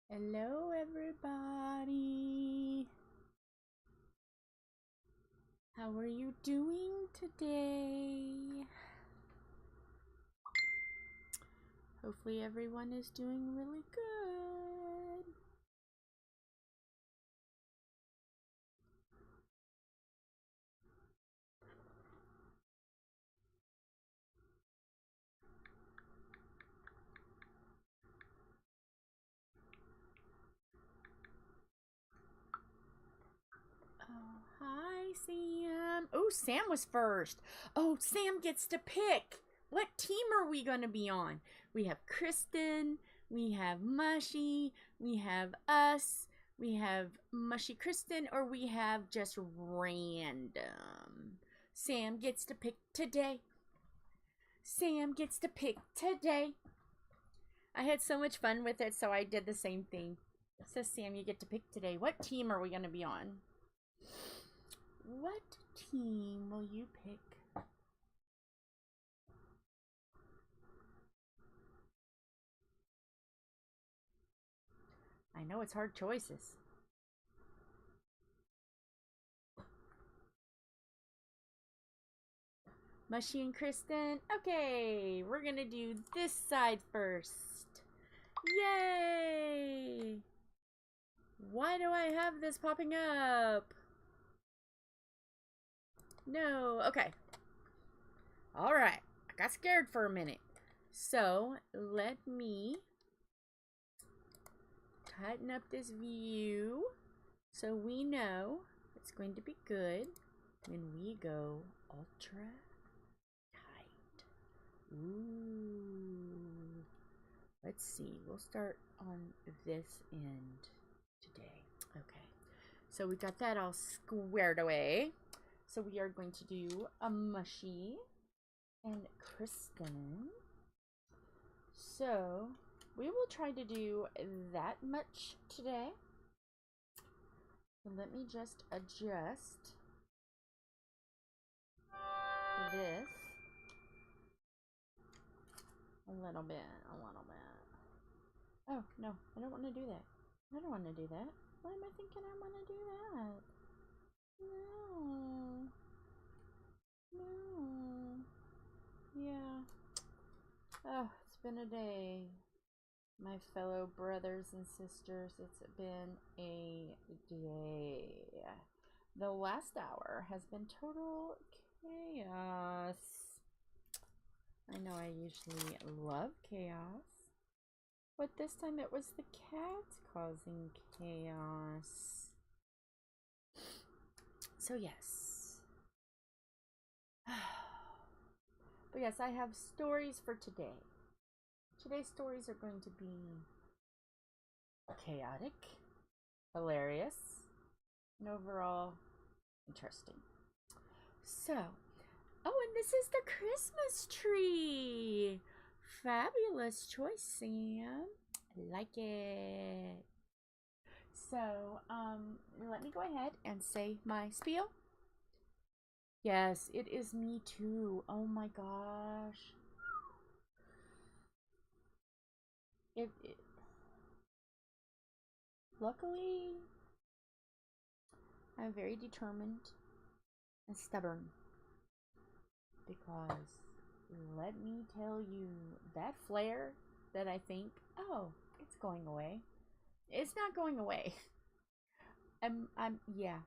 Hello, everybody. How are you doing today? Hopefully, everyone is doing really good. Oh, hi, Sam. Oh, Sam was first. Oh, Sam gets to pick. What team are we going to be on? We have Kristyn, we have Mushy, we have us, we have Mushy Kristyn, or we have just random. Sam gets to pick today. Sam gets to pick today. I had so much fun with it, so I did the same thing. So, Sam, you get to pick today. What team are we going to be on? What team will you pick? I know it's hard choices. Mushy and Kristyn. Okay, we're gonna do this side first. Yay! Why do I have this popping up? No, okay. Alright, I got scared for a minute. So, let me tighten up this view so we know it's going to be good when we go ultra tight. Ooh. Let's see. We'll start on this end today. Okay. So we got that all squared away. So we are going to do a Mushy and Kristyn. So we will try to do that much today. So let me just adjust this a little bit. Oh, no, I don't want to do that. I don't want to do that. Why am I thinking I want to do that? No. No. Yeah. Oh, it's been a day. My fellow brothers and sisters, it's been a day. The last hour has been total chaos. I know I usually love chaos, but this time it was the cats causing chaos. So yes. But yes, I have stories for today. Today's stories are going to be chaotic, hilarious, and overall interesting. So, oh, and this is the Christmas tree. Fabulous choice, Sam. Like it. So, let me go ahead and say my spiel. Yes, it is me too. Oh my gosh. Luckily, I'm very determined and stubborn because let me tell you, that flare that I think, oh, it's going away. It's not going away. Yeah.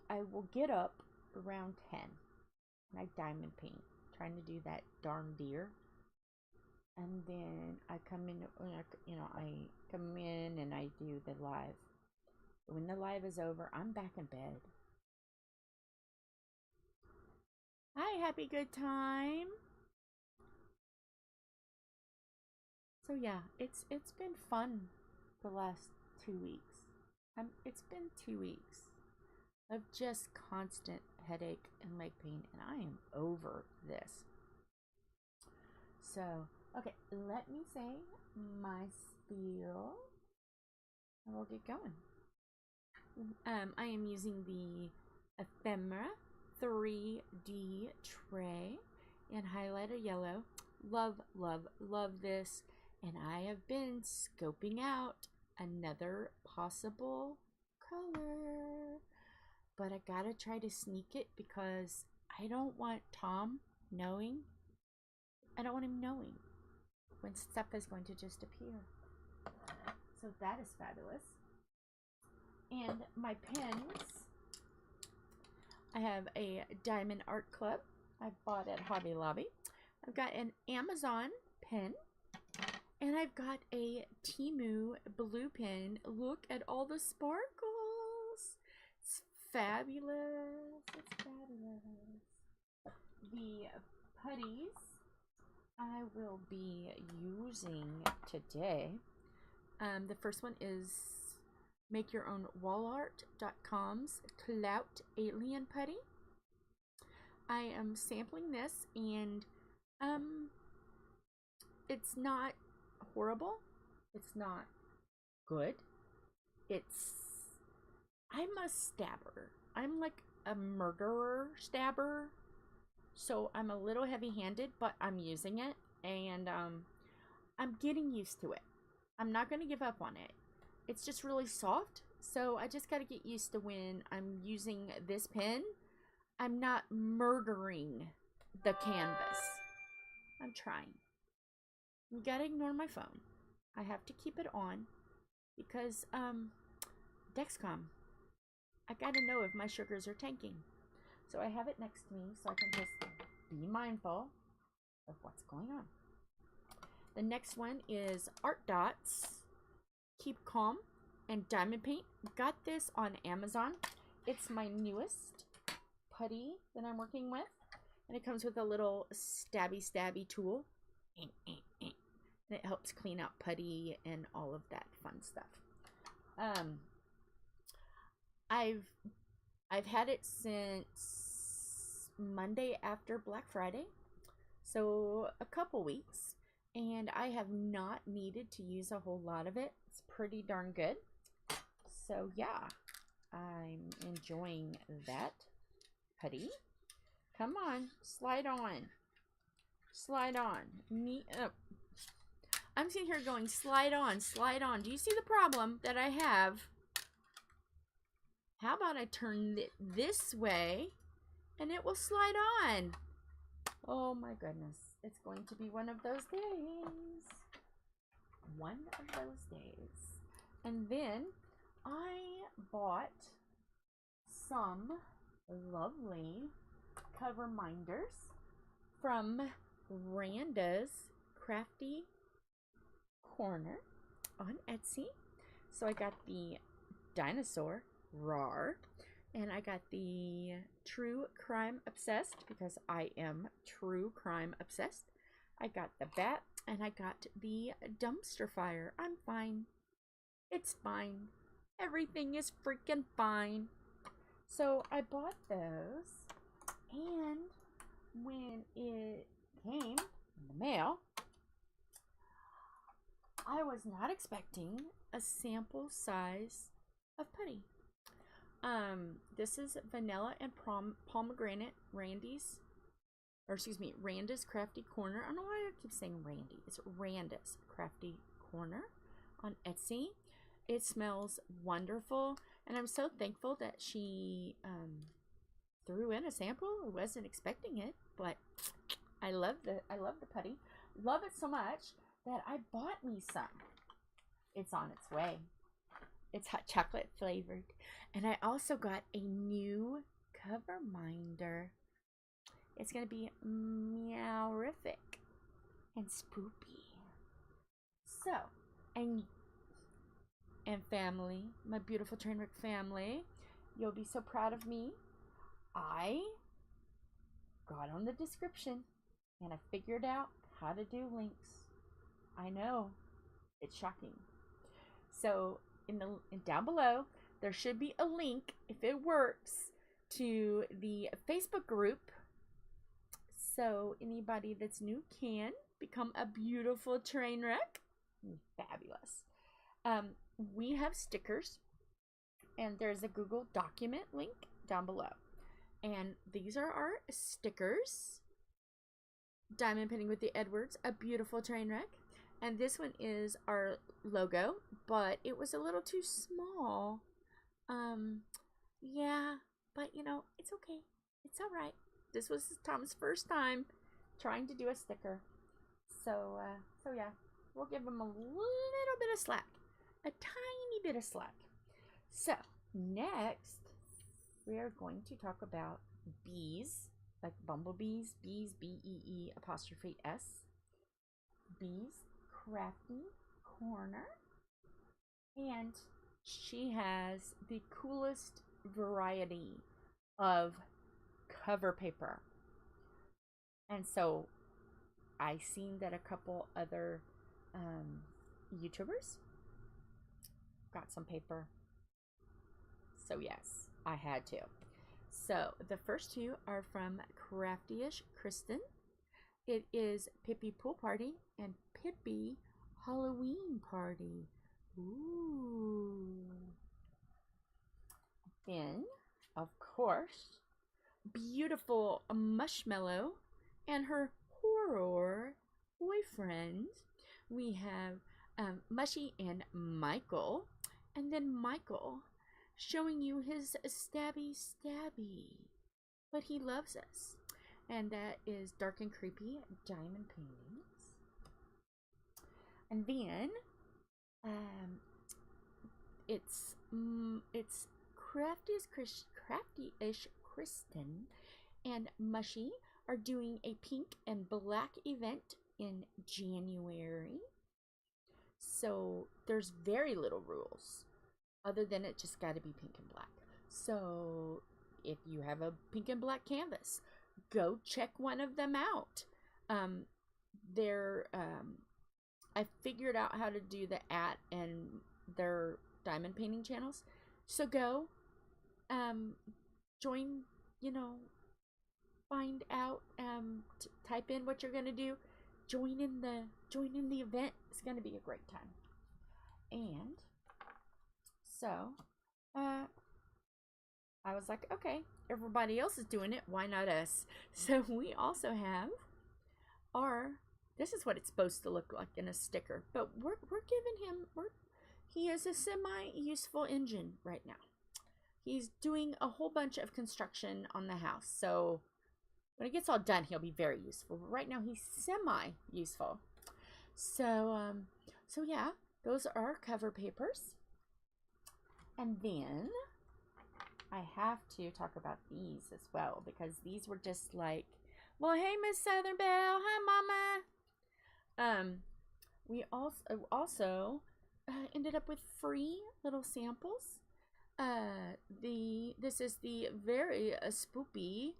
I will get up around 10 and I diamond paint, trying to do that darn deer. And then I come in, I come in and I do the live. When the live is over, I'm back in bed. Hi, happy good time. So yeah, it's been fun the last 2 weeks. It's been 2 weeks of just constant headache and leg pain, and I am over this. So, okay, let me say my spiel, and we'll get going. I am using the Ephemera3d tray in highlighter yellow. Love, love, love this. and I have been scoping out another possible color, but I gotta try to sneak it because I don't want Tom knowing. I don't want him knowing when stuff is going to just appear. So that is fabulous. And my pens, I have a Diamond Art Club I bought at Hobby Lobby. I've got an Amazon pen, and I've got a Temu blue pen. Look at all the sparkles. It's fabulous. It's fabulous. The putties I will be using today. The first one is MakeYourOwnWallArt.com's CLOUT Alien Putty. I am sampling this, and it's not horrible. It's not good. I'm a stabber. I'm like a murderer stabber. So I'm a little heavy-handed, but I'm using it, and I'm getting used to it. I'm not going to give up on it. It's just really soft, so I just got to get used to when I'm using this pen, I'm not murdering the canvas. I'm trying. You got to ignore my phone. I have to keep it on because Dexcom. I got to know if my sugars are tanking. So I have it next to me so I can just be mindful of what's going on. The next one is Art Dots, Keep Calm, and Diamond Paint. Got this on Amazon. It's my newest putty that I'm working with. And it comes with a little stabby tool. And it helps clean out putty and all of that fun stuff. I've had it since Monday after Black Friday, so a couple weeks, and I have not needed to use a whole lot of it. It's pretty darn good. So yeah, I'm enjoying that putty. Come on, slide on. Slide on. I'm sitting here going, slide on, slide on. Do you see the problem that I have? How about I turn it this way and it will slide on? Oh my goodness. It's going to be one of those days. One of those days. And then I bought some lovely cover minders from Randa's Crafty Corner on Etsy. So I got the dinosaur Rawr, and I got the True Crime Obsessed because I am true crime obsessed. I got the bat, and I got the dumpster fire. I'm fine. It's fine. Everything is freaking fine. So I bought those, and when it came in the mail, I was not expecting a sample size of putty. This is vanilla and pomegranate Randa's Crafty Corner. I don't know why I keep saying Randy. It's Randa's Crafty Corner on Etsy. It smells wonderful, and I'm so thankful that she threw in a sample. I wasn't expecting it, but I love the putty. Love it so much that I bought me some. It's on its way. It's hot chocolate flavored. And I also got a new cover minder. It's going to be meowrific and spoopy. So, and family, my beautiful Trainwreck family, you'll be so proud of me. I got on the description and I figured out how to do links. I know, it's shocking. So down below, there should be a link, if it works, to the Facebook group. So anybody that's new can become a beautiful train wreck. Fabulous. We have stickers, and there's a Google document link down below. And these are our stickers. Diamond Penning with the Edwards, a beautiful train wreck. And this one is our logo, but it was a little too small. Yeah, but you know, it's okay. It's all right. This was Tom's first time trying to do a sticker. So yeah, we'll give him a little bit of slack. A tiny bit of slack. So, next, we are going to talk about bees, like bumblebees, bees, B-E-E''S, bees, crafty corner, and she has the coolest variety of cover paper. And so I seen that a couple other YouTubers got some paper. So yes, I had to. So the first two are from Crafty-ish Kristyn. It is Pippy Pool Party and Pippy Halloween Party. Ooh. Then, of course, beautiful Marshmallow and her horror boyfriend. We have Mushy and Micheal. And then Micheal showing you his stabby. But he loves us. And that is Dark and Creepy Diamond Paintings. And then it's Crafty-ish Kristyn and Mushy are doing a pink and black event in January. So there's very little rules other than it just got to be pink and black. So if you have a pink and black canvas, go check one of them out. I figured out how to do the At and their diamond painting channels. So go join, find out, type in what you're gonna do, join in the event. It's gonna be a great time. And so I was like, okay, everybody else is doing it, why not us? So we also have this is what it's supposed to look like in a sticker, but we're giving him, he is a semi-useful engine right now. He's doing a whole bunch of construction on the house, so when it gets all done, he'll be very useful. But right now, he's semi-useful. So yeah, those are our cover papers. And then I have to talk about these as well, because these were just like, well, hey, Miss Southern Belle, hi, Mama. We also ended up with free little samples. This is the very spoopy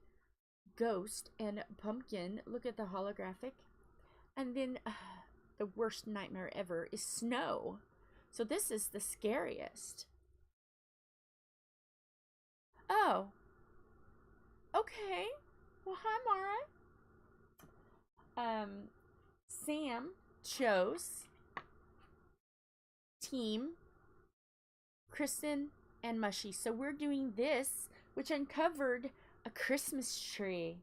ghost and pumpkin. Look at the holographic. And then the worst nightmare ever is snow. So this is the scariest. Oh. Okay. Well, hi, Mara. Sam chose Team Kristyn and Mushy. So we're doing this, which uncovered a Christmas tree.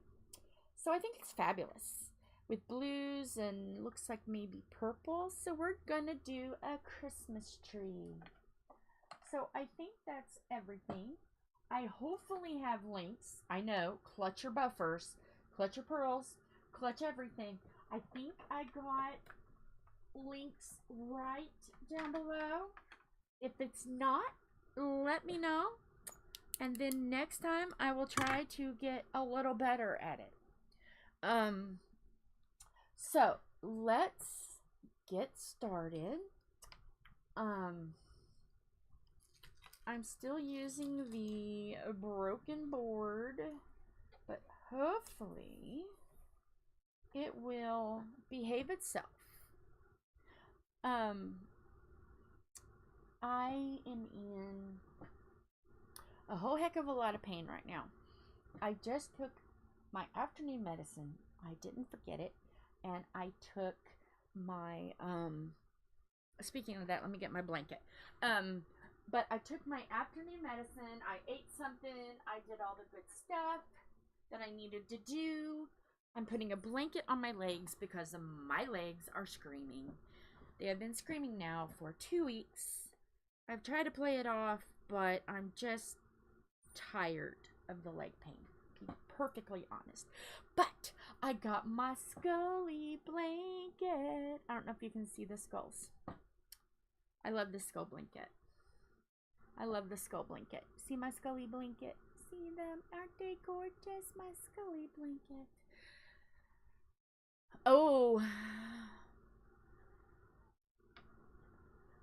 So I think it's fabulous. With blues and looks like maybe purple. So we're gonna do a Christmas tree. So I think that's everything. I hopefully have links. I know, clutch your buffers, clutch your pearls, clutch everything. I think I got links right down below. If it's not, let me know. And then next time I will try to get a little better at it. So let's get started. I'm still using the broken board, but hopefully it will behave itself. I am in a whole heck of a lot of pain right now. I just took my afternoon medicine. I didn't forget it. And I took my, speaking of that, let me get my blanket. But I took my afternoon medicine. I ate something. I did all the good stuff that I needed to do. I'm putting a blanket on my legs because my legs are screaming. They have been screaming now for 2 weeks. I've tried to play it off, but I'm just tired of the leg pain, to be perfectly honest. But I got my Scully blanket. I don't know if you can see the skulls. I love the skull blanket. I love the skull blanket. See my Scully blanket? See them? Aren't they gorgeous? My Scully blanket. Oh,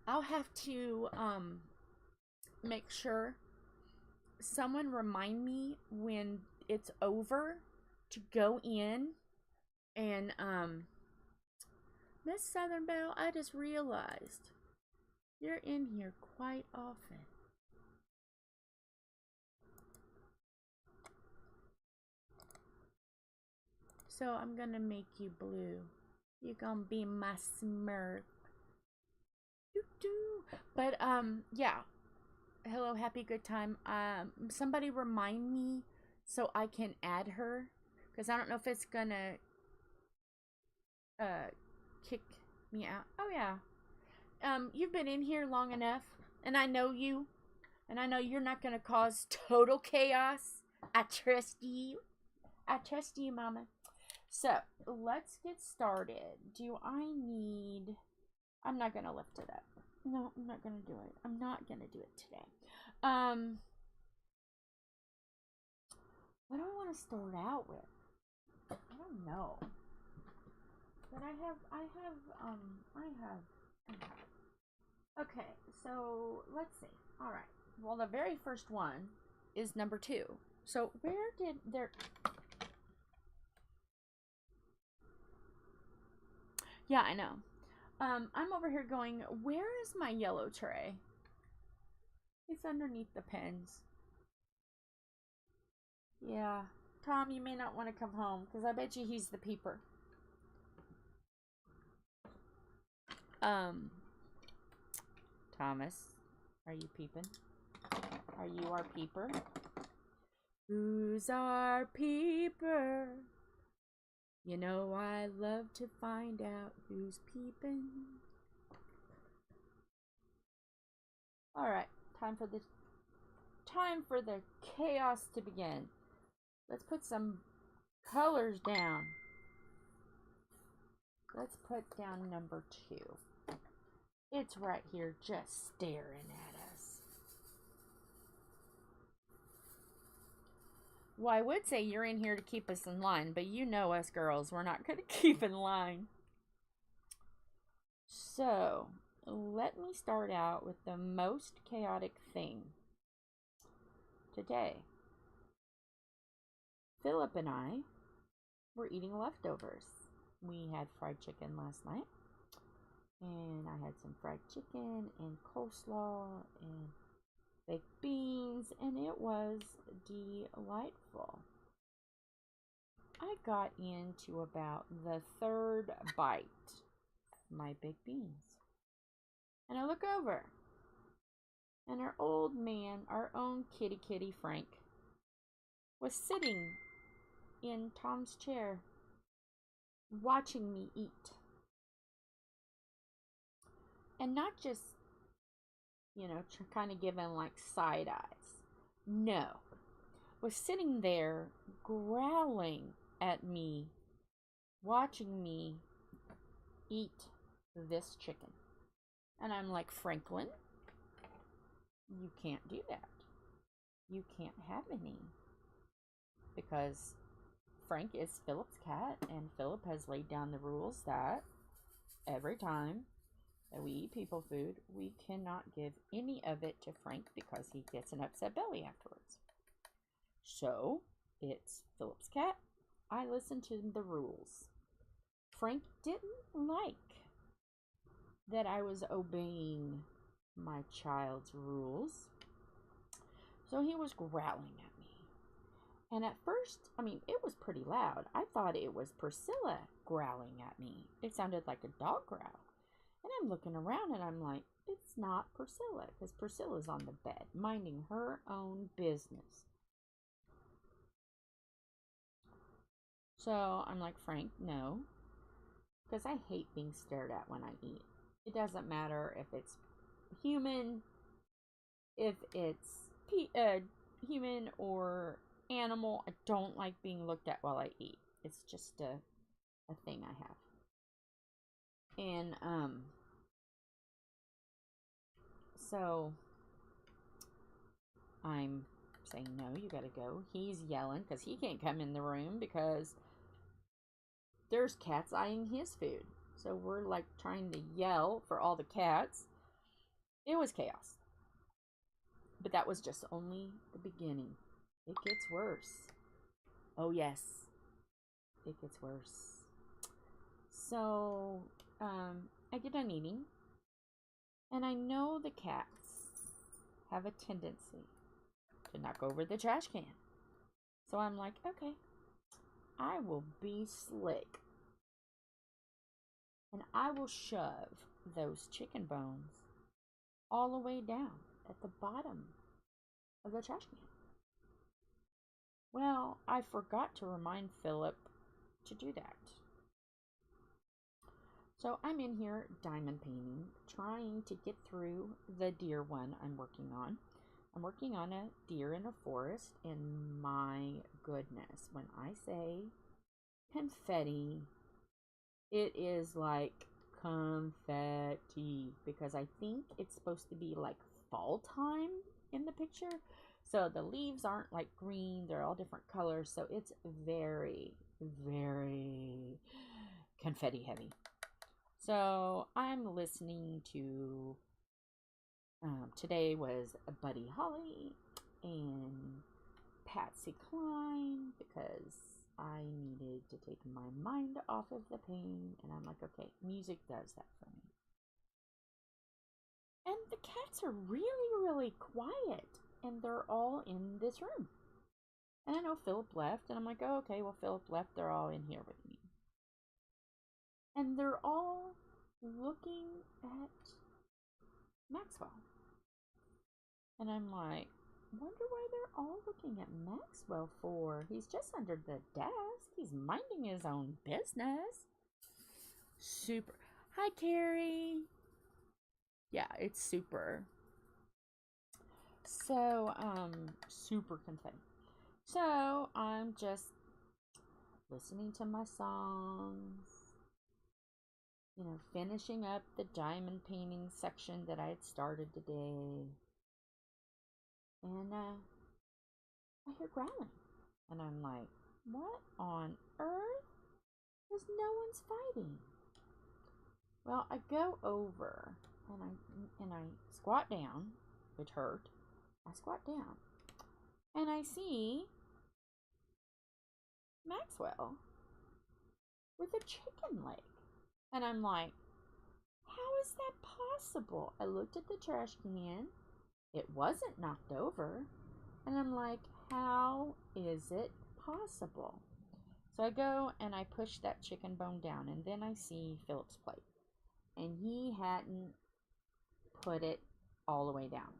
I'll have to make sure someone remind me when it's over to go in and Miss Southern Belle, I just realized you're in here quite often. So I'm gonna make you blue. You're gonna be my Smurf. But yeah. Hello, happy good time. Somebody remind me so I can add her, because I don't know if it's gonna kick me out. Oh yeah. You've been in here long enough, and I know you, and I know you're not gonna cause total chaos. I trust you. I trust you, Mama. So let's get started. Do I need? I'm not gonna lift it up. No, I'm not gonna do it. I'm not gonna do it today. What do I want to start out with? I don't know. But I have. Okay, so let's see. All right. Well, the very first one is number 2. So where did there? Yeah, I know. I'm over here going, where is my yellow tray? It's underneath the pens. Yeah. Tom, you may not want to come home, because I bet you he's the peeper. Thomas, are you peeping? Are you our peeper? Who's our peeper? You know I love to find out who's peeping. Alright, time for the chaos to begin. Let's put some colors down. Let's put down number 2. It's right here just staring at us. Well, I would say you're in here to keep us in line, but you know us girls, we're not going to keep in line. So, let me start out with the most chaotic thing today. Philip and I were eating leftovers. We had fried chicken last night, and I had some fried chicken and coleslaw and baked beans, and it was delightful. I got into about the 3rd bite of my baked beans, and I look over, and our old man, our own kitty Frank, was sitting in Tom's chair watching me eat. And not just, you know, kind of giving like side eyes. No. Was sitting there growling at me, watching me eat this chicken. And I'm like, Franklin, you can't do that. You can't have any. Because Frank is Philip's cat, and Philip has laid down the rules that every time that we eat people food, we cannot give any of it to Frank because he gets an upset belly afterwards. So, it's Philip's cat. I listen to the rules. Frank didn't like that I was obeying my child's rules, so he was growling at me. And at first, I mean, it was pretty loud. I thought it was Priscilla growling at me. It sounded like a dog growl. And I'm looking around and I'm like, it's not Priscilla, because Priscilla's on the bed, minding her own business. So I'm like, Frank, no, because I hate being stared at when I eat. It doesn't matter if it's human, if it's human or animal. I don't like being looked at while I eat. It's just a thing I have. And so I'm saying, no, you gotta go. He's yelling because he can't come in the room because there's cats eyeing his food. So we're like trying to yell for all the cats. It was chaos. But that was just only the beginning. It gets worse. Oh yes, it gets worse. So I get done eating, and I know the cats have a tendency to knock over the trash can. So I'm like, okay, I will be slick, and I will shove those chicken bones all the way down at the bottom of the trash can. Well, I forgot to remind Philip to do that. So I'm in here diamond painting, trying to get through the deer one I'm working on. I'm working on a deer in a forest, and my goodness, when I say confetti, it is like confetti, because I think it's supposed to be like fall time in the picture. So the leaves aren't like green, they're all different colors, so it's very, very confetti heavy. So I'm listening to, today was Buddy Holly and Patsy Cline, because I needed to take my mind off of the pain, and I'm like, okay, music does that for me. And the cats are really, really quiet, and they're all in this room. And I know Philip left, and I'm like, oh, okay, well, Philip left, they're all in here with me. And they're all looking at Maxwell. And I'm like, wonder why they're all looking at Maxwell for? He's just under the desk. He's minding his own business. Super. Hi, Carrie. Yeah, it's super. So, super confetti. So, I'm just listening to my songs, you know, finishing up the diamond painting section that I had started today. And I hear growling. And I'm like, what on earth? Because no one's fighting. Well, I go over and I squat down, which hurt. I squat down. And I see Maxwell with a chicken leg. And I'm like, how is that possible? I looked at the trash can. It wasn't knocked over. And I'm like, how is it possible? So I go and I push that chicken bone down, and then I see Philip's plate. And he hadn't put it all the way down.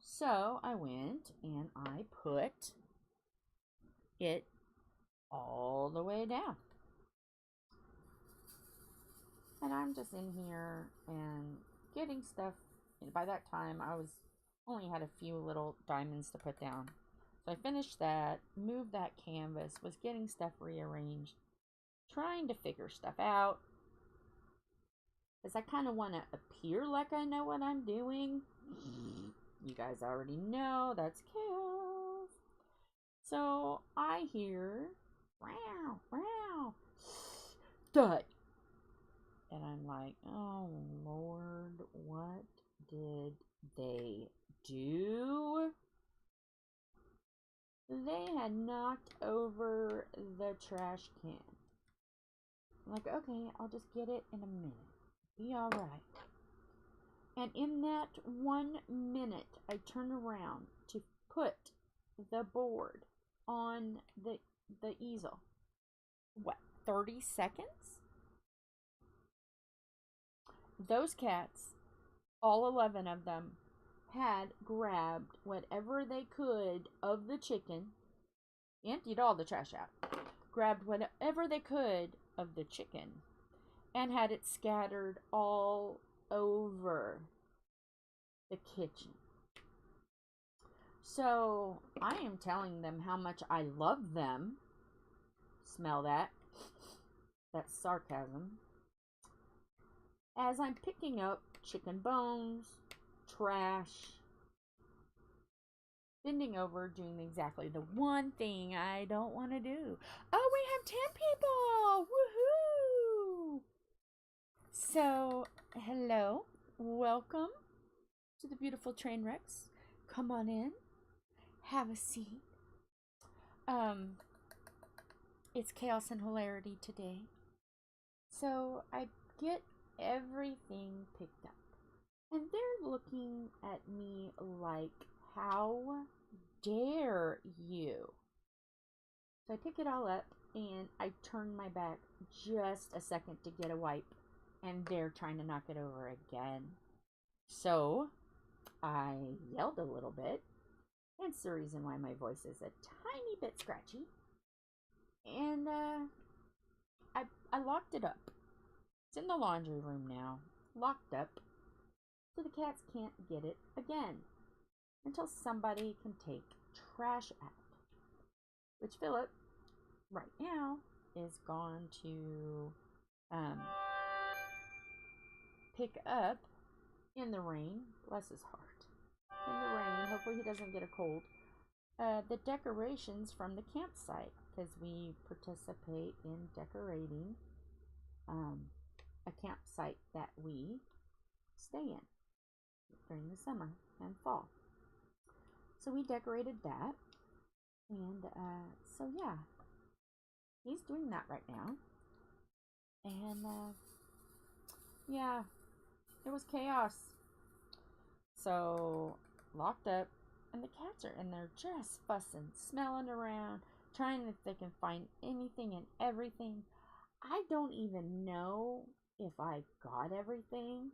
So I went and I put it all the way down. And I'm just in here and getting stuff. By that time, I only had a few little diamonds to put down. So I finished that, moved that canvas, was getting stuff rearranged, trying to figure stuff out. Because I kind of want to appear like I know what I'm doing. You guys already know that's chaos. So I hear, wow, wow, thud. And I'm like, oh Lord, what did they do? They had knocked over the trash can. I'm like, okay, I'll just get it in a minute. Be alright. And in that 1 minute, I turn around to put the board on the easel. What, 30 seconds? Those cats, all 11 of them, had grabbed whatever they could of the chicken, emptied all the trash out, grabbed whatever they could of the chicken, and had it scattered all over the kitchen. So I am telling them how much I love them. Smell that? That's sarcasm. As I'm picking up chicken bones, trash, bending over, doing exactly the one thing I don't want to do. Oh, we have 10 people! Woohoo! So, hello. Welcome to the beautiful Trainwrecks. Come on in. Have a seat. It's chaos and hilarity today. So, I get everything picked up. And they're looking at me like, how dare you? So I pick it all up and I turn my back just a second to get a wipe. And they're trying to knock it over again. So I yelled a little bit. That's the reason why my voice is a tiny bit scratchy. And I locked it up. It's in the laundry room now, locked up, so the cats can't get it again until somebody can take trash out. Which Philip, right now, is gone to pick up in the rain. Bless his heart. In the rain, hopefully he doesn't get a cold. The decorations from the campsite, because we participate in decorating a campsite that we stay in during the summer and fall. So we decorated that, and so yeah, he's doing that right now. And yeah, it was chaos. So locked up, and the cats are in there just fussing, smelling around, trying if they can find anything and everything. I don't even know if I got everything.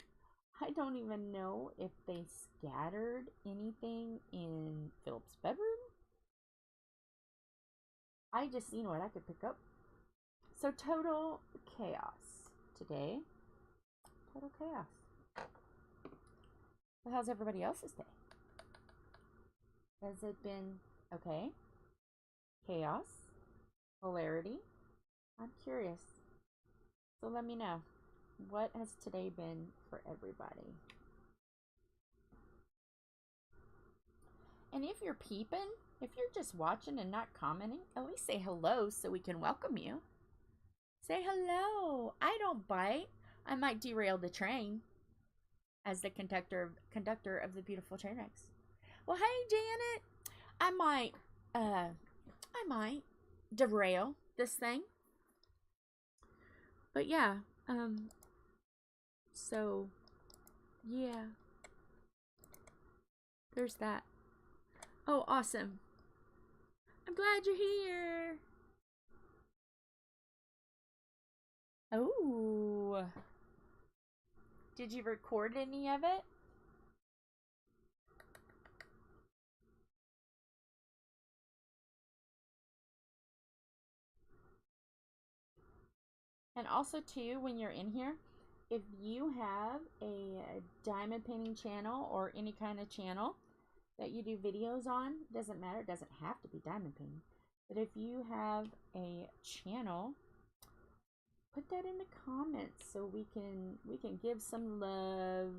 I don't even know if they scattered anything in Philip's bedroom. I just seen what I could pick up. So total chaos today. Total chaos. Well, how's everybody else's day? Has it been okay? Chaos? Hilarity? I'm curious. So let me know. What has today been for everybody? And if you're peeping, if you're just watching and not commenting, at least say hello so we can welcome you. Say hello. I don't bite. I might derail the train as the conductor of the beautiful Trainwrecks. Well, hey, Janet. I might derail this thing. But yeah, so yeah. There's that. Oh, awesome. I'm glad you're here. Oh. Did you record any of it? And also, too, when you're in here, if you have a diamond painting channel or any kind of channel that you do videos on, doesn't matter, it doesn't have to be diamond painting. But if you have a channel, put that in the comments so we can give some love.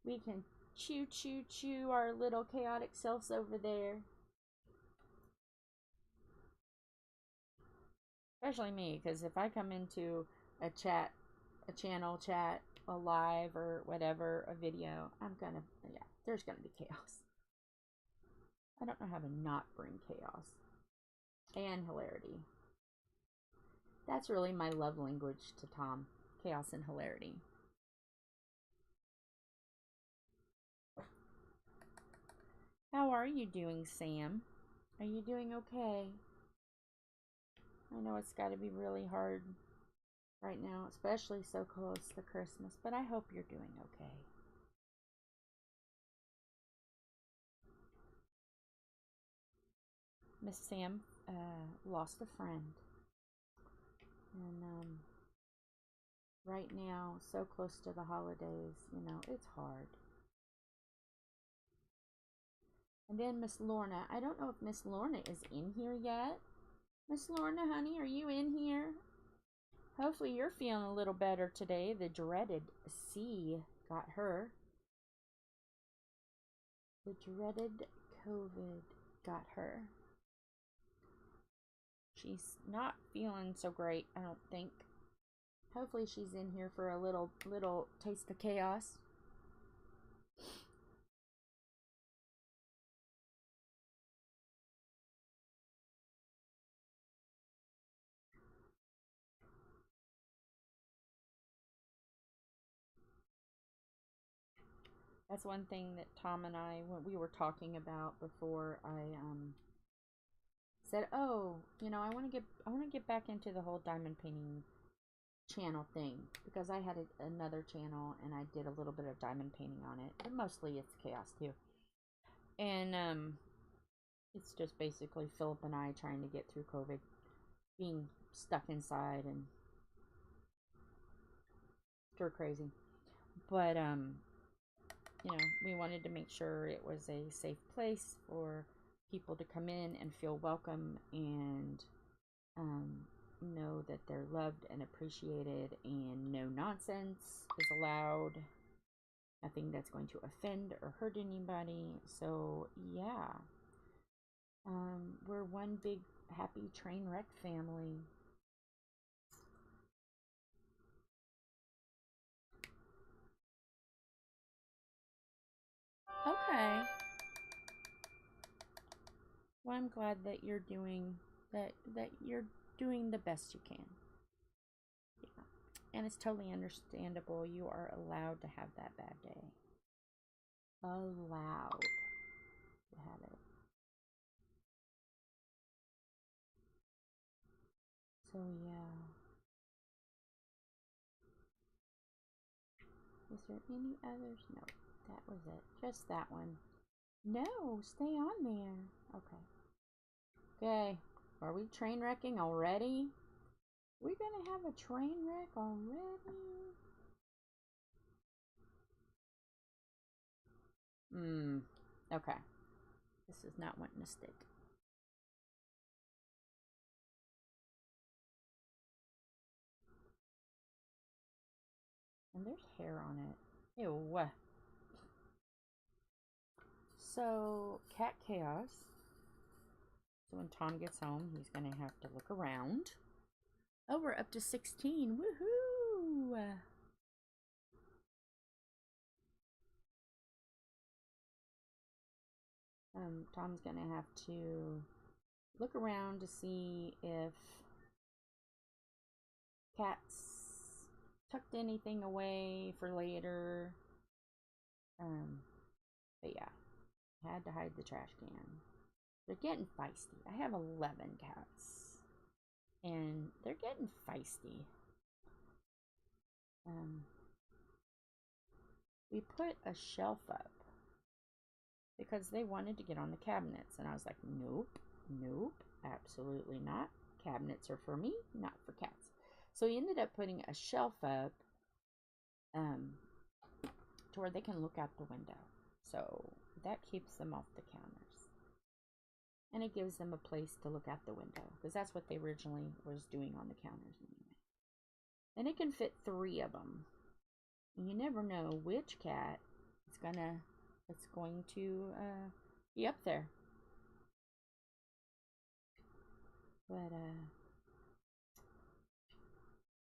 We can chew our little chaotic selves over there. Especially me, because if I come into a channel chat, a live or whatever, a video, there's gonna be chaos. I don't know how to not bring chaos and hilarity. That's really my love language to Tom. Chaos and hilarity. How are you doing, Sam? Are you doing okay? I know it's got to be really hard right now, especially so close to Christmas, but I hope you're doing okay. Miss Sam lost a friend. And right now, so close to the holidays, you know, it's hard. And then Miss Lorna. I don't know if Miss Lorna is in here yet. Miss Lorna, honey, are you in here? Hopefully you're feeling a little better today. The dreaded C got her. The dreaded COVID got her. She's not feeling so great, I don't think. Hopefully she's in here for a little taste of chaos. That's one thing that Tom and I, when we were talking about before I said, oh, you know, I want to get back into the whole diamond painting channel thing, because I had another channel and I did a little bit of diamond painting on it, but mostly it's chaos too. And it's just basically Philip and I trying to get through COVID, being stuck inside and stir crazy. But you know, we wanted to make sure it was a safe place for people to come in and feel welcome and know that they're loved and appreciated, and no nonsense is allowed. Nothing that's going to offend or hurt anybody. So yeah, we're one big happy train wreck family. Okay. Well, I'm glad that you're doing that you're doing the best you can. Yeah. And it's totally understandable. You are allowed to have that bad day. Allowed to have it. So yeah. Is there any others? No, that was it. Just that one. No, stay on there. Okay. Okay. Are we train wrecking already? We're gonna have a train wreck already? Okay. This is not wanting to stick. And there's hair on it. Ew. So, cat chaos. So when Tom gets home, he's going to have to look around. Oh, we're up to 16. Woohoo! Tom's going to have to look around to see if Cat's tucked anything away for later. But yeah, had to hide the trash can. They're getting feisty. I have 11 cats, and they're getting feisty. We put a shelf up because they wanted to get on the cabinets, and I was like, nope, nope, absolutely not. Cabinets are for me, not for cats. So we ended up putting a shelf up to where they can look out the window. So that keeps them off the counters. And it gives them a place to look out the window, because that's what they originally was doing on the counters anyway. And it can fit 3 of them. And you never know which cat is going to be up there. But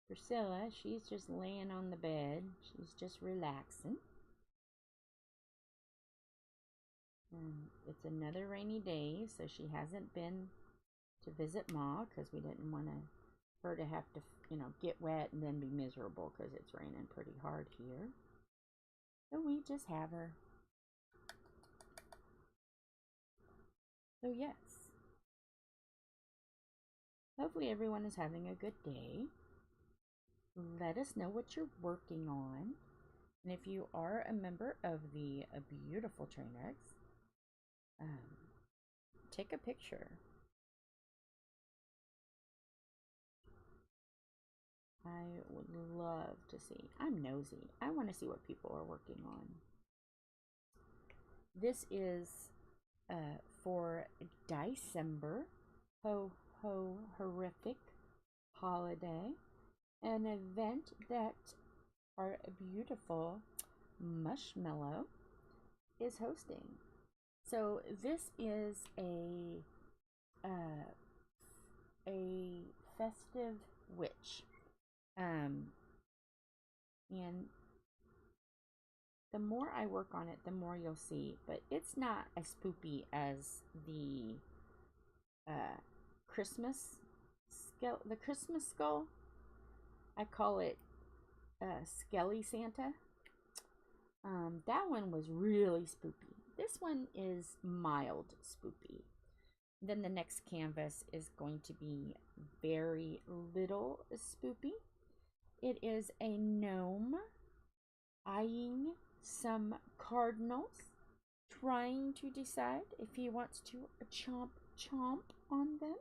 Priscilla, she's just laying on the bed. She's just relaxing. It's another rainy day, so she hasn't been to visit Ma, because we didn't want her to have to, you know, get wet and then be miserable because it's raining pretty hard here. So we just have her. So yes. Hopefully everyone is having a good day. Let us know what you're working on. And if you are a member of the beautiful Trainwrecks, take a picture. I would love to see. I'm nosy. I want to see what people are working on. This is for Diecember. Ho ho horrific holiday. An event that our beautiful Marshmallow is hosting. So this is a festive witch. And the more I work on it, the more you'll see. But it's not as spoopy as the Christmas skull. I call it Skelly Santa. That one was really spoopy. This one is mild spoopy. Then the next canvas is going to be very little spoopy. It is a gnome eyeing some cardinals, trying to decide if he wants to chomp on them.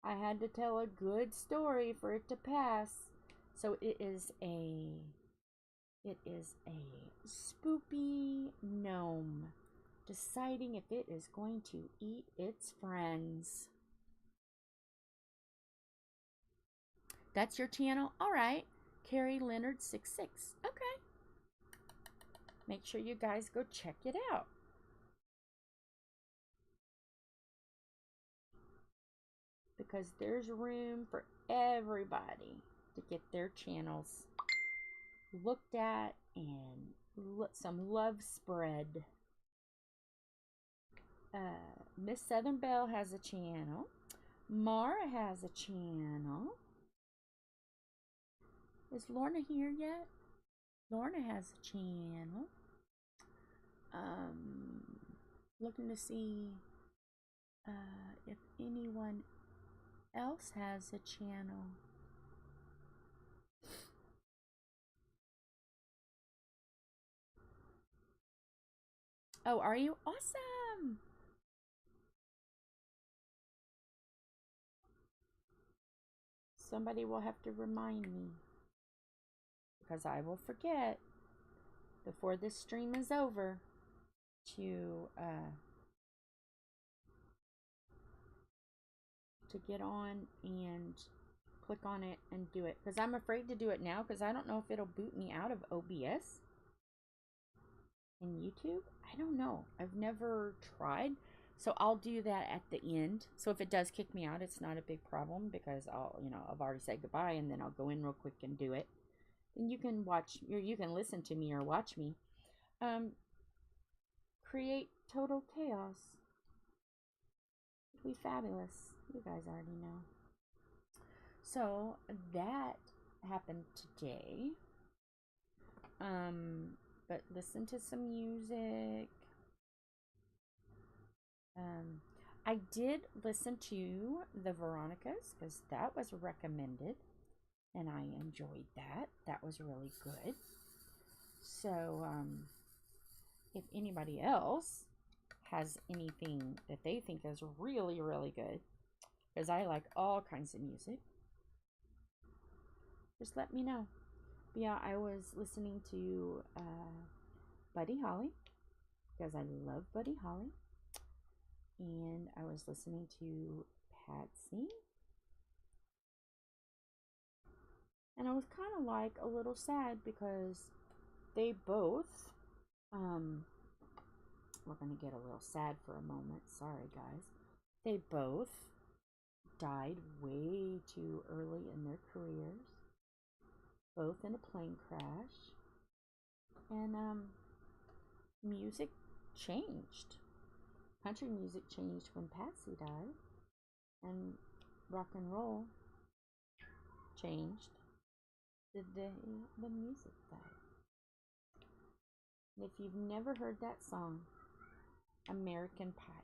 I had to tell a good story for it to pass. So it is a spoopy gnome deciding if it is going to eat its friends. That's your channel? Alright. Carrie Leonard 66. Okay. Make sure you guys go check it out. Because there's room for everybody to get their channels looked at and some love spread. Miss Southern Belle has a channel. Mara has a channel. Is Lorna here yet? Lorna has a channel. Looking to see if anyone else has a channel. Oh, are you? Awesome! Somebody will have to remind me, because I will forget before this stream is over to get on and click on it and do it, because I'm afraid to do it now because I don't know if it'll boot me out of OBS in YouTube. I don't know. I've never tried. So I'll do that at the end. So if it does kick me out, it's not a big problem because I've already said goodbye, and then I'll go in real quick and do it. Then you can watch, or you can listen to me or watch me. Create total chaos. It'll be fabulous. You guys already know. So that happened today. But listen to some music. I did listen to the Veronicas because that was recommended, and I enjoyed that. That was really good. So, if anybody else has anything that they think is really, really good, because I like all kinds of music, just let me know. But yeah, I was listening to Buddy Holly because I love Buddy Holly. And I was listening to Patsy. And I was kind of like a little sad because they both, we're going to get a little sad for a moment. Sorry, guys. They both died way too early in their careers. Both in a plane crash. And music changed. Country music changed when Patsy died, and rock and roll changed the day the music died. And if you've never heard that song, American Pie,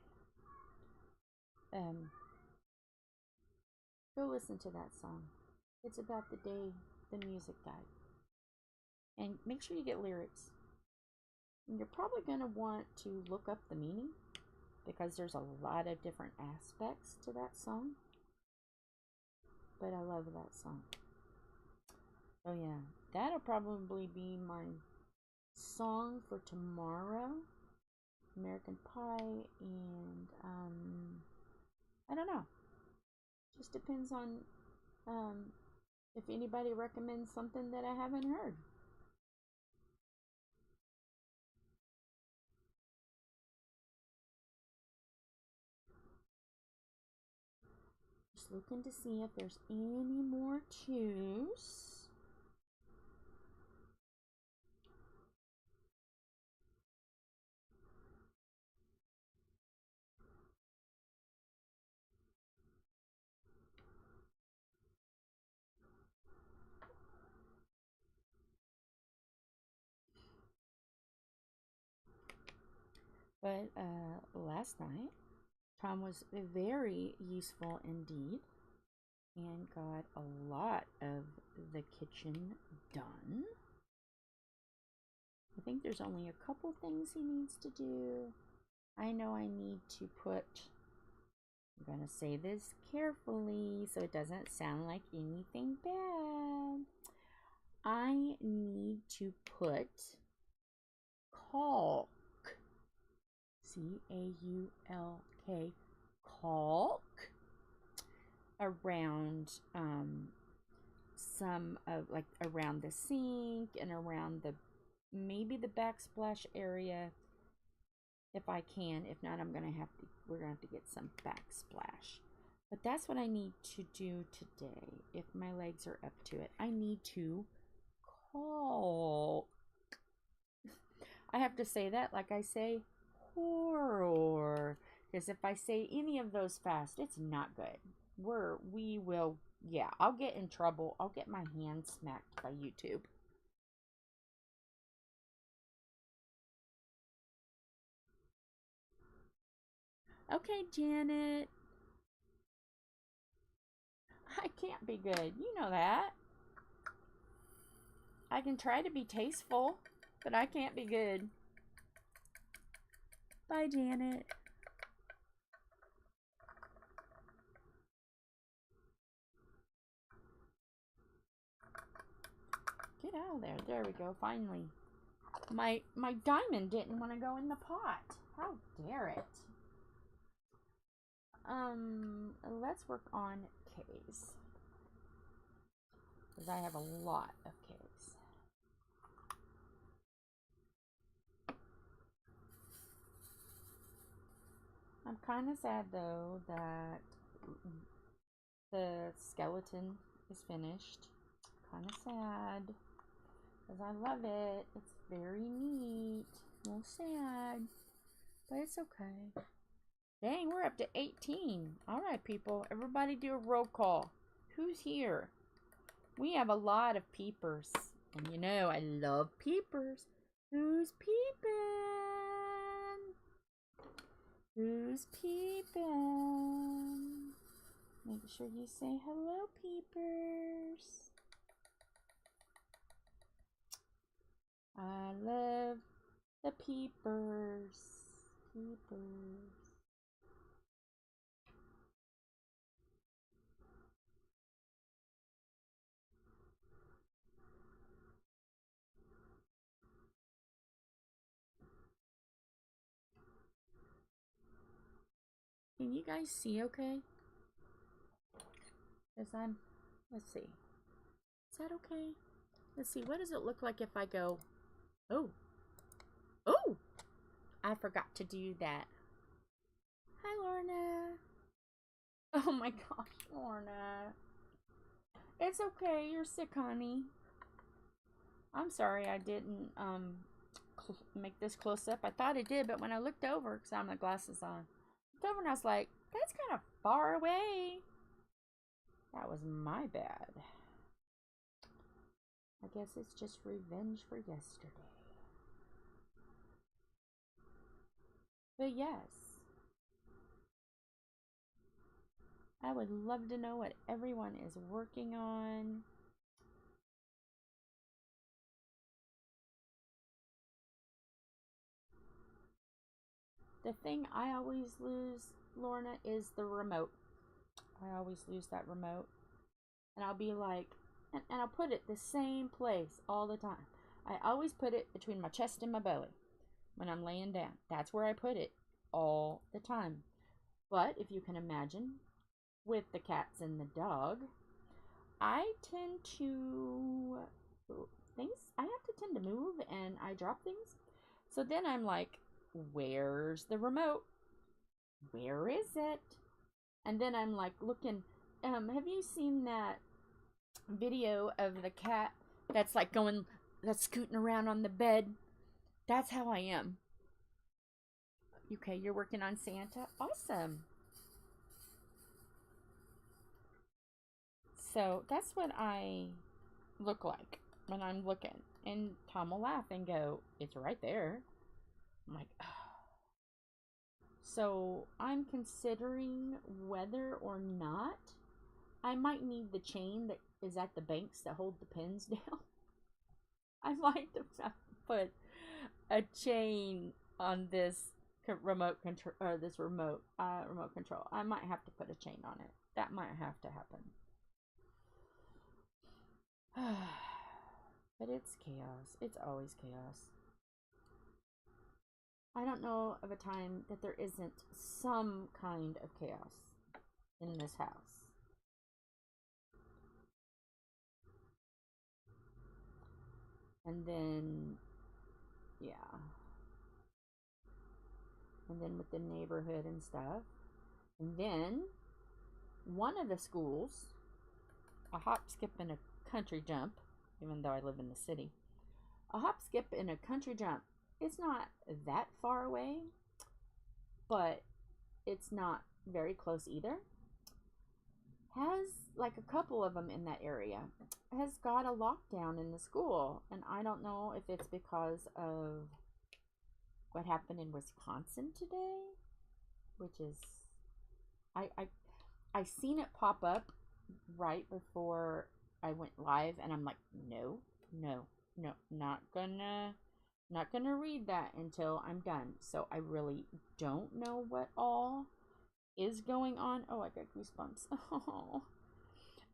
go listen to that song. It's about the day the music died. And make sure you get lyrics. And you're probably going to want to look up the meaning, because there's a lot of different aspects to that song. But I love that song. Oh yeah, that'll probably be my song for tomorrow. American Pie and I don't know. Just depends on if anybody recommends something that I haven't heard. Just looking to see if there's any more juice. But last night, Tom was very useful indeed and got a lot of the kitchen done. I think there's only a couple things he needs to do. I know I need to put, I'm going to say this carefully so it doesn't sound like anything bad. I need to put caulk, C-A-U-L-K, caulk around some of, like, around the sink and around the, maybe the backsplash area if I can. If not, we're gonna have to get some backsplash. But that's what I need to do today. If my legs are up to it, I need to caulk. I have to say that like I say horror, because if I say any of those fast, it's not good. We will, yeah, I'll get in trouble. I'll get my hand smacked by YouTube. Okay, Janet. I can't be good. You know that. I can try to be tasteful, but I can't be good. Bye, Janet. Get out of there. There we go, finally. My diamond didn't want to go in the pot. How dare it? Let's work on K's. Because I have a lot of K's. I'm kind of sad though that the skeleton is finished. Kind of sad. Because I love it. It's very neat. A little sad. But it's okay. Dang, we're up to 18. Alright, people. Everybody do a roll call. Who's here? We have a lot of peepers. And you know, I love peepers. Who's peeping? Who's peeping? Make sure you say hello, peepers. I love the peepers. Peepers. Can you guys see okay? Because let's see. Is that okay? Let's see, what does it look like if I go, oh. Oh! I forgot to do that. Hi, Lorna. Oh my gosh, Lorna. It's okay, you're sick, honey. I'm sorry I didn't make this close up. I thought I did, but when I looked over, because I have my glasses on, looked over and I was like, that's kind of far away. That was my bad. I guess it's just revenge for yesterday. But yes, I would love to know what everyone is working on. The thing I always lose, Lorna, is the remote. I always lose that remote. And I'll be like, and I'll put it the same place all the time. I always put it between my chest and my belly when I'm laying down. That's where I put it all the time. But if you can imagine, with the cats and the dog, I tend to tend to move and I drop things. So then I'm like, where's the remote? Where is it? And then I'm like looking. Have you seen that video of the cat that's like that's scooting around on the bed? That's how I am. Okay, you're working on Santa? Awesome. So that's what I look like when I'm looking. And Tom will laugh and go, it's right there. I'm like, oh. So I'm considering whether or not I might need the chain that is at the banks that hold the pins down. I might put a chain on this remote control, or this remote control. I might have to put a chain on it. That might have to happen. But it's chaos. It's always chaos. I don't know of a time that there isn't some kind of chaos in this house. And then, yeah. And then with the neighborhood and stuff. And then, one of the schools, a hop, skip, and a country jump, even though I live in the city, a hop, skip, and a country jump. It's not that far away, but it's not very close either. Has, like a couple of them in that area, has got a lockdown in the school. And I don't know if it's because of what happened in Wisconsin today, which is, I seen it pop up right before I went live, and I'm like, no, not gonna read that until I'm done. So I really don't know what all is going on. Oh, I got goosebumps. Oh.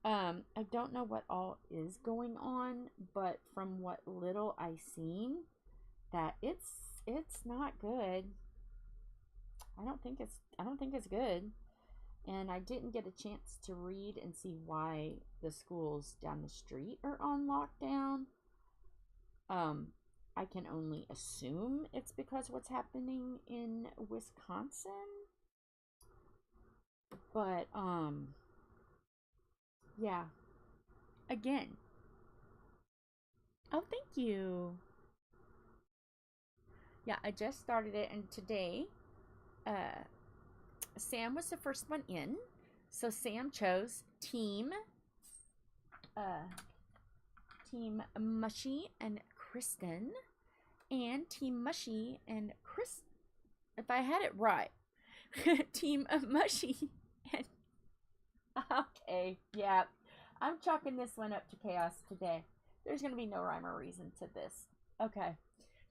I don't know what all is going on, but from what little I seen, that it's not good. I don't think it's good. And I didn't get a chance to read and see why the schools down the street are on lockdown. I can only assume it's because of what's happening in Wisconsin. But, yeah. Again. Oh, thank you. Yeah, I just started it, and today, Sam was the first one in. So Sam chose Team Mushy and Kristyn, and Team Mushy and if I had it right, Team Mushy and, okay, yeah, I'm chalking this one up to chaos today. There's going to be no rhyme or reason to this. Okay,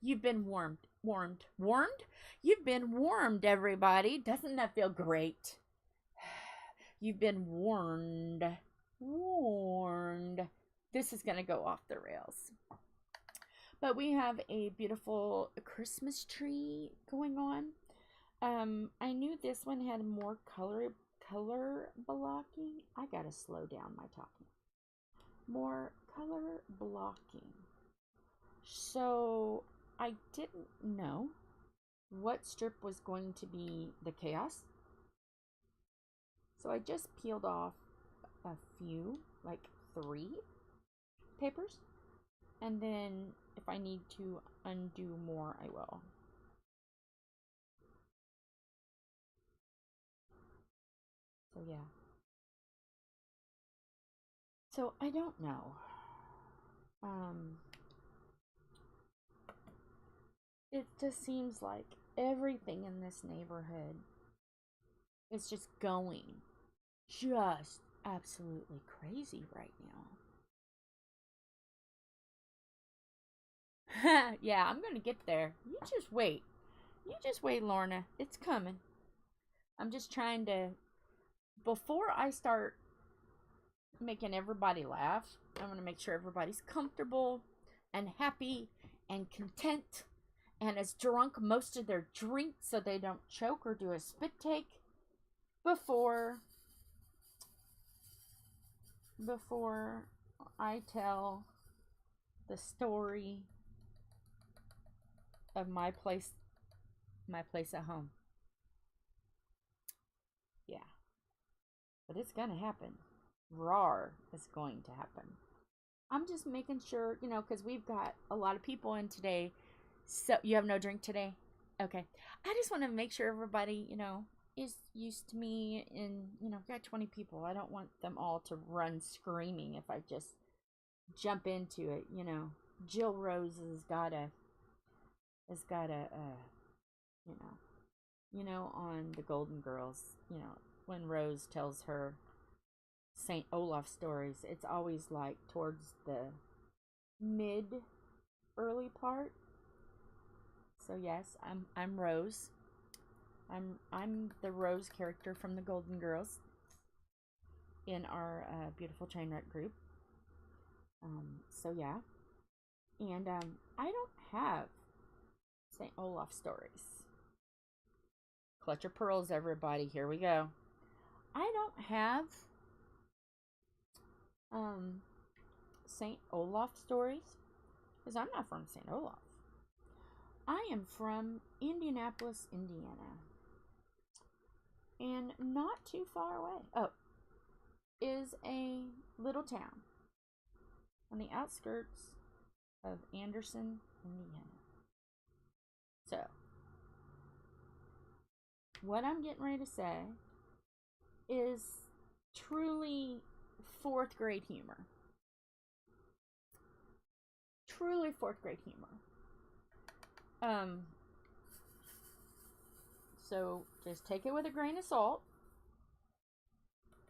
you've been warmed? You've been warmed, everybody. Doesn't that feel great? You've been warned. This is going to go off the rails. But we have a beautiful Christmas tree going on. I knew this one had more color blocking. I gotta slow down my talking. More color blocking. So I didn't know what strip was going to be the chaos. So I just peeled off a few, like 3 papers. And then if I need to undo more, I will. So yeah. So I don't know. It just seems like everything in this neighborhood is just going just absolutely crazy right now. Yeah, I'm gonna get there. You just wait. Lorna. It's coming. I'm just trying to, before I start making everybody laugh. I want to make sure everybody's comfortable and happy and content and has drunk most of their drink so they don't choke or do a spit take before I tell the story of my place at home. Yeah. But it's gonna happen. Rawr is going to happen. I'm just making sure, you know, because we've got a lot of people in today. So, you have no drink today? Okay. I just want to make sure everybody, you know, is used to me. And, you know, got 20 people. I don't want them all to run screaming if I just jump into it, you know. Jill Rose has got a you know, on the Golden Girls, you know, when Rose tells her St. Olaf stories, it's always like towards the early part. So yes, I'm Rose. I'm the Rose character from the Golden Girls in our beautiful Trainwreck group. So yeah, and I don't have St. Olaf stories. Clutch your pearls, everybody. Here we go. I don't have St. Olaf stories because I'm not from St. Olaf. I am from Indianapolis, Indiana. And not too far away is a little town on the outskirts of Anderson, Indiana. So, what I'm getting ready to say is truly 4th grade humor. Truly 4th grade humor. So just take it with a grain of salt.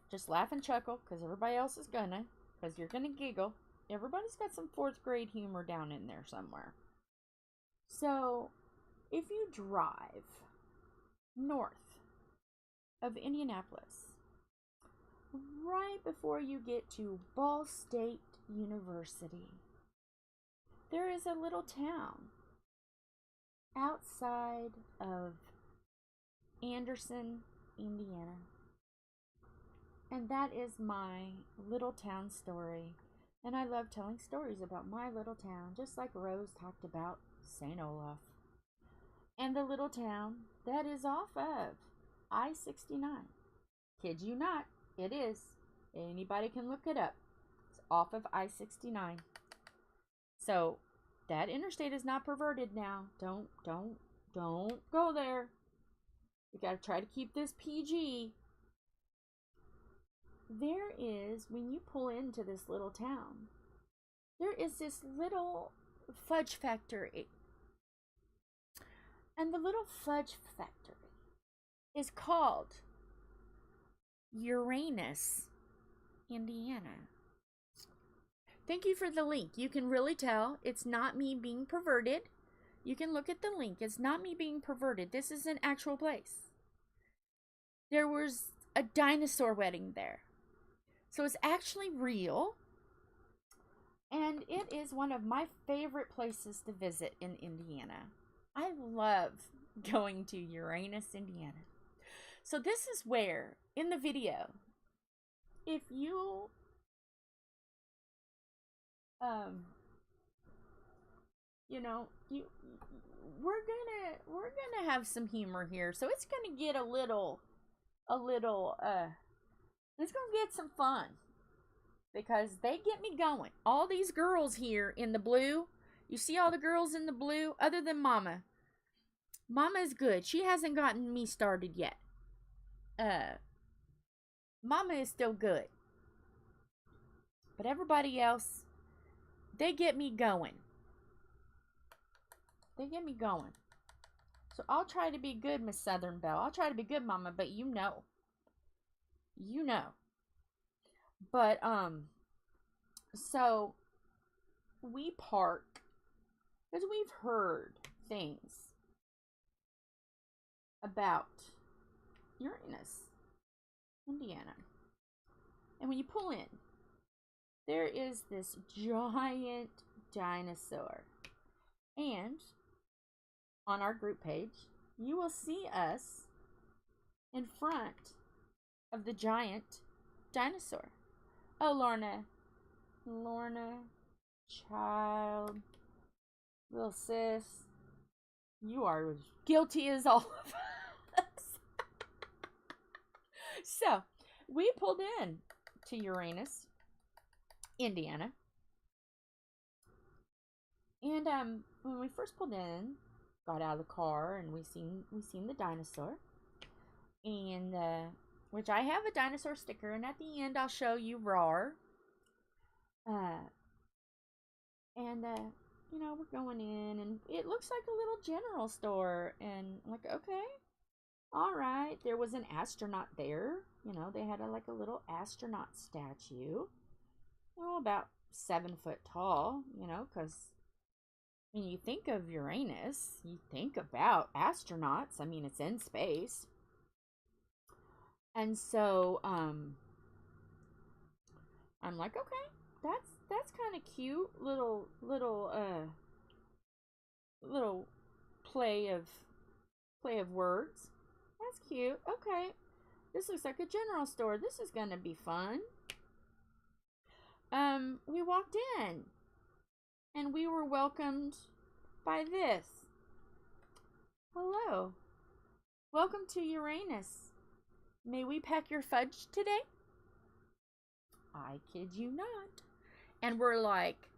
Just laugh and chuckle, because everybody else is gonna. Because you're gonna giggle. Everybody's got some 4th grade humor down in there somewhere. So, if you drive north of Indianapolis, right before you get to Ball State University, there is a little town outside of Anderson, Indiana. And that is my little town story. And I love telling stories about my little town, just like Rose talked about St. Olaf. And the little town that is off of I-69. Kid you not, it is. Anybody can look it up. It's off of I-69. So, that interstate is not perverted now. Don't go there. We gotta try to keep this PG. There is, when you pull into this little town, there is this little fudge factory. And the little fudge factory is called Uranus, Indiana. Thank you for the link. You can really tell it's not me being perverted. You can look at the link. It's not me being perverted. This is an actual place. There was a dinosaur wedding there. So it's actually real. And it is one of my favorite places to visit in Indiana. I love going to Uranus, Indiana. So this is where, in the video, if you you know, we're gonna have some humor here, so it's gonna get a little it's gonna get some fun, because they get me going. All these girls here in the blue, you see all the girls in the blue, other than Mama. Mama is good. She hasn't gotten me started yet. Mama is still good. But everybody else, they get me going. They get me going. So I'll try to be good, Miss Southern Belle. I'll try to be good, Mama, but you know. You know. But, so we park because we've heard things about Uranus, Indiana. And when you pull in, there is this giant dinosaur. And on our group page, you will see us in front of the giant dinosaur. Oh, Lorna, child, little sis, you are as guilty as all of us. So, we pulled in to Uranus, Indiana. And when we first pulled in, got out of the car, and we seen the dinosaur. And which I have a dinosaur sticker, and at the end I'll show you Roar. You know, we're going in, and it looks like a little general store, and I'm like, okay, all right. There was an astronaut there. You know, they had like a little astronaut statue. Oh, about 7 foot tall. You know, because when you think of Uranus, you think about astronauts. I mean, it's in space. And so, I'm like, okay, that's kind of cute. Little play of words. That's cute. Okay, this looks like a general store. This is gonna be fun. We walked in, and we were welcomed by this. Hello, welcome to Uranus. May we pack your fudge today? I kid you not. And we're like,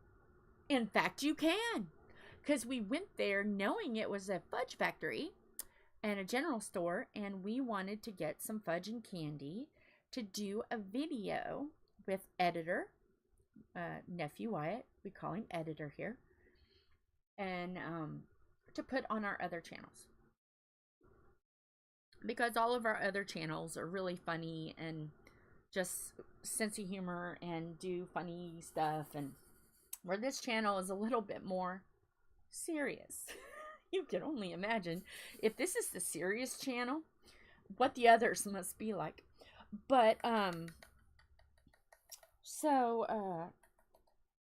in fact, you can. Because we went there knowing it was a fudge factory and a general store, and we wanted to get some fudge and candy to do a video with editor, nephew Wyatt. We call him editor here. And to put on our other channels. Because all of our other channels are really funny and just sense of humor and do funny stuff, and where this channel is a little bit more serious. You can only imagine if this is the serious channel, what the others must be like. But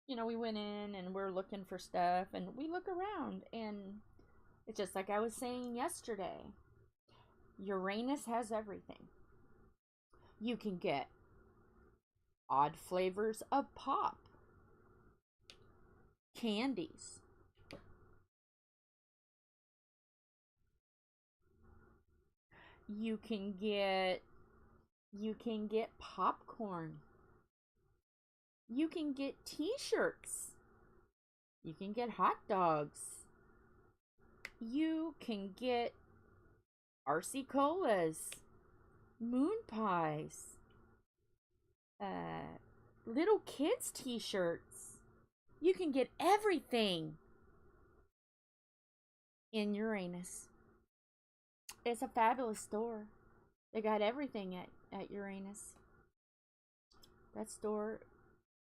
you know, we went in and we're looking for stuff, and we look around, and it's just like I was saying yesterday. Uranus has everything. You can get odd flavors of pop, candies, you can get popcorn, you can get t-shirts, you can get hot dogs, you can get RC colas, moon pies, little kids t-shirts. You can get everything in Uranus. It's a fabulous store. They got everything at Uranus. That store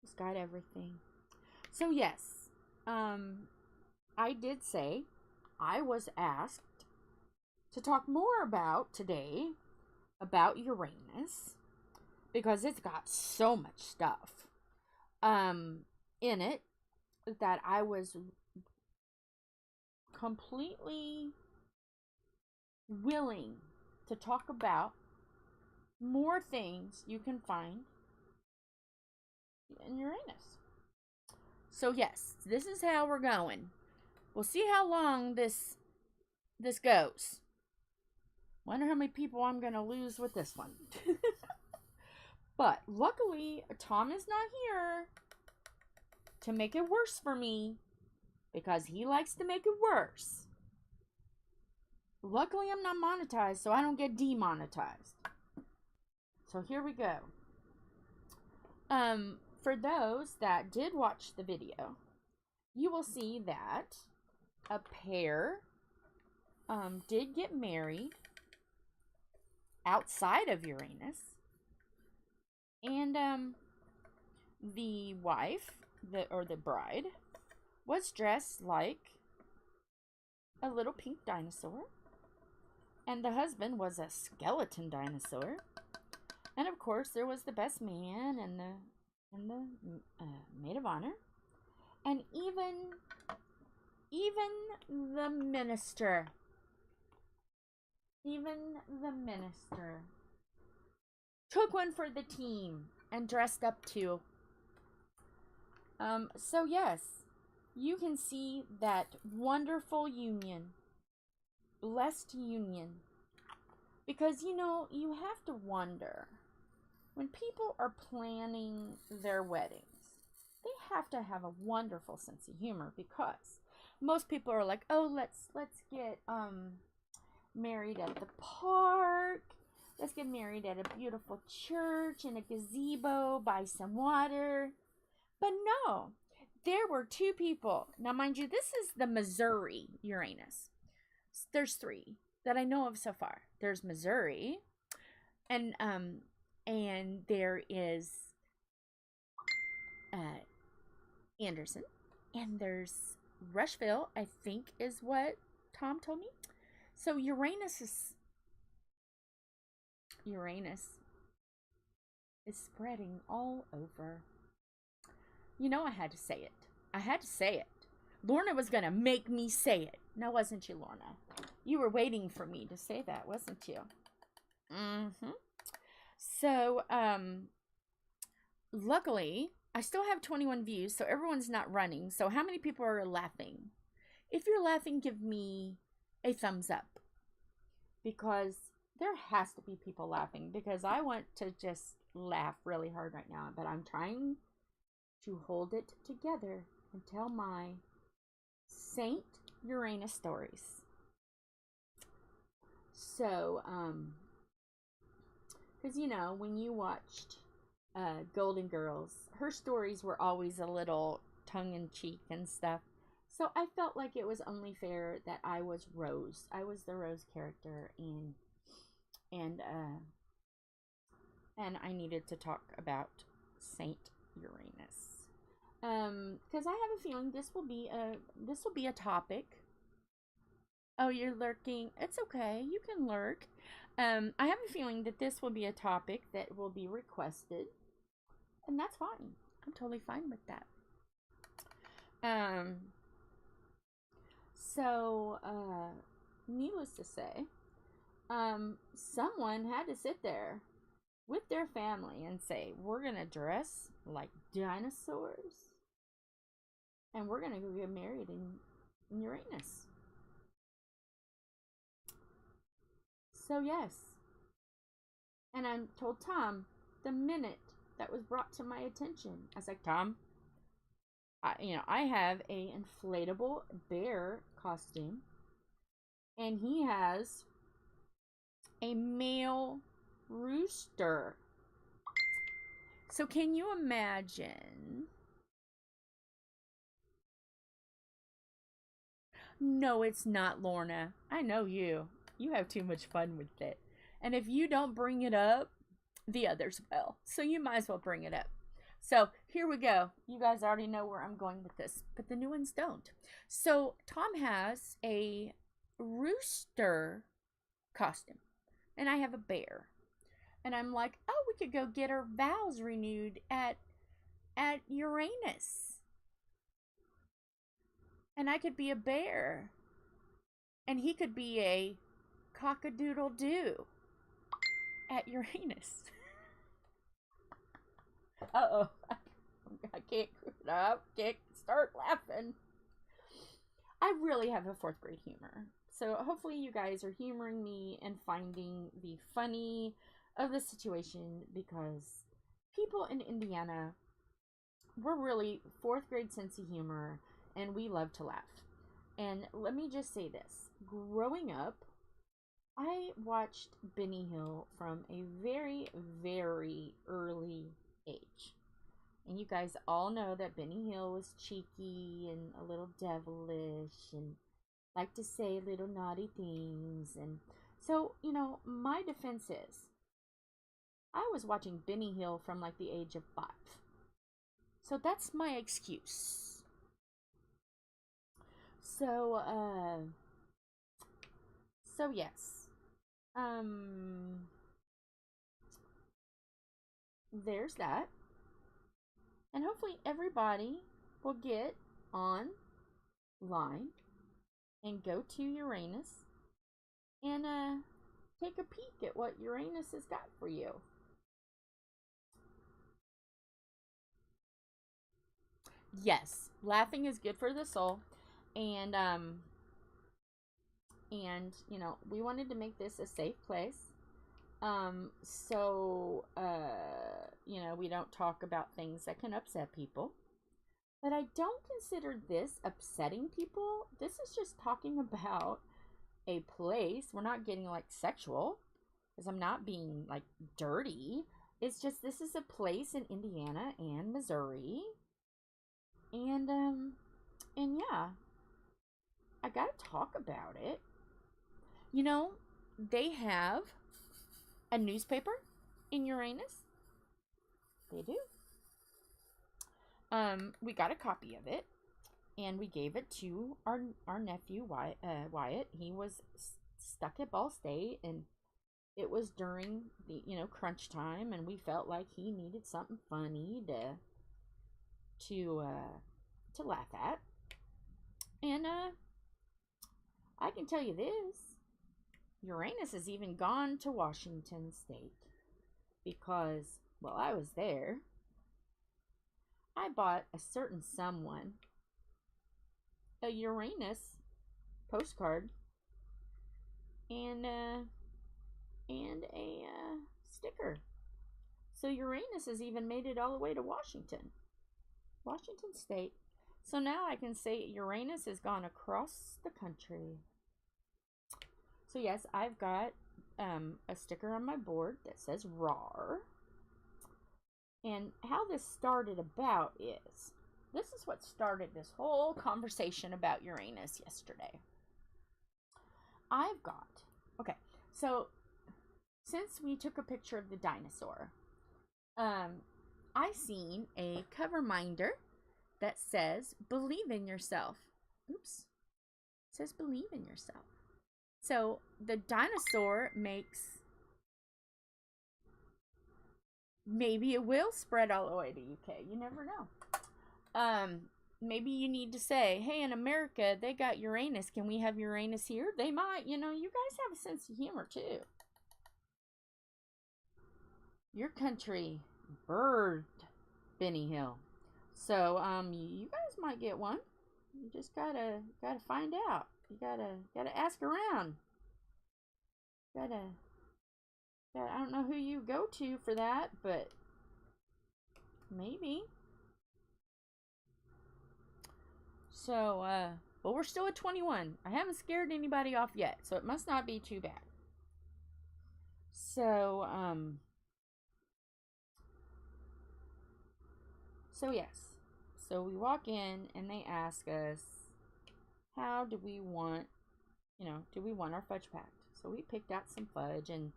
has got everything. So yes, I did say I was asked to talk more about today about Uranus, because it's got so much stuff in it that I was completely willing to talk about more things you can find in Uranus. So yes, this is how we're going. We'll see how long this goes. Wonder how many people I'm going to lose with this one. But luckily, Tom is not here to make it worse for me, because he likes to make it worse. Luckily, I'm not monetized, so I don't get demonetized. So here we go. For those that did watch the video, you will see that a pair did get married outside of Uranus. And the wife, the bride, was dressed like a little pink dinosaur. And the husband was a skeleton dinosaur. And of course, there was the best man and the and the maid of honor, and even the minister. Even the minister took one for the team and dressed up too. So yes, you can see that wonderful union, blessed union, because you know, you have to wonder, when people are planning their weddings, they have to have a wonderful sense of humor, because most people are like, oh, let's get married at the park. Let's get married at a beautiful church in a gazebo by some water. But no, there were two people. Now, mind you, this is the Missouri Uranus. There's three that I know of so far. There's Missouri, and there is Anderson, and there's Rushville, I think is what Tom told me. So Uranus is spreading all over. You know, I had to say it. I had to say it. Lorna was going to make me say it. No, wasn't you, Lorna? You were waiting for me to say that, wasn't you? Mm-hmm. So, luckily, I still have 21 views, so everyone's not running. So how many people are laughing? If you're laughing, give me a thumbs up, because there has to be people laughing, because I want to just laugh really hard right now, but I'm trying to hold it together and tell my Saint Uranus stories. So, because you know, when you watched Golden Girls, her stories were always a little tongue-in-cheek and stuff. So I felt like it was only fair that I was Rose. I was the Rose character, and I needed to talk about Saint Uranus. Because I have a feeling this will be a topic. Oh, you're lurking. It's okay. You can lurk. I have a feeling that this will be a topic that will be requested, and that's fine. I'm totally fine with that. So, needless to say, someone had to sit there with their family and say, we're gonna dress like dinosaurs, and we're gonna go get married in Uranus. So yes, and I told Tom the minute that was brought to my attention, I was like, Tom, I have a inflatable bear costume, and he has a male rooster. So can you imagine? No, it's not, Lorna. I know you. You have too much fun with it. And if you don't bring it up, the others will. So you might as well bring it up. So here we go. You guys already know where I'm going with this, but the new ones don't. So Tom has a rooster costume, and I have a bear. And I'm like, oh, we could go get our vows renewed at Uranus. And I could be a bear, and he could be a cock-a-doodle-doo at Uranus. Uh-oh. I can't start laughing. I really have a 4th grade humor. So hopefully you guys are humoring me and finding the funny of the situation, because people in Indiana, we're really 4th grade sense of humor, and we love to laugh. And let me just say this. Growing up, I watched Benny Hill from a very, very early age. And you guys all know that Benny Hill was cheeky and a little devilish and liked to say little naughty things. And so, you know, my defense is, I was watching Benny Hill from like the age of 5. So that's my excuse. So yes. There's that. hopefully everybody will get online and go to Uranus and take a peek at what Uranus has got for you. Yes, laughing is good for the soul, and you know, we wanted to make this a safe place. So you know, we don't talk about things that can upset people. But I don't consider this upsetting people. This is just talking about a place. We're not getting like sexual, because I'm not being like dirty. It's just this is a place in Indiana and Missouri. And yeah, I gotta talk about it. You know, they have a newspaper in Uranus. They do. We got a copy of it, and we gave it to our nephew Wyatt. He was stuck at Ball State, and it was during the, you know, crunch time, and we felt like he needed something funny to laugh at. And I can tell you this: Uranus has even gone to Washington State, because while I was there, I bought a certain someone a Uranus postcard and a sticker. So Uranus has even made it all the way to Washington State. So now I can say Uranus has gone across the country. So yes, I've got a sticker on my board that says RAR. And how this started about is, this is what started this whole conversation about Uranus yesterday. Okay, so since we took a picture of the dinosaur, I seen a cover minder that says, believe in yourself. Oops. It says believe in yourself. So the dinosaur makes, maybe it will spread all the way to UK. You never know. Maybe you need to say, hey, in America, they got Uranus. Can we have Uranus here? They might. You know, you guys have a sense of humor, too. Your country birthed Benny Hill. So, you guys might get one. You just gotta find out. You gotta ask around. I don't know who you go to for that, but maybe. So, well, we're still at 21. I haven't scared anybody off yet, so it must not be too bad. So, so yes. So we walk in and they ask us, how do we want, you know, do we want our fudge packed? So we picked out some fudge and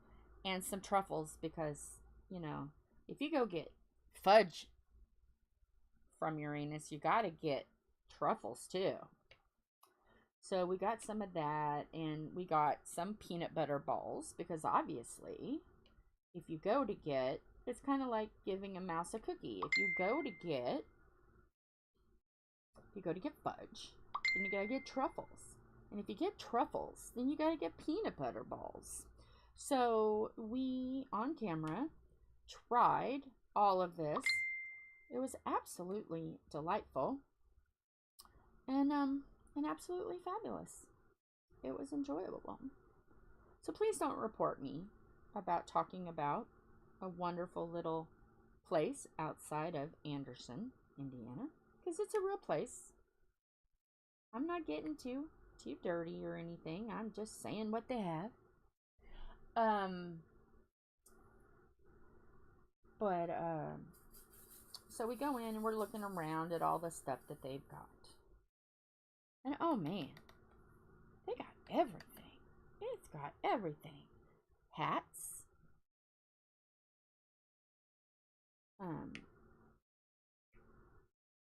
some truffles, because, you know, if you go get fudge from Uranus, you gotta get truffles too. So we got some of that, and we got some peanut butter balls, because obviously if you go to get, it's kind of like giving a mouse a cookie. If you go to get fudge, then you gotta get truffles, and if you get truffles, then you gotta get peanut butter balls. So we, on camera, tried all of this. It was absolutely delightful, and absolutely fabulous. It was enjoyable. So please don't report me about talking about a wonderful little place outside of Anderson, Indiana, because it's a real place. I'm not getting too dirty or anything. I'm just saying what they have. So we go in and we're looking around at all the stuff that they've got. And oh man, they got everything. It's got everything. Hats.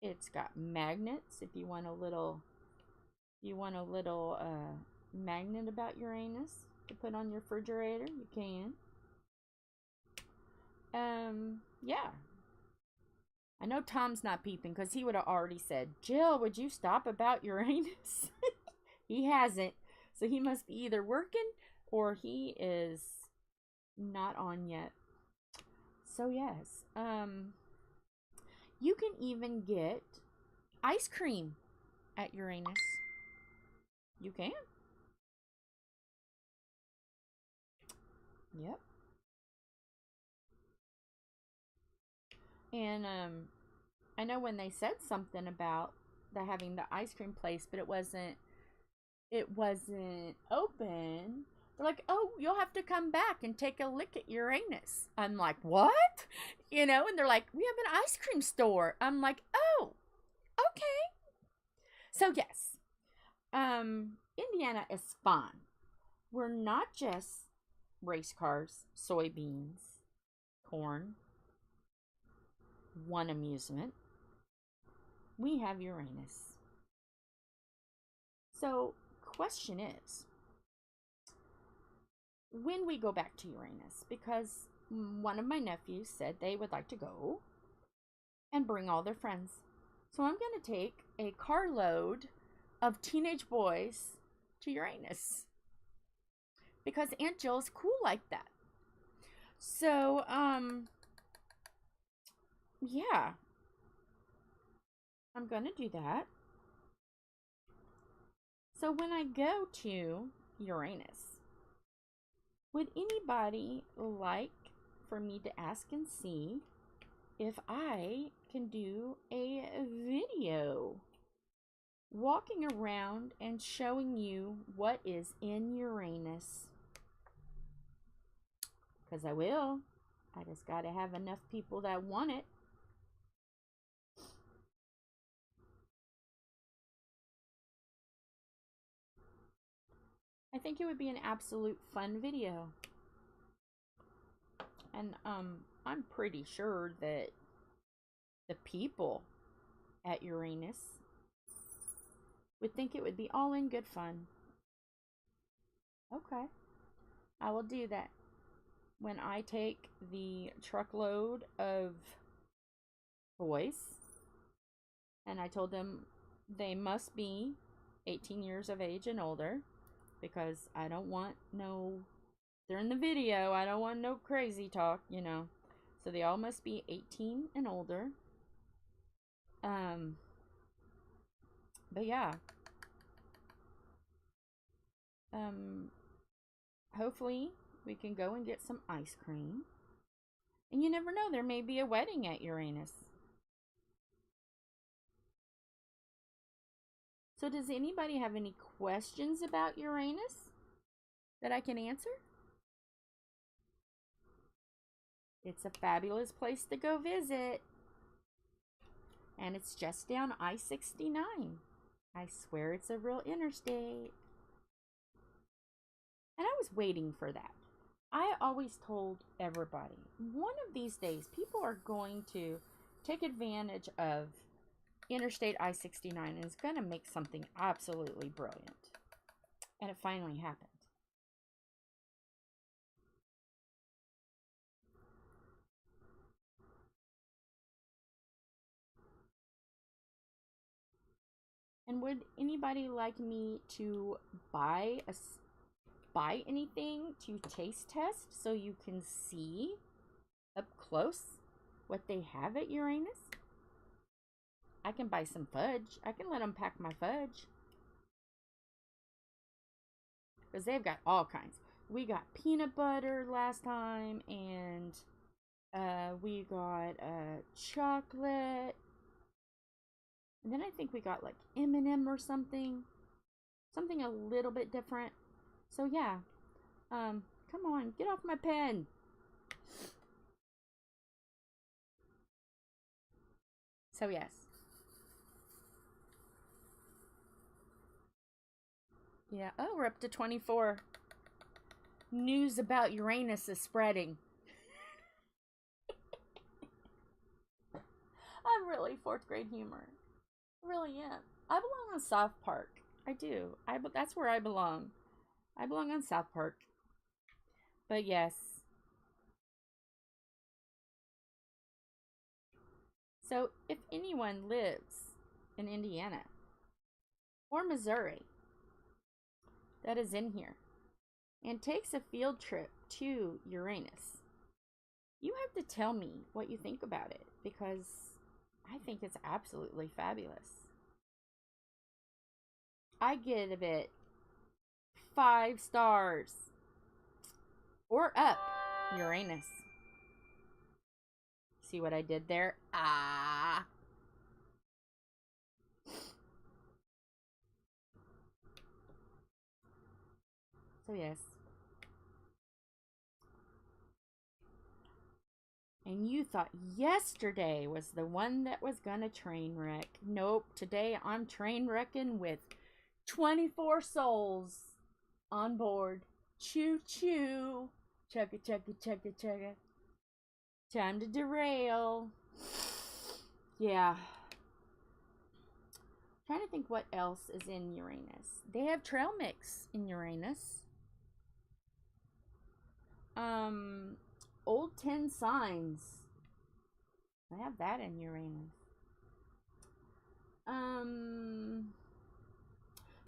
It's got magnets. If you want a little magnet about Uranus to put on your refrigerator, you can. Yeah. I know Tom's not peeping because he would have already said, Jill, would you stop about Uranus? He hasn't. So he must be either working or he is not on yet. So yes, you can even get ice cream at Uranus. You can. Yep. And I know when they said something about having the ice cream place, but it wasn't open. They're like, oh, you'll have to come back and take a look at Uranus. I'm like, what? You know, and they're like, we have an ice cream store. I'm like, oh, okay. So yes, Indiana is fun. We're not just race cars, soybeans, corn, one amusement. We have Uranus. So, question is, when we go back to Uranus, because one of my nephews said they would like to go and bring all their friends. So I'm going to take a carload of teenage boys to Uranus because Aunt Jill's cool like that. So, yeah, I'm going to do that. So when I go to Uranus, would anybody like for me to ask and see if I can do a video walking around and showing you what is in Uranus? Because I will. I just got to have enough people that want it. I think it would be an absolute fun video. And I'm pretty sure that the people at Uranus would think it would be all in good fun. Okay. I will do that when I take the truckload of boys. And I told them they must be 18 years of age and older, because I don't want no, they're in the video, I don't want no crazy talk, you know. So they all must be 18 and older. But yeah. Hopefully we can go and get some ice cream. And you never know, there may be a wedding at Uranus. So does anybody have any questions about Uranus that I can answer? It's a fabulous place to go visit. And it's just down I-69. I swear it's a real interstate. And I was waiting for that. I always told everybody, one of these days, people are going to take advantage of Interstate I-69 and it's going to make something absolutely brilliant. And it finally happened. And would anybody like me to buy anything to taste test so you can see up close what they have at Uranus? I can buy some fudge. I can let them pack my fudge. Because they've got all kinds. We got peanut butter last time, and we got chocolate. And then I think we got like M&M or something. Something a little bit different. So yeah. Come on, get off my pen. So yes. Yeah, oh, we're up to 24. News about Uranus is spreading. I'm really 4th grade humor. I really am. I belong on South Park. I do. That's where I belong. I belong on South Park. But yes. So if anyone lives in Indiana or Missouri that is in here and takes a field trip to Uranus, you have to tell me what you think about it, because I think it's absolutely fabulous. I give it 5 stars or up, Uranus. See what I did there? Ah. So yes. And you thought yesterday was the one that was gonna train wreck. Nope, today I'm train wrecking with 24 souls on board. Choo choo. Chugga chugga chugga chugga. Time to derail. Yeah. Trying to think what else is in Uranus. They have trail mix in Uranus. Old 10 signs. I have that in Uranus.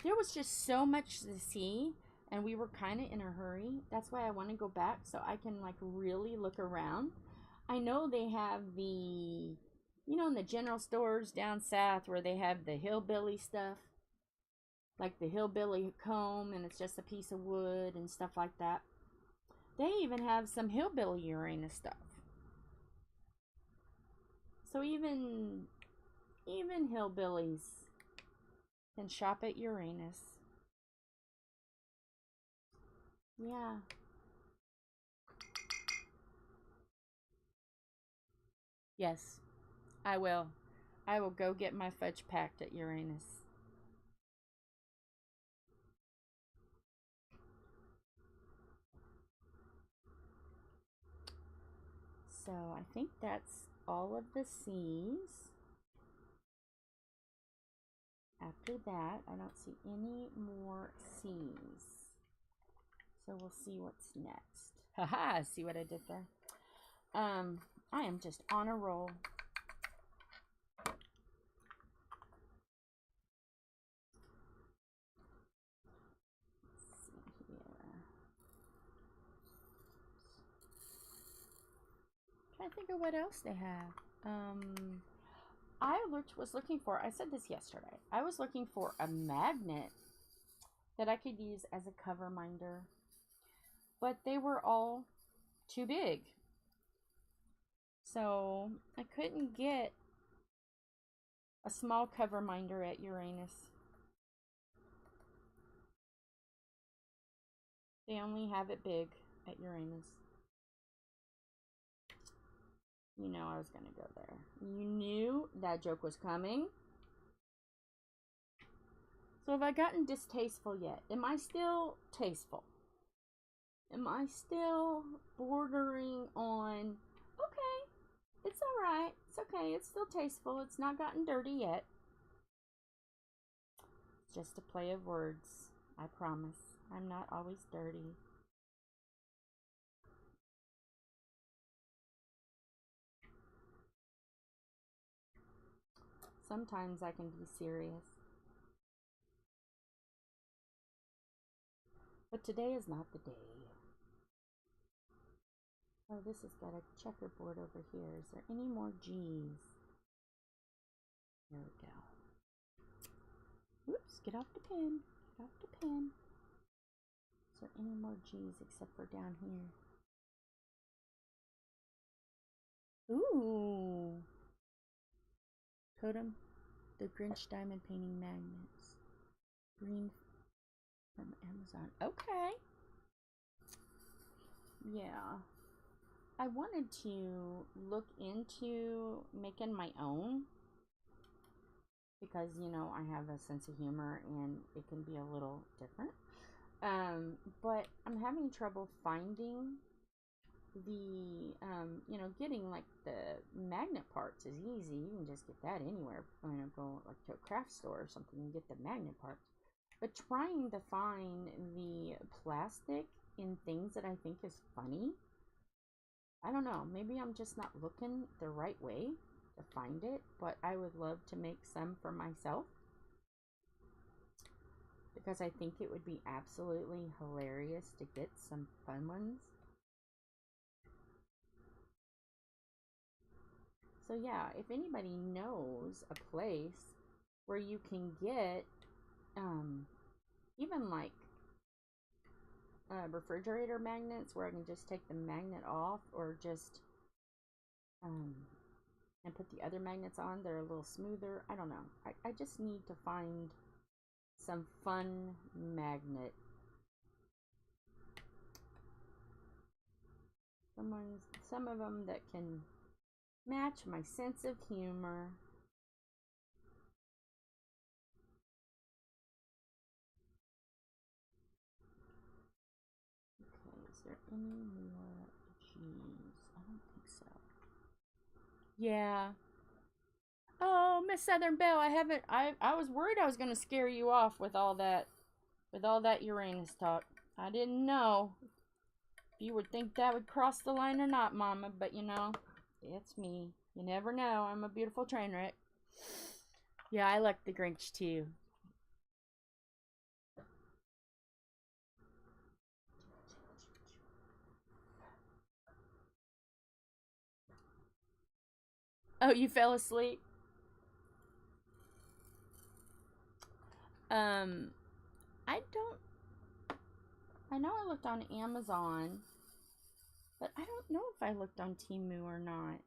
There was just so much to see, and we were kind of in a hurry. That's why I want to go back so I can like really look around. I know they have the, you know, in the general stores down south where they have the hillbilly stuff, like the hillbilly comb, and it's just a piece of wood and stuff like that. They even have some hillbilly Uranus stuff. So even hillbillies can shop at Uranus. Yeah. Yes, I will. I will go get my fudge packed at Uranus. So I think that's all of the C's. After that, I don't see any more C's. So we'll see what's next. Haha, see what I did there? I am just on a roll. Let's see here. Trying to think of what else they have. I was looking for, I said this yesterday, I was looking for a magnet that I could use as a cover minder, but they were all too big. So I couldn't get a small cover minder at Uranus. They only have it big at Uranus. You know I was going to go there. You knew that joke was coming. So have I gotten distasteful yet? Am I still tasteful? Am I still bordering on, okay, it's alright, it's okay, it's still tasteful, it's not gotten dirty yet. It's just a play of words, I promise. I'm not always dirty. Sometimes I can be serious. But today is not the day. Oh, this has got a checkerboard over here. Is there any more G's? There we go. Whoops, get off the pen. Get off the pen. Is there any more G's except for down here? Ooh. Totem, the Grinch diamond painting magnets. Green from Amazon. Okay. Yeah. I wanted to look into making my own because, you know, I have a sense of humor and it can be a little different. But I'm having trouble finding the, you know, getting like the magnet parts is easy. You can just get that anywhere. You know, go like to a craft store or something and get the magnet parts. But trying to find the plastic in things that I think is funny, I don't know. Maybe I'm just not looking the right way. to find it, but I would love to make some for myself because I think it would be absolutely hilarious to get some fun ones. So yeah, if anybody knows a place where you can get even like refrigerator magnets where I can just take the magnet off, or just and put the other magnets on, they're a little smoother. I don't know. I just need to find some fun magnet. Some of them that can match my sense of humor. Okay, is there any more cheese? I don't think so. Yeah. Oh, Miss Southern Belle, I was worried I was gonna scare you off with all that Uranus talk. I didn't know if you would think that would cross the line or not, Mama, but you know, it's me. You never know. I'm a beautiful train wreck. Yeah, I like the Grinch too. Oh, you fell asleep? I know I looked on Amazon, but I don't know if I looked on Temu or not.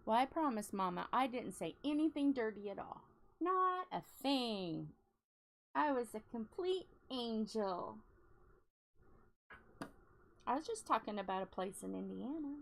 Well, I promise, Mama, I didn't say anything dirty at all. Not a thing. I was a complete angel. I was just talking about a place in Indiana.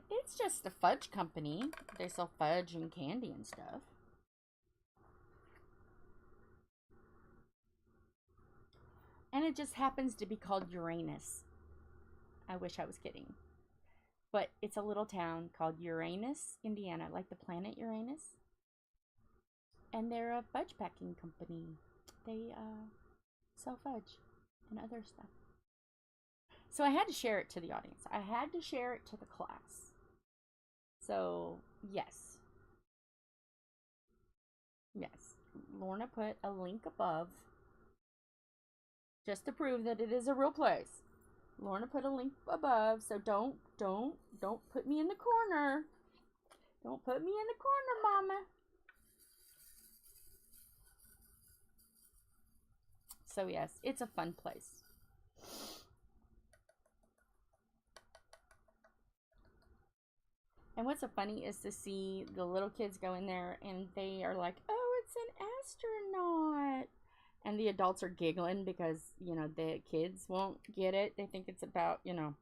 It's just a fudge company. They sell fudge and candy and stuff. And it just happens to be called Uranus. I wish I was kidding. But it's a little town called Uranus, Indiana, like the planet Uranus. And they're a fudge packing company. They sell fudge and other stuff. So I had to share it to the audience. I had to share it to the class. So, yes. Yes. Lorna put a link above just to prove that it is a real place. Lorna put a link above, so don't put me in the corner. Don't put me in the corner, Mama. So yes, it's a fun place. And what's so funny is to see the little kids go in there and they are like, oh, it's an astronaut. And the adults are giggling because, you know, the kids won't get it. They think it's about, you know,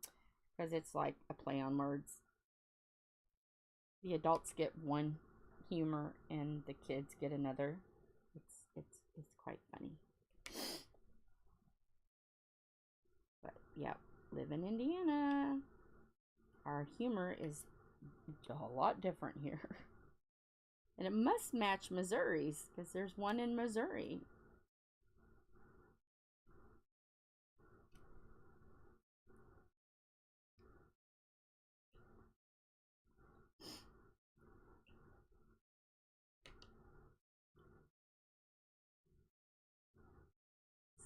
because it's like a play on words. The adults get one humor and the kids get another. It's quite funny. But yeah, live in Indiana. Our humor is a lot different here. And it must match Missouri's because there's one in Missouri.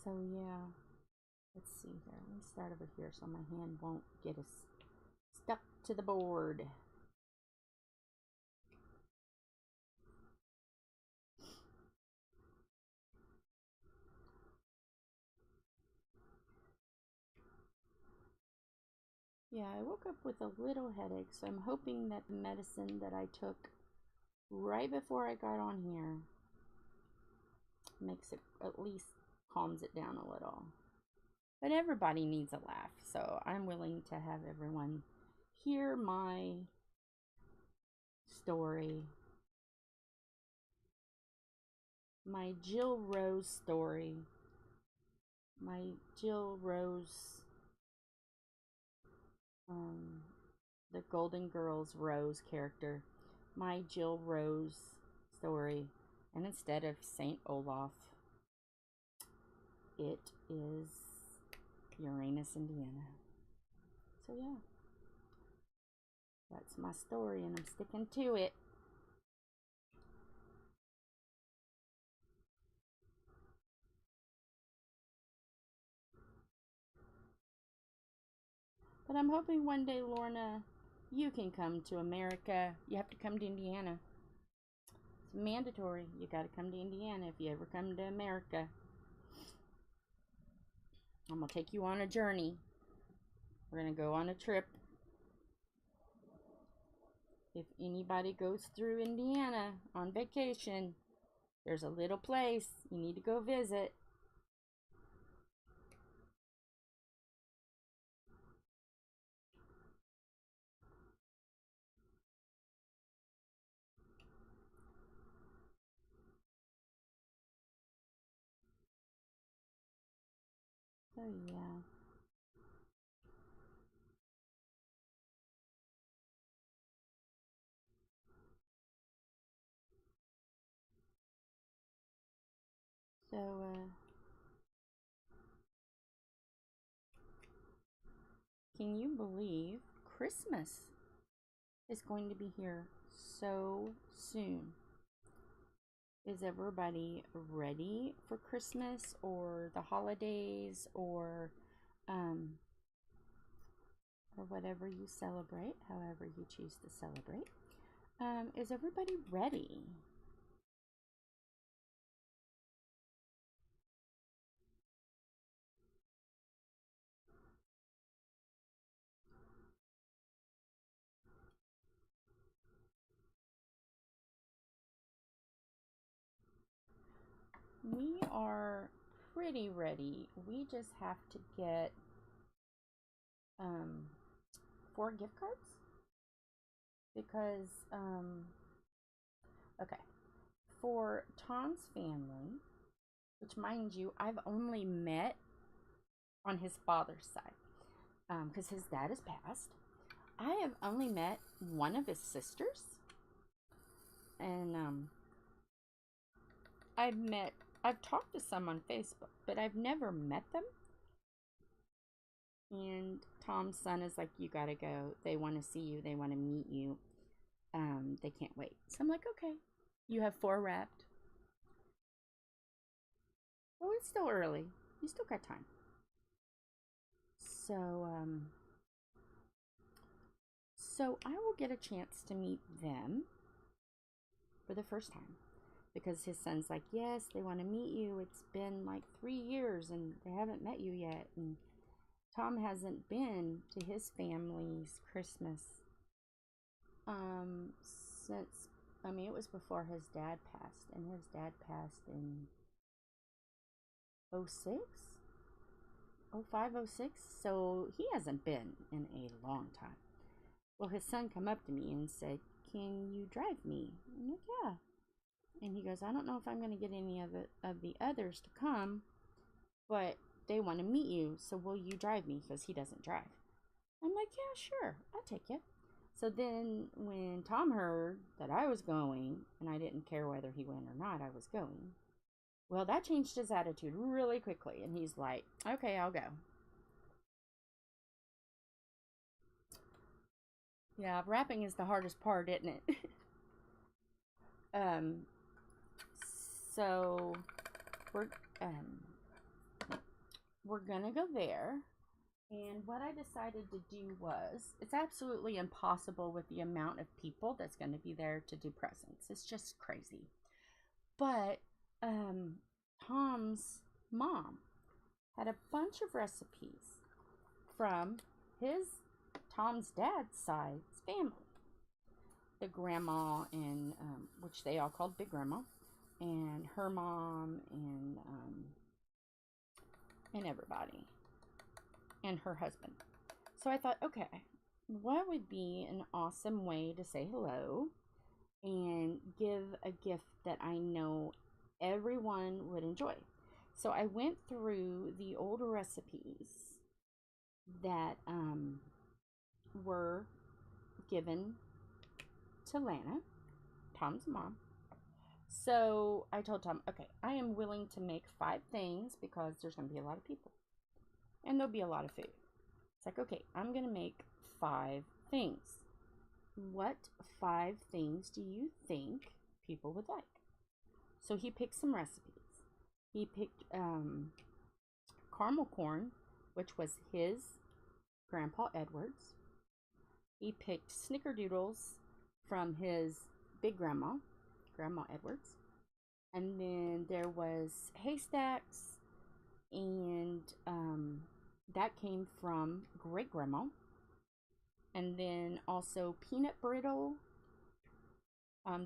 So yeah, let's see here. Let me start over here so my hand won't get us stuck to the board. Yeah, I woke up with a little headache, so I'm hoping that the medicine that I took right before I got on here makes it, at least calms it down a little. But everybody needs a laugh, so I'm willing to have everyone hear my story. My Jill Rose story. My Jill Rose, the Golden Girls Rose character. My Jill Rose story. And instead of St. Olaf, it is Uranus, Indiana. So yeah, that's my story and I'm sticking to it. But I'm hoping one day, Lorna, you can come to America. You have to come to Indiana. It's mandatory. You got to come to Indiana if you ever come to America. I'm going to take you on a journey. We're going to go on a trip. If anybody goes through Indiana on vacation, there's a little place you need to go visit. So yeah. So, can you believe Christmas is going to be here so soon? Is everybody ready for Christmas or the holidays or whatever you celebrate, however you choose to celebrate? Is everybody ready? We are pretty ready. We just have to get 4 gift cards because okay, for Tom's family, which mind you, I've only met on his father's side because his dad has passed. I have only met one of his sisters, and I've talked to some on Facebook, but I've never met them. And Tom's son is like, you gotta go. They want to see you. They want to meet you. They can't wait. So I'm like, okay. You have 4 wrapped. Well, it's still early. You still got time. So I will get a chance to meet them for the first time. Because his son's like, yes, they want to meet you. It's been like 3 years and they haven't met you yet. And Tom hasn't been to his family's Christmas since, I mean, it was before his dad passed. And his dad passed in 06? 05, 06? So he hasn't been in a long time. Well, his son come up to me and said, can you drive me? I'm like, yeah. And he goes, I don't know if I'm going to get any of the others to come, but they want to meet you, so will you drive me? Because he doesn't drive. I'm like, yeah, sure, I'll take you. So then when Tom heard that I was going, and I didn't care whether he went or not, I was going, well, that changed his attitude really quickly. And he's like, okay, I'll go. Yeah, wrapping is the hardest part, isn't it? So we're gonna go there. And what I decided to do was, it's absolutely impossible with the amount of people that's going to be there to do presents. It's just crazy. But Tom's mom had a bunch of recipes from Tom's dad's side's family. The grandma and which they all called Big Grandma, and her mom and everybody and her husband. So I thought, okay, what would be an awesome way to say hello and give a gift that I know everyone would enjoy? So I went through the old recipes that were given to Lana, Tom's mom. So I told Tom, okay, I am willing to make 5 things because there's going to be a lot of people and there'll be a lot of food. It's like, okay, I'm going to make 5 things. What 5 things do you think people would like? So he picked some recipes. He picked caramel corn, which was his Grandpa Edward's. He picked snickerdoodles from his big grandma, Grandma Edwards. And then there was haystacks, and that came from great grandma. And then also peanut brittle,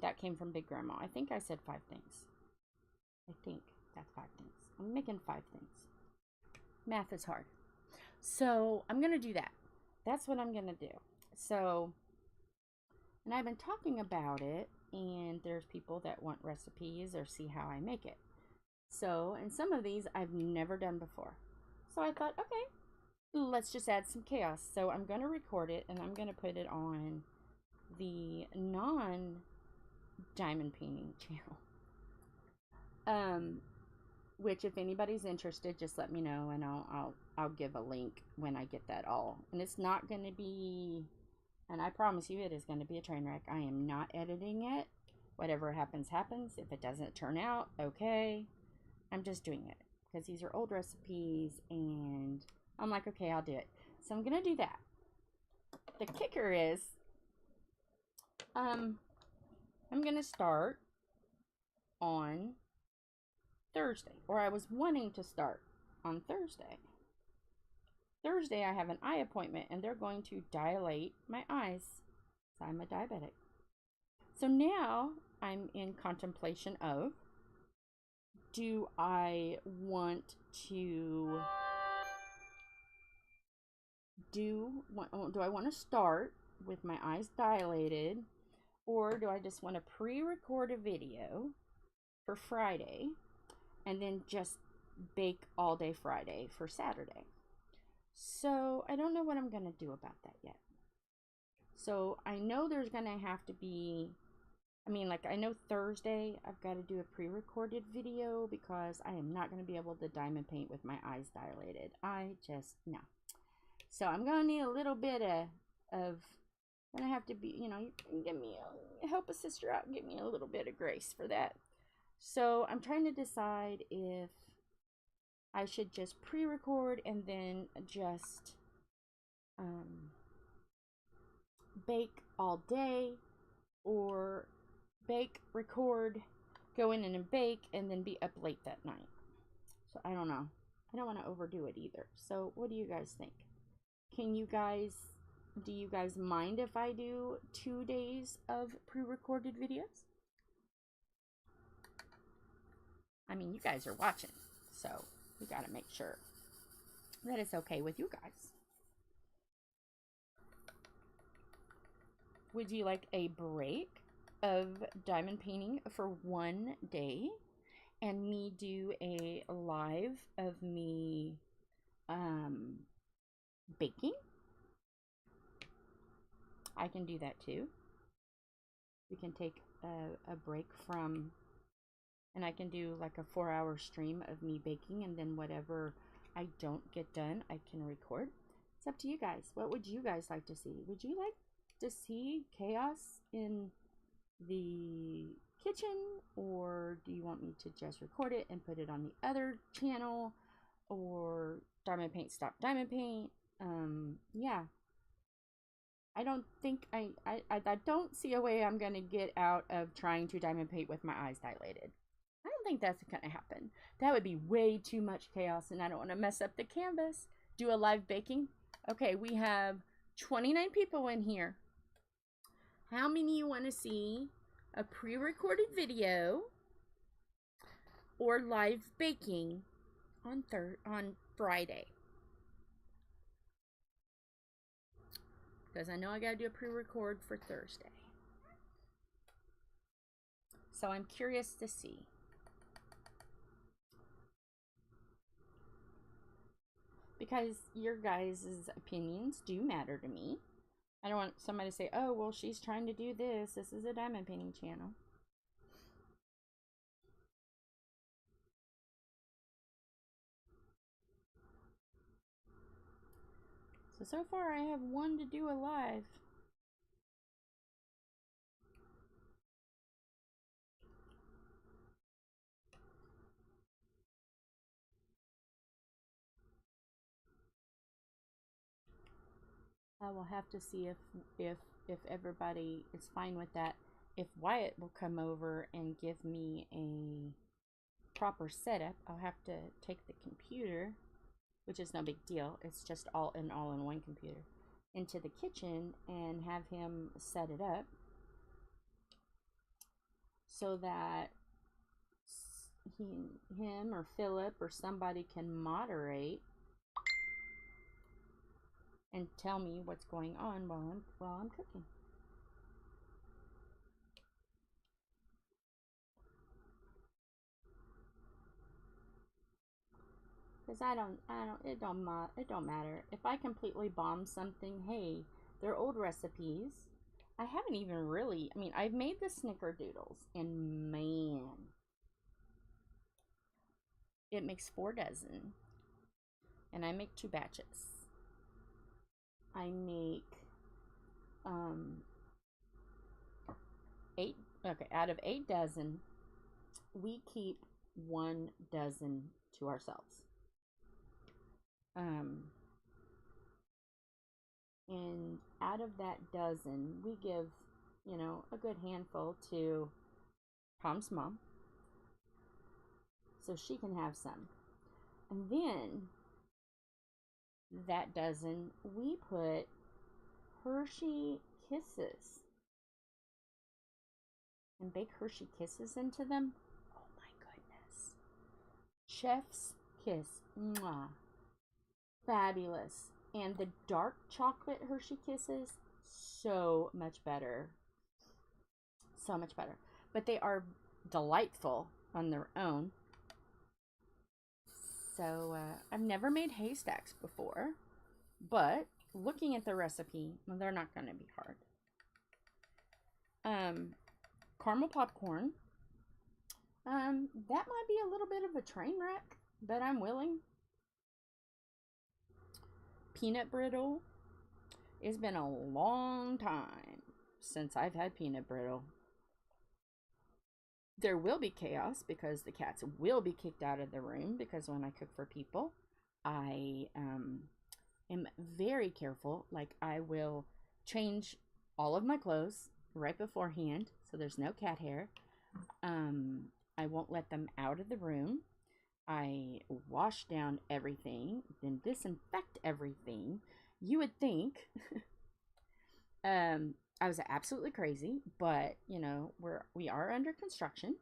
that came from big grandma. I think I said 5 things. I think that's 5 things. I'm making 5 things. Math is hard. So I'm going to do that. That's what I'm going to do. So, and I've been talking about it, and there's people that want recipes or see how I make it. So, and some of these I've never done before. So I thought, okay, let's just add some chaos. So I'm going to record it, and I'm going to put it on the non-diamond painting channel. Which if anybody's interested, just let me know, and I'll give a link when I get that all. And it's not going to be, and I promise you it is going to be a train wreck. I am not editing it. Whatever happens, happens. If it doesn't turn out, okay. I'm just doing it because these are old recipes, and I'm like, okay, I'll do it. So I'm going to do that. The kicker is, I'm going to start on Thursday, or I was wanting to start on Thursday. Thursday I have an eye appointment, and they're going to dilate my eyes. So I'm a diabetic. So now I'm in contemplation of, do I want to start with my eyes dilated, or do I just want to pre-record a video for Friday and then just bake all day Friday for Saturday? So I don't know what I'm going to do about that yet. So I know there's going to have to be, I know Thursday I've got to do a pre-recorded video because I am not going to be able to diamond paint with my eyes dilated. No. So I'm going to need a little bit of going to have to be, help a sister out and give me a little bit of grace for that. So I'm trying to decide if I should just pre-record and then just bake all day, or bake, record, go in and bake, and then be up late that night. So I don't know. I don't want to overdo it either. So what do you guys think? Do you guys mind if I do 2 days of pre-recorded videos? You guys are watching, so we got to make sure that it's okay with you guys. Would you like a break of diamond painting for 1 day and me do a live of me baking? I can do that too. We can take a break from, and I can do like a 4-hour stream of me baking, and then whatever I don't get done, I can record. It's up to you guys. What would you guys like to see? Would you like to see chaos in the kitchen, or do you want me to just record it and put it on the other channel, or diamond paint, stop diamond paint? Yeah. I don't think I don't see a way I'm going to get out of trying to diamond paint with my eyes dilated. I don't think that's going to happen. That would be way too much chaos, and I don't want to mess up the canvas. Do a live baking. Okay, we have 29 people in here. How many you want to see a pre-recorded video or live baking on Friday. Because I know I gotta do a pre-record for Thursday. So I'm curious to see. Because your guys' opinions do matter to me. I don't want somebody to say, oh, well, she's trying to do this. This is a diamond painting channel. So far I have one to do a live. I will have to see if everybody is fine with that. If Wyatt will come over and give me a proper setup, I'll have to take the computer, which is no big deal. It's just all in one computer, into the kitchen and have him set it up so that him or Philip or somebody can moderate and tell me what's going on while I'm cooking. Because it don't matter. If I completely bomb something, hey, they're old recipes. I haven't even really, I mean, I've made the snickerdoodles, and man, it makes 4 dozen. And I make 2 batches. I make 8, okay, out of 8 dozen, we keep 1 dozen to ourselves. And out of that dozen, we give, you know, a good handful to Tom's mom, so she can have some. And then that dozen, we put Hershey Kisses and bake Hershey Kisses into them. Oh my goodness. Chef's kiss. Mwah. Fabulous. And the dark chocolate Hershey Kisses, so much better. So much better. But they are delightful on their own. So, I've never made haystacks before. But, looking at the recipe, well, they're not going to be hard. Caramel popcorn. That might be a little bit of a train wreck, but I'm willing. Peanut brittle. It's been a long time since I've had peanut brittle. There will be chaos because the cats will be kicked out of the room, because when I cook for people, I am very careful. Like, I will change all of my clothes right beforehand so there's no cat hair. I won't let them out of the room. I wash down everything, then disinfect everything. You would think I was absolutely crazy, but you know, we are under construction.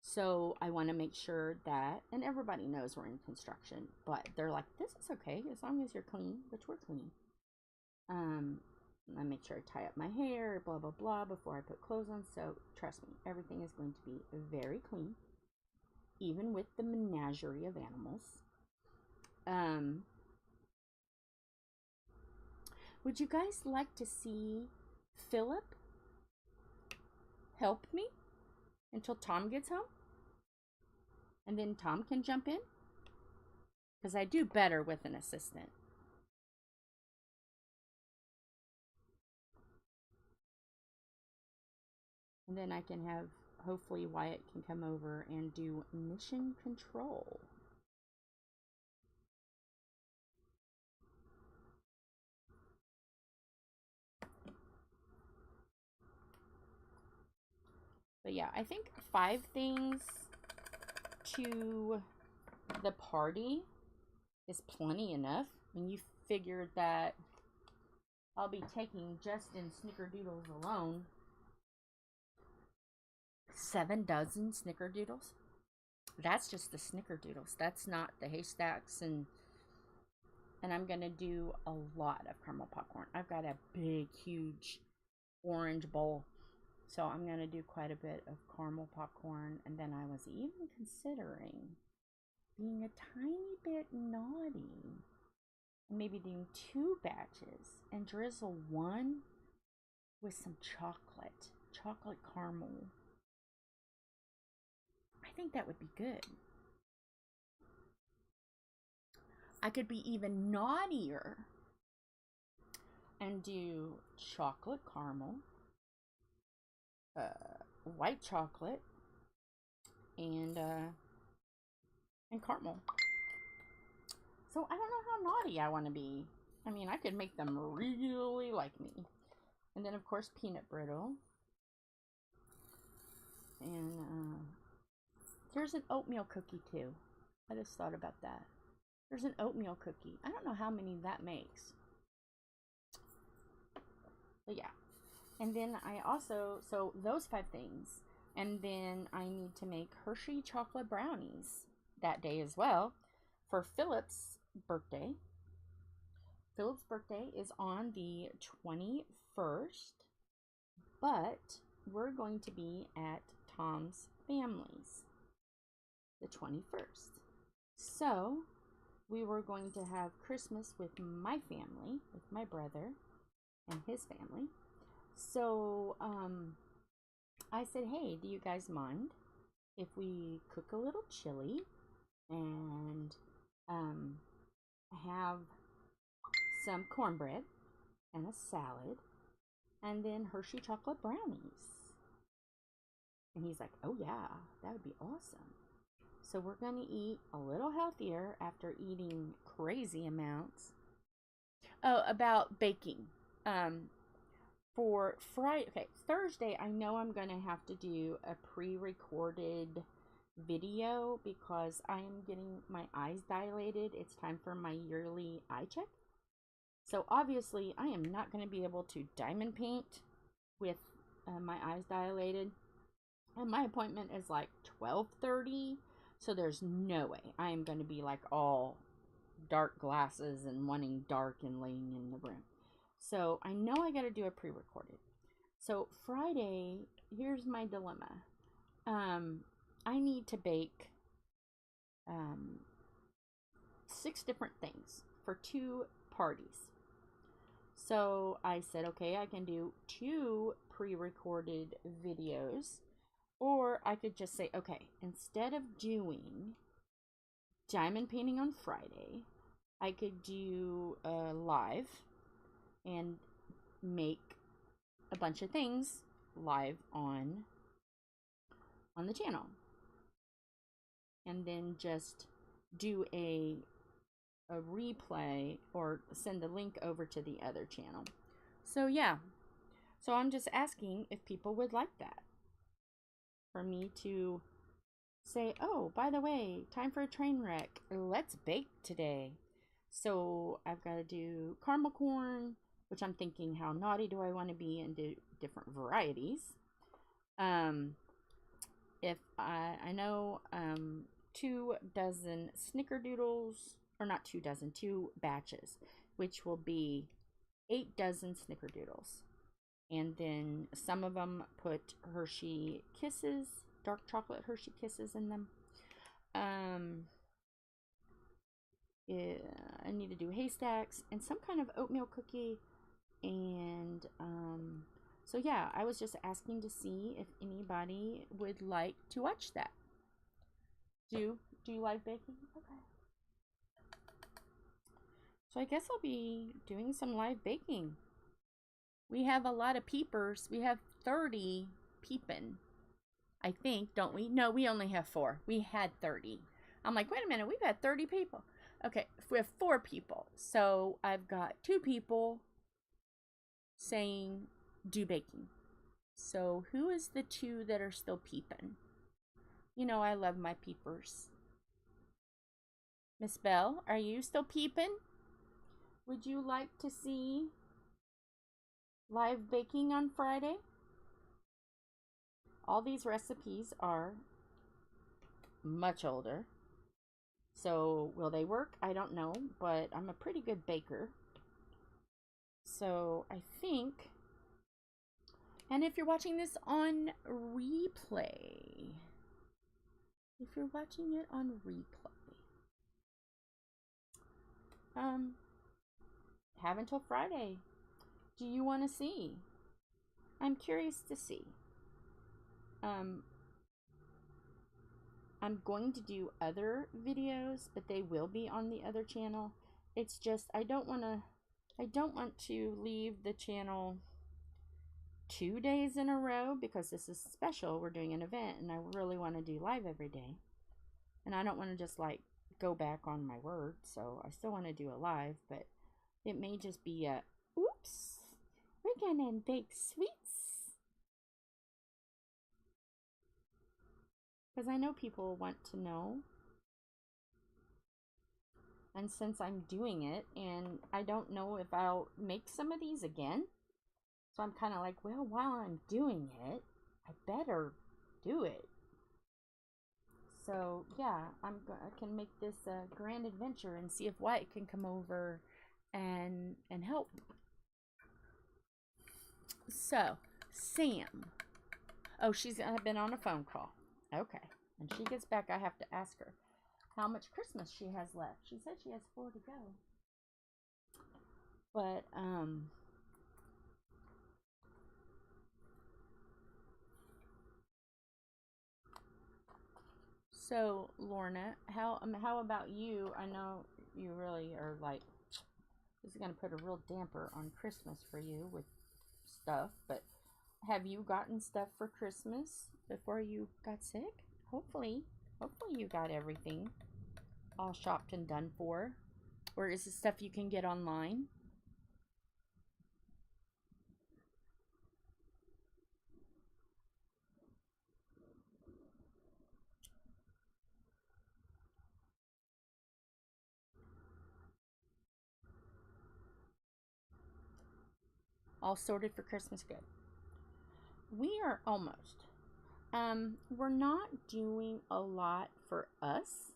So I want to make sure that, and everybody knows we're in construction, but they're like, this is okay as long as you're clean, which we're clean. I make sure I tie up my hair, blah blah blah, before I put clothes on. So trust me, everything is going to be very clean, even with the menagerie of animals. Would you guys like to see Philip help me until Tom gets home? And then Tom can jump in? Because I do better with an assistant. And then I can have, hopefully Wyatt can come over and do mission control. But yeah, I think 5 things to the party is plenty enough. When you figure that I'll be taking just in snickerdoodles alone 7 dozen snickerdoodles. That's just the snickerdoodles. That's not the haystacks. And I'm going to do a lot of caramel popcorn. I've got a big, huge orange bowl. So I'm going to do quite a bit of caramel popcorn. And then I was even considering being a tiny bit naughty. And maybe doing 2 batches and drizzle one with some chocolate caramel. I think that would be good. I could be even naughtier and do chocolate caramel, white chocolate, and caramel. So I don't know how naughty I want to be. I mean, I could make them really like me. And then, of course, peanut brittle. And there's an oatmeal cookie, too. I just thought about that. There's an oatmeal cookie. I don't know how many that makes. But yeah. And then I also, so those 5 things. And then I need to make Hershey chocolate brownies that day as well for Philip's birthday. Philip's birthday is on the 21st. But we're going to be at Tom's family's the 21st. So we were going to have Christmas with my family, with my brother and his family. So I said, hey, do you guys mind if we cook a little chili and have some cornbread and a salad and then Hershey chocolate brownies? And he's like, oh yeah, that would be awesome. So we're going to eat a little healthier after eating crazy amounts. Oh, about baking. For Friday, okay, Thursday, I know I'm going to have to do a pre-recorded video because I am getting my eyes dilated. It's time for my yearly eye check. So obviously, I am not going to be able to diamond paint with my eyes dilated. And my appointment is like 12:30. So there's no way I am going to be like all dark glasses and wanting dark and laying in the room. So I know I got to do a pre-recorded. So Friday, here's my dilemma. I need to bake 6 different things for 2 parties. So I said, okay, I can do 2 pre-recorded videos. Or I could just say, okay, instead of doing diamond painting on Friday, I could do live and make a bunch of things live on the channel. And then just do a replay or send the link over to the other channel. So yeah. So I'm just asking if people would like that. For me to say, oh, by the way, time for a train wreck. Let's bake today. So I've got to do caramel corn, which I'm thinking, how naughty do I want to be, and do different varieties. If I know 2 dozen snickerdoodles, or not 2 dozen, 2 batches, which will be 8 dozen snickerdoodles. And then some of them put Hershey Kisses, dark chocolate Hershey Kisses in them. Yeah, I need to do haystacks and some kind of oatmeal cookie. And so yeah, I was just asking to see if anybody would like to watch that. Do you like baking? Okay. So I guess I'll be doing some live baking. We have a lot of peepers. We have 30 peeping, I think, don't we? No, we only have 4. We had 30. I'm like, wait a minute, we've had 30 people. Okay, we have 4 people. So I've got 2 people saying do baking. So who is the 2 that are still peeping? You know, I love my peepers. Miss Bell, are you still peeping? Would you like to see live baking on Friday? All these recipes are much older. So will they work? I don't know, but I'm a pretty good baker. So I think, and if you're watching this on replay, have until Friday. Do you want to see? I'm curious to see. I'm going to do other videos, but they will be on the other channel. It's just I don't want to leave the channel 2 days in a row because this is special. We're doing an event and I really want to do live every day. And I don't want to just like go back on my word, so I still want to do a live, but it may just be a oops, we're gonna bake sweets. Because I know people want to know. And since I'm doing it, and I don't know if I'll make some of these again. So I'm kind of like, well, while I'm doing it, I better do it. So yeah, I can make this a grand adventure and see if Wyatt can come over and help. So, Sam. Oh, she's been on a phone call. Okay. When she gets back, I have to ask her how much Christmas she has left. She said she has 4 to go. But, so, Lorna, how about you? I know you really are like, this is going to put a real damper on Christmas for you with stuff, but have you gotten stuff for Christmas before you got sick? Hopefully you got everything all shopped and done for. Or is it stuff you can get online? All sorted for Christmas, good. We are almost. We're not doing a lot for us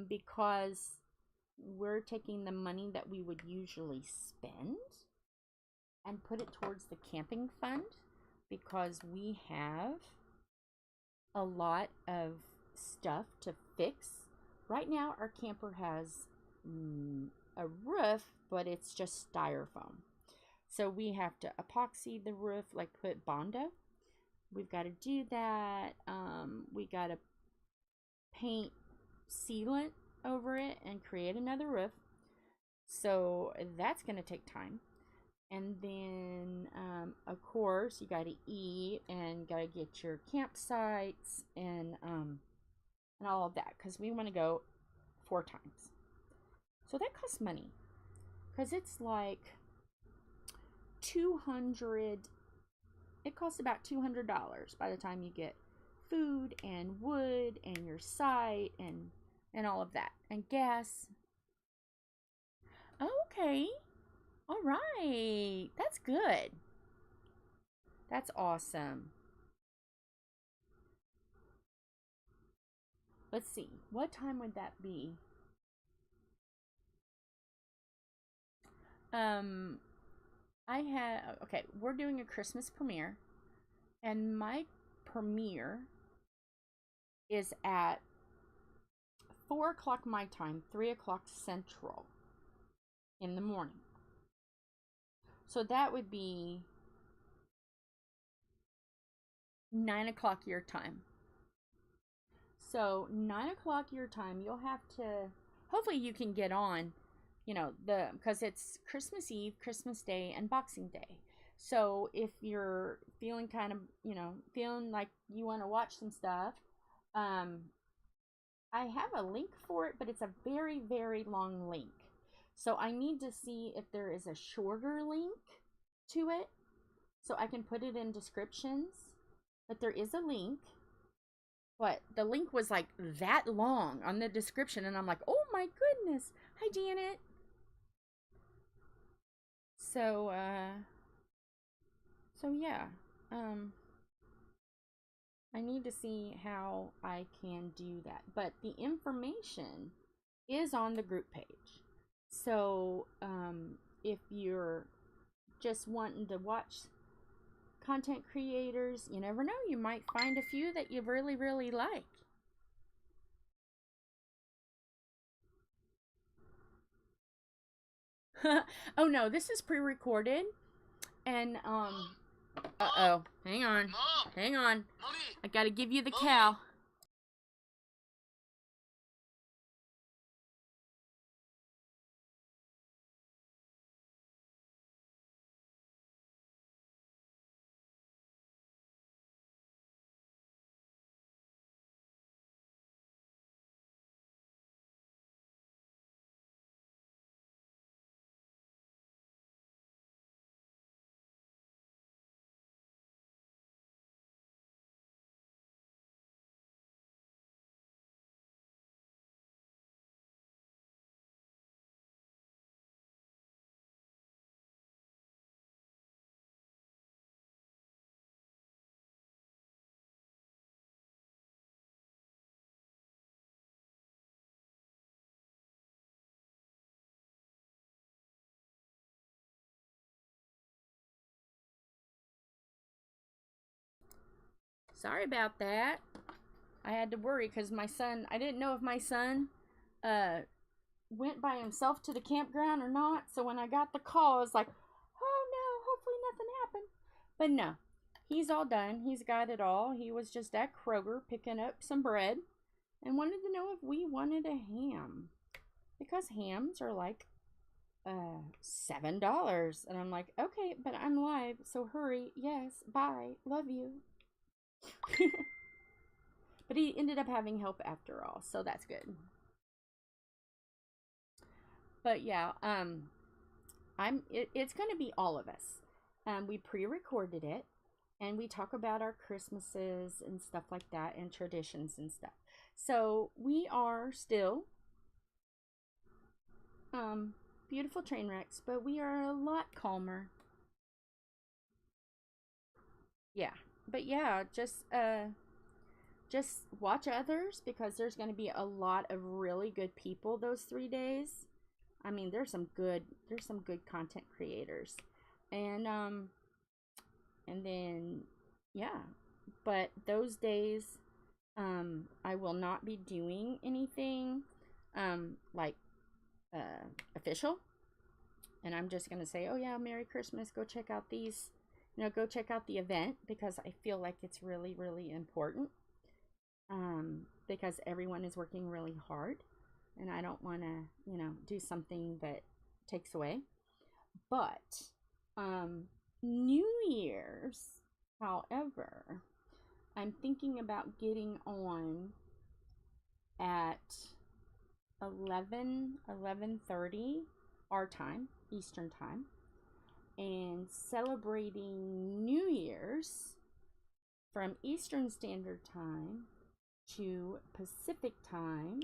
because we're taking the money that we would usually spend and put it towards the camping fund because we have a lot of stuff to fix. Right now our camper has a roof, but it's just styrofoam. So we have to epoxy the roof, like put Bondo. We've got to do that. We got to paint sealant over it and create another roof. So that's going to take time. And then, of course, you got to eat and got to get your campsites and all of that because we want to go 4 times. So that costs money because it's like $200. It costs about $200 by the time you get food and wood and your site and all of that and gas. Okay. All right. That's good. That's awesome. Let's see. What time would that be? Okay, we're doing a Christmas premiere, and my premiere is at 4 o'clock my time, 3 o'clock Central in the morning. So that would be 9 o'clock your time. So 9 o'clock your time, you'll have to, hopefully you can get on, you know, because it's Christmas Eve, Christmas Day, and Boxing Day. So if you're feeling kind of, you know, feeling like you want to watch some stuff, I have a link for it, but it's a very, very long link. So I need to see if there is a shorter link to it so I can put it in descriptions. But there is a link. But the link was like that long on the description, and I'm like, oh my goodness. Hi, Janet. So yeah. I need to see how I can do that. But the information is on the group page. So if you're just wanting to watch content creators, you never know, you might find a few that you really, really like. Oh no, this is pre-recorded. And uh-oh, hang on. Hang on. I gotta give you the cow. Sorry about that. I had to worry because my son, I didn't know if my son went by himself to the campground or not. So when I got the call, I was like, oh no, hopefully nothing happened. But no, he's all done. He's got it all. He was just at Kroger picking up some bread and wanted to know if we wanted a ham. Because hams are like $7. And I'm like, okay, but I'm live, so hurry. Yes, bye. Love you. But he ended up having help after all, so that's good. But yeah, it's going to be all of us. We pre-recorded it, and we talk about our Christmases and stuff like that, and traditions and stuff. So we are still beautiful train wrecks, but we are a lot calmer. Yeah, but yeah, just watch others, because there's going to be a lot of really good people those 3 days. I mean, there's some good content creators. And then yeah, but those days I will not be doing anything like official. And I'm just going to say, oh yeah, Merry Christmas, go check out these, go check out the event, because I feel like it's really, really important. Because everyone is working really hard, and I don't want to, do something that takes away. But New Year's, however, I'm thinking about getting on at 11:30 our time, Eastern time, and celebrating New Year's from Eastern Standard Time to Pacific time,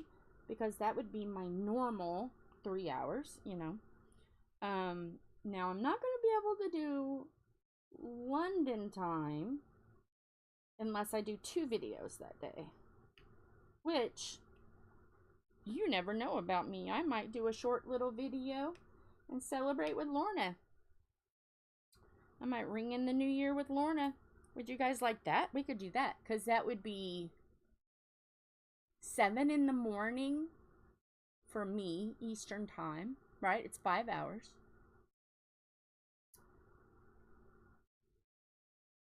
because that would be my normal 3 hours, Now I'm not going to be able to do London time unless I do 2 videos that day, which you never know about me. I might do a short little video and celebrate with Lorna. I might ring in the new year with Lorna. Would you guys like that? We could do that, because that would be 7 in the morning for me, Eastern time, right? It's 5 hours.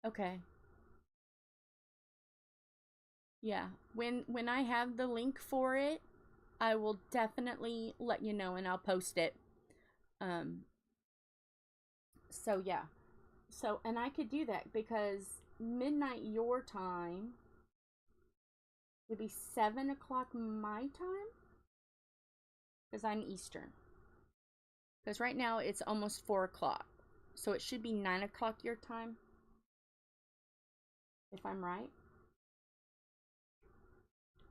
Okay. Yeah. When I have the link for it, I will definitely let you know, and I'll post it. So yeah. So, and I could do that because midnight your time would be 7 o'clock my time, because I'm Eastern. Because right now it's almost 4 o'clock. So it should be 9 o'clock your time, if I'm right.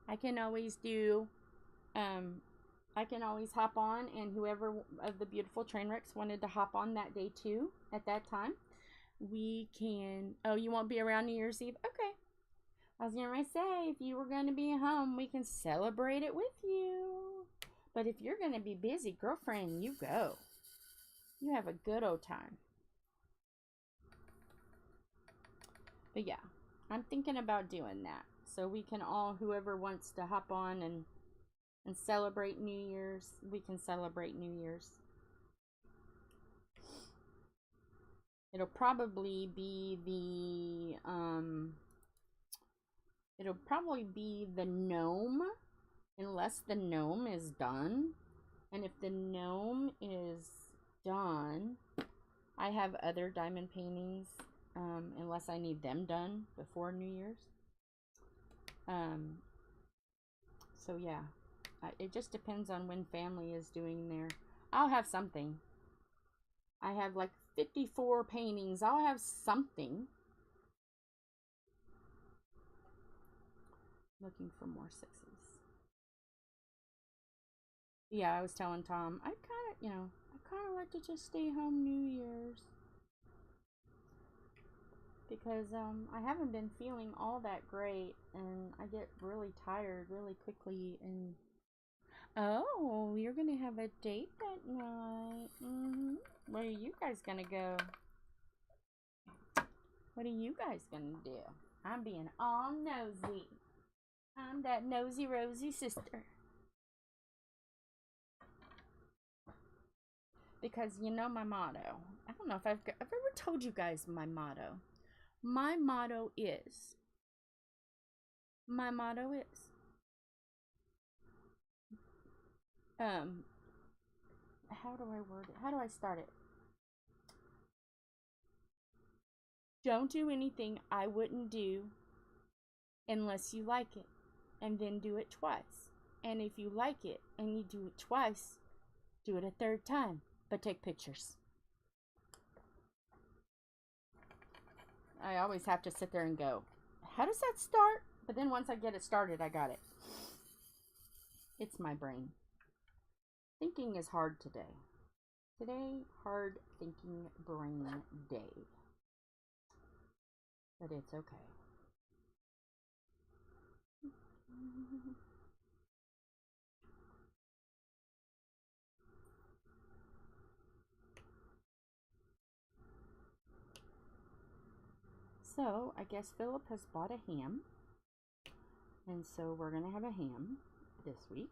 I can always do, I can always hop on, and whoever of the beautiful train wrecks wanted to hop on that day too, at that time, we can. Oh, you won't be around New Year's Eve? Okay. I was going to say, if you were going to be home, we can celebrate it with you. But if you're going to be busy, girlfriend, you go. You have a good old time. But yeah, I'm thinking about doing that. So we can all, whoever wants to hop on and celebrate New Year's, we can celebrate New Year's. It'll probably be the gnome, unless the gnome is done. And if the gnome is done, I have other diamond paintings, unless I need them done before New Year's. So yeah, it just depends on when family is doing their. I'll have something. I have like 54 paintings. I'll have something. Looking for more sixes. Yeah, I was telling Tom, I kind of like to just stay home New Year's. Because I haven't been feeling all that great, and I get really tired really quickly. And oh, you're gonna have a date that night. Where are you guys gonna go? What are you guys gonna do? I'm being all nosy. I'm that nosy rosy sister. Because you know my motto. I don't know if I've ever told you guys my motto. My motto is. How do I word it? How do I start it? Don't do anything I wouldn't do unless you like it, and then do it twice. And if you like it and you do it twice, do it a third time, but take pictures. I always have to sit there and go, how does that start? But then once I get it started, I got it. It's my brain. Thinking is hard today. Today, hard thinking brain day. But it's okay. So, I guess Philip has bought a ham. And so we're going to have a ham this week.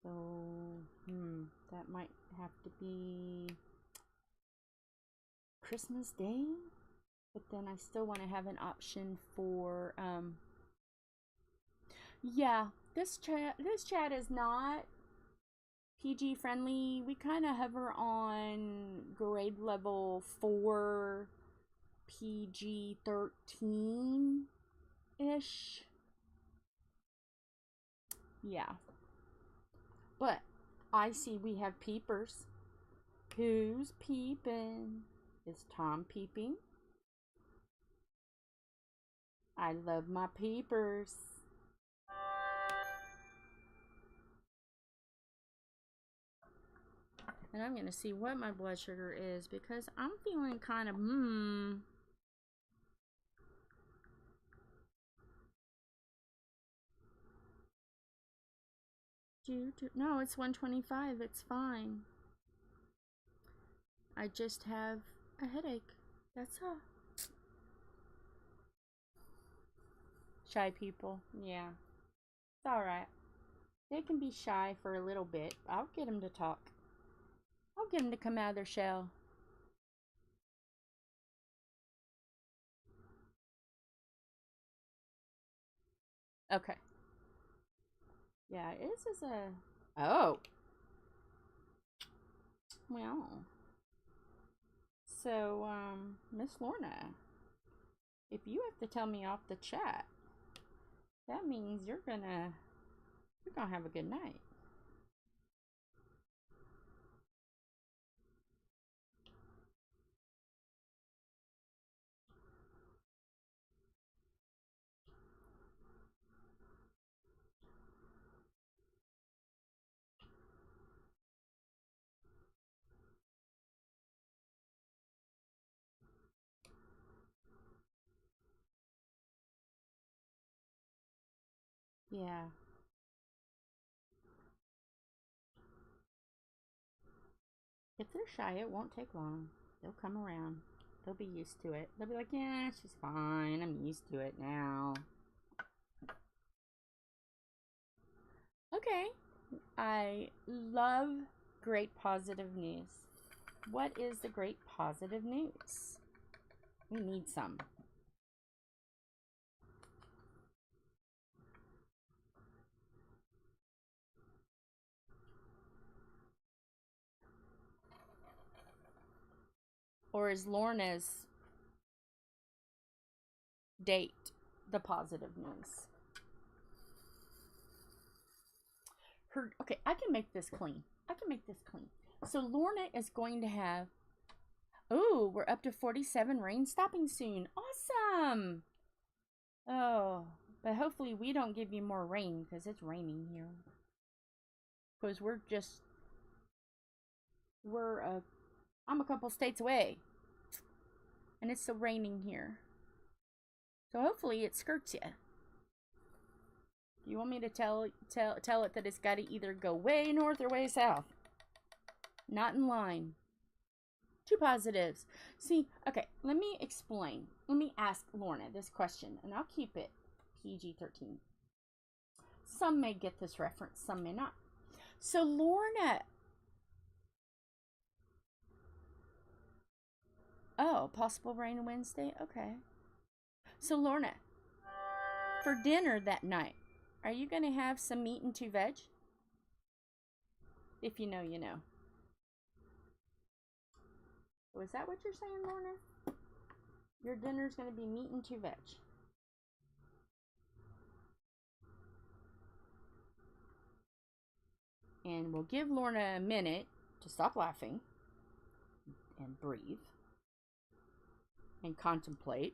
So, that might have to be Christmas Day. But then I still want to have an option for, yeah, this chat is not PG friendly. We kind of hover on grade level 4, PG 13-ish. Yeah. But I see we have peepers. Who's peeping? Is Tom peeping? I love my peepers. And I'm going to see what my blood sugar is because I'm feeling kind of No, it's 125. It's fine. I just have a headache. That's all. Shy people. Yeah. It's alright. They can be shy for a little bit. I'll get them to talk. I'll get them to come out of their shell. Okay. Yeah, this is a... Oh. Well. So, Miss Lorna, if you have to tell me off the chat, that means you're gonna have a good night. Yeah. If they're shy, it won't take long. They'll come around. They'll be used to it. They'll be like, yeah, she's fine. I'm used to it now. Okay. I love great positive news. What is the great positive news? We need some. Or is Lorna's date the positive news? Okay, I can make this clean. So Lorna is going to have, oh, we're up to 47, rain stopping soon. Awesome. Oh, but hopefully we don't give you more rain because it's raining here. Because I'm a couple states away. And it's still raining here. So hopefully it skirts you. You want me to tell it that it's got to either go way north or way south? Not in line. Two positives. See, okay, let me explain. Let me ask Lorna this question, and I'll keep it PG-13. Some may get this reference, some may not. So Lorna... Oh, possible rain Wednesday? Okay. So Lorna, for dinner that night, are you going to have some meat and 2 veg? If you know, you know. Was that what you're saying, Lorna? Your dinner's going to be meat and 2 veg. And we'll give Lorna a minute to stop laughing and breathe and contemplate.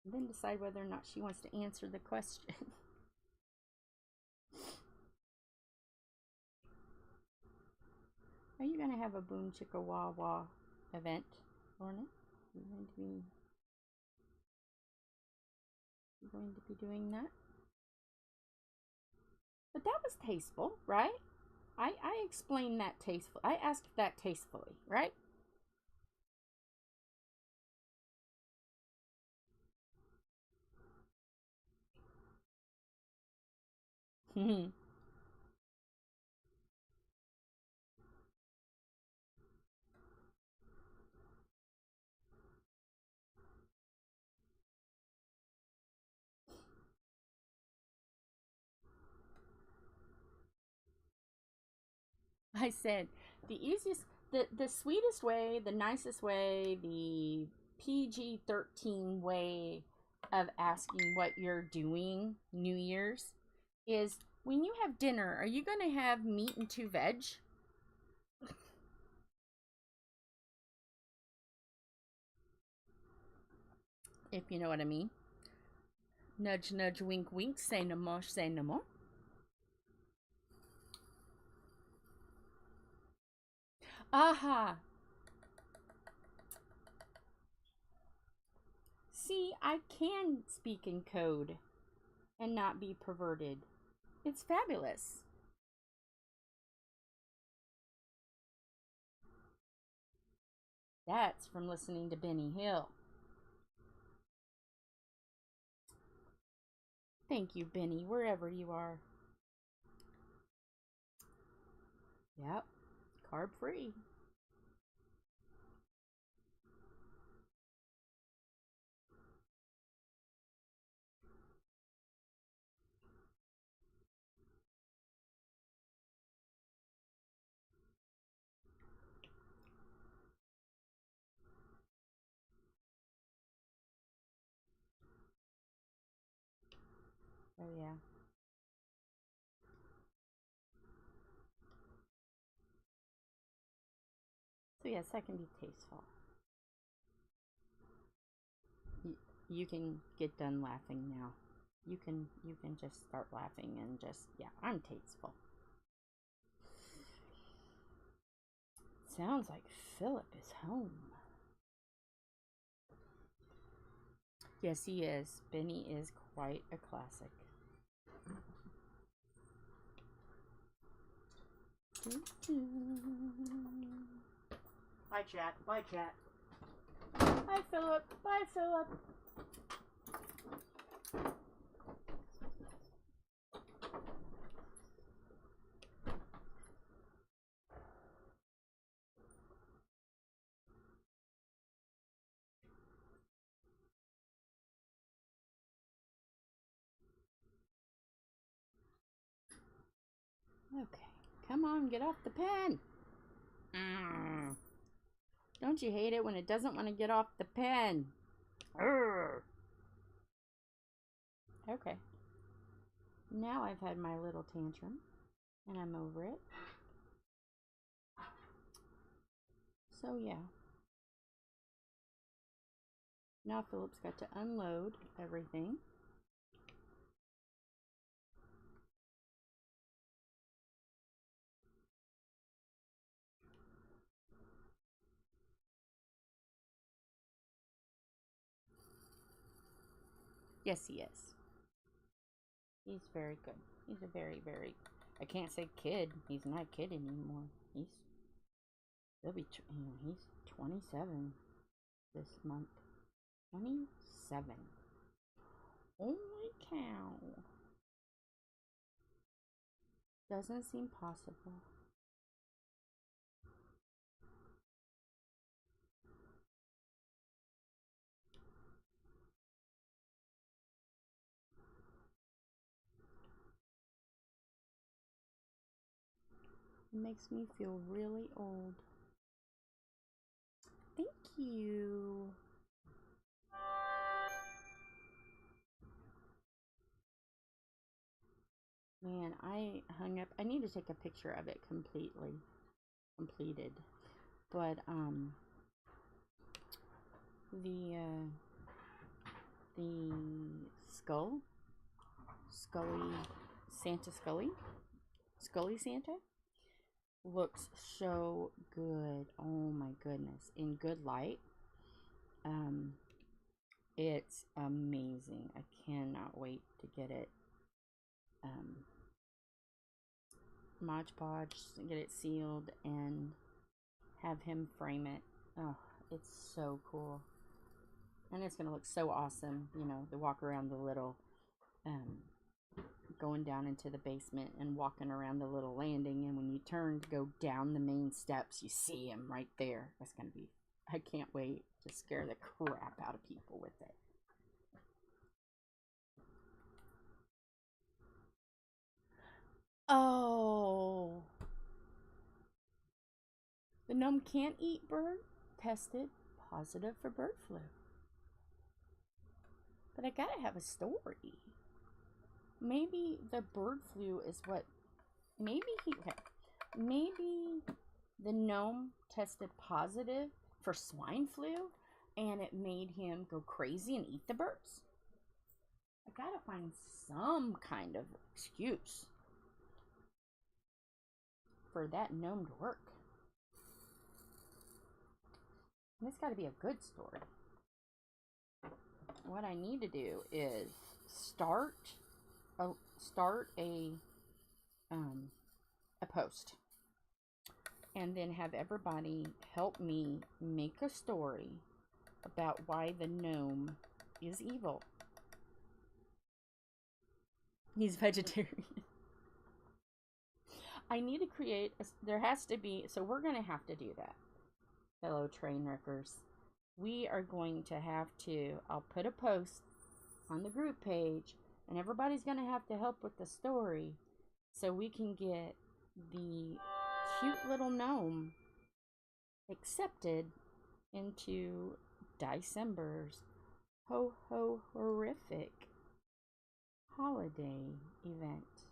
And then decide whether or not she wants to answer the question. Are you going to have a Boom Chicka Wah Wah event, Lorna? You're going to be doing that? But that was tasteful, right? I explained that tastefully. I asked that tastefully, right? I said the easiest, the sweetest way, the nicest way, the PG-13 way of asking what you're doing New Year's is when you have dinner, are you going to have meat and 2 veg? If you know what I mean. Nudge, nudge, wink, wink, say no more, say no more. Aha. See, I can speak in code and not be perverted. It's fabulous. That's from listening to Benny Hill. Thank you, Benny, wherever you are. Yep, carb free. Oh, yeah. So, yes, that can be tasteful. You can get done laughing now. You can just start laughing and just, yeah, I'm tasteful. Sounds like Philip is home. Yes, he is. Benny is quite a classic. Bye, chat. Bye, chat. Bye, Philip. Bye, Philip. Okay, come on, get off the pen. Don't you hate it when it doesn't want to get off the pen? Okay. Now I've had my little tantrum, and I'm over it. So yeah. Now Philip's got to unload everything. Yes, he is. He's very good. He's a very, very, I can't say kid. He's not a kid anymore. He's 27 this month. 27. Holy cow. Doesn't seem possible. It makes me feel really old. Thank you. Man, I hung up. I need to take a picture of it completed. But the Scully Santa looks so good. Oh my goodness. In good light. It's amazing. I cannot wait to get it Mod Podge, get it sealed, and have him frame it. Oh, it's so cool. And it's gonna look so awesome, you know, to walk around the little going down into the basement and walking around the little landing, and when you turn to go down the main steps, you see him right there. That's gonna be, I can't wait to scare the crap out of people with it. Oh, the gnome can't eat bird, tested positive for bird flu. But I gotta have a story. Maybe the bird flu is what, maybe the gnome tested positive for swine flu and it made him go crazy and eat the birds. I gotta find some kind of excuse for that gnome to work. And it's gotta be a good story. What I need to do is start a post and then have everybody help me make a story about why the gnome is evil. He's vegetarian. I need to create there has to be, so we're gonna have to do that, fellow train wreckers. We are going to have to, I'll put a post on the group page, and everybody's going to have to help with the story so we can get the cute little gnome accepted into Diecember's ho horrific holiday event.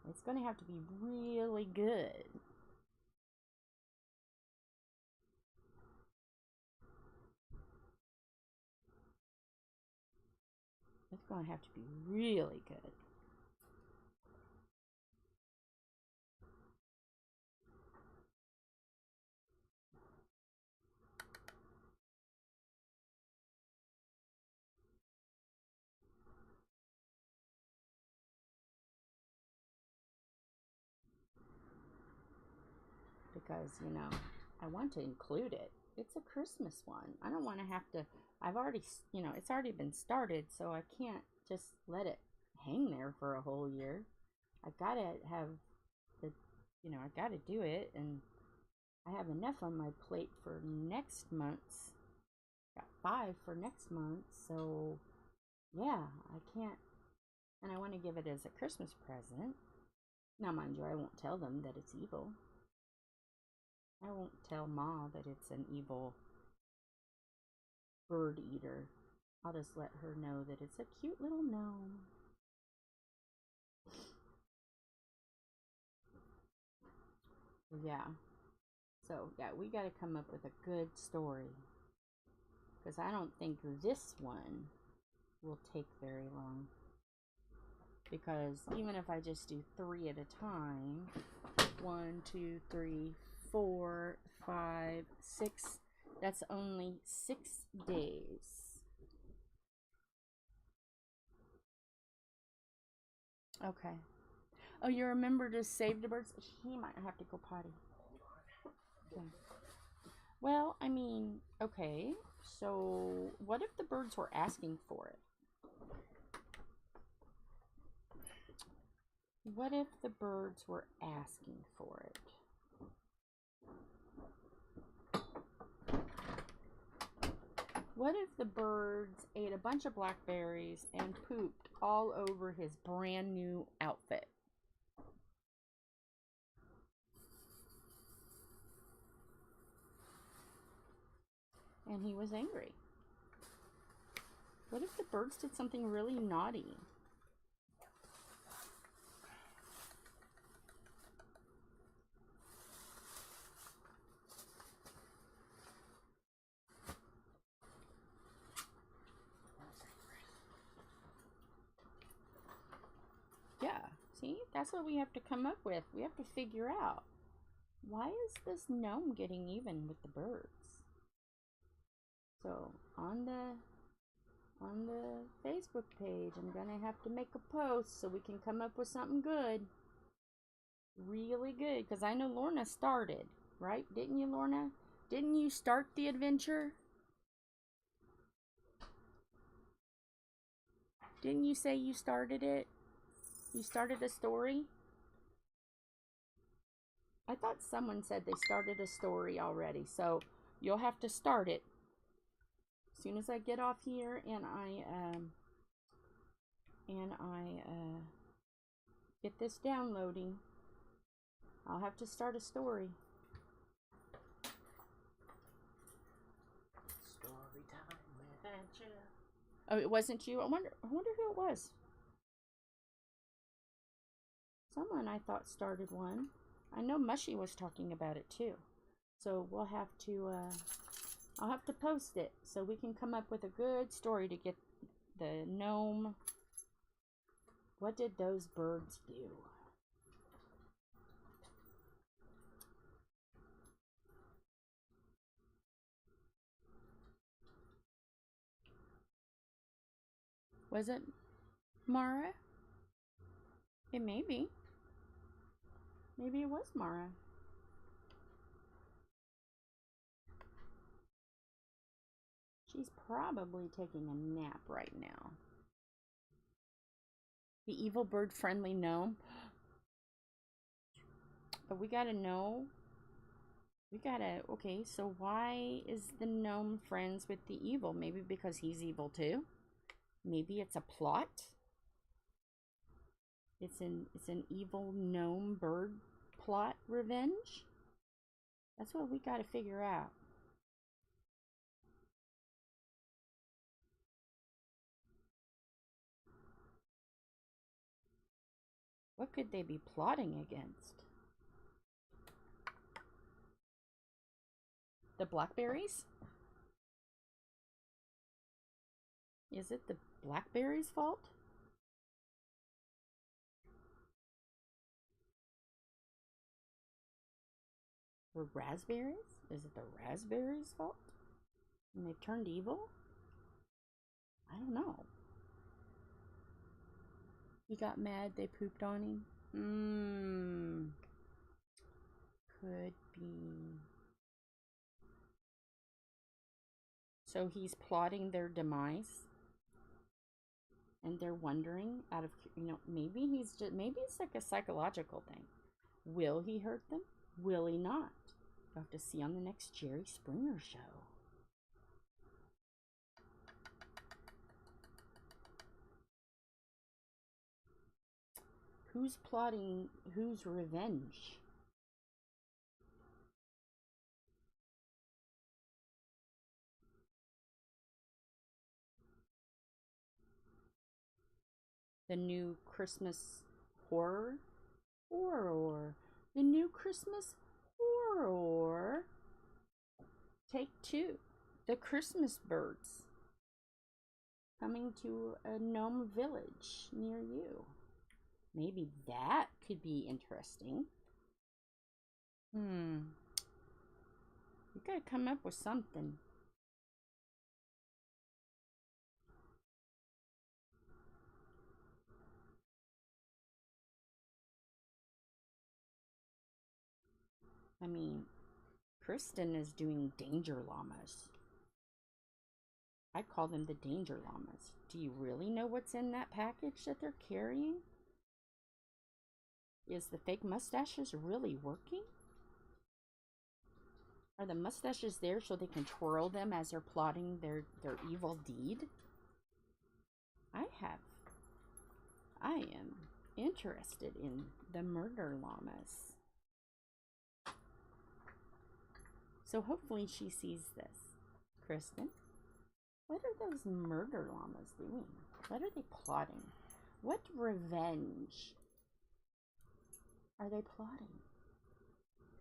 It's going to have to be really good. It's going to have to be really good. because, you know, I want to include it. It's a Christmas one. I don't want to have to, I've already, you know, it's already been started, so I can't just let it hang there for a whole year. I gotta have the, you know, I gotta do it, and I have enough on my plate for next month's. Got 5 for next month, so yeah, I can't, and I want to give it as a Christmas present. Now, mind you, I won't tell them that it's evil. I won't tell Ma that it's an evil bird eater. I'll just let her know that it's a cute little gnome. Yeah. So, yeah, we got to come up with a good story. Because I don't think this one will take very long. Because even if I just do 3 at a time, 1, 2, 3, 4, 5, 6, that's only 6 days. Okay. Oh, you remember to save the birds? He might have to go potty. Okay. Well, I mean, okay. So, what if the birds were asking for it? What if the birds were asking for it? What if the birds ate a bunch of blackberries and pooped all over his brand new outfit? And he was angry. What if the birds did something really naughty? Yeah, see, that's what we have to come up with. We have to figure out, why is this gnome getting even with the birds? So on the Facebook page, I'm gonna have to make a post so we can come up with something good, really good, because I know Lorna started, right? Didn't you, Lorna? Didn't you start the adventure? Didn't you say you started it? You started a story? I thought someone said they started a story already, so you'll have to start it. As soon as I get off here and I get this downloading, I'll have to start a story. Story time with Angela. Oh, it wasn't you? I wonder who it was. Someone I thought started one. I know Mushy was talking about it too. So we'll have to I'll have to post it so we can come up with a good story to get the gnome. What did those birds do? Was it Mara? It may be. Maybe it was Mara. She's probably taking a nap right now. The evil bird friendly gnome. But we gotta know. Okay, so why is the gnome friends with the evil? Maybe because he's evil too? Maybe it's a plot? It's an evil gnome bird plot revenge? That's what we gotta figure out. What could they be plotting against? The blackberries? Is it the blackberries' fault? Or raspberries? Is it the raspberries' fault? And they turned evil? I don't know. He got mad, they pooped on him? Could be... So he's plotting their demise. And they're wondering out of, maybe he's just, maybe it's like a psychological thing. Will he hurt them? Will he not? We'll have to see on the next Jerry Springer show. Who's plotting whose revenge? The new Christmas horror? Horror. The new Christmas horror. Take 2. The Christmas birds. Coming to a gnome village near you. Maybe that could be interesting. You gotta come up with something. I mean, Kristyn is doing danger llamas. I call them the danger llamas. Do you really know what's in that package that they're carrying? Is the fake mustaches really working? Are the mustaches there so they can twirl them as they're plotting their evil deed? I am interested in the murder llamas. So hopefully she sees this. Kristyn, what are those murder llamas doing? What are they plotting? What revenge are they plotting?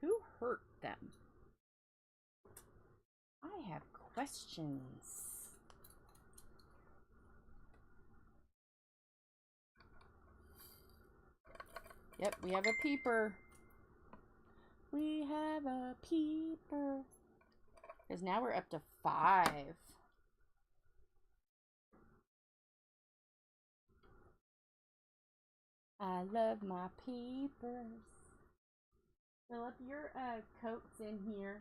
Who hurt them? I have questions. Yep, we have a peeper. We have a peeper. Because now we're up to 5. I love my peepers. Philip, your coat's in here.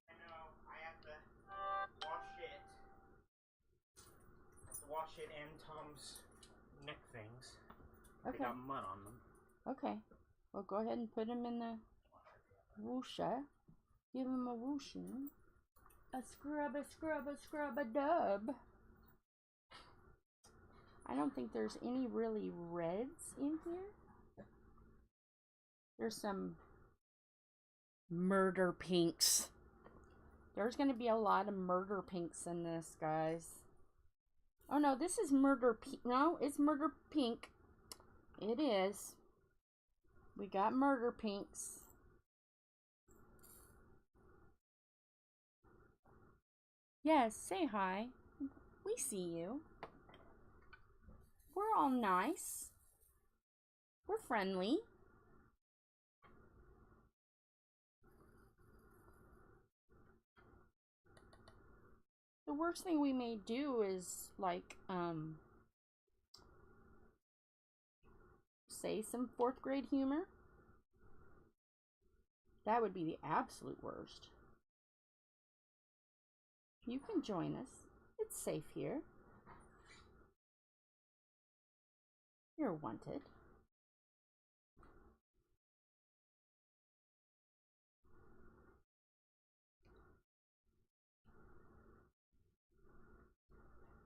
I know. I have to wash it. Wash it and Tom's neck things. Okay. They got mud on them. Okay. Well, go ahead and put them in the whoosha. Give them a whooshing. A scrub, a scrub, a scrub, a dub. I don't think there's any really reds in here. There's some murder pinks. There's going to be a lot of murder pinks in this, guys. Oh no, this is murder pink. No, it's murder pink. It is. We got murder pinks. Yes, say hi. We see you. We're all nice. We're friendly. The worst thing we may do is, like, say some 4th grade humor. That would be the absolute worst. You can join us. It's safe here. You're wanted.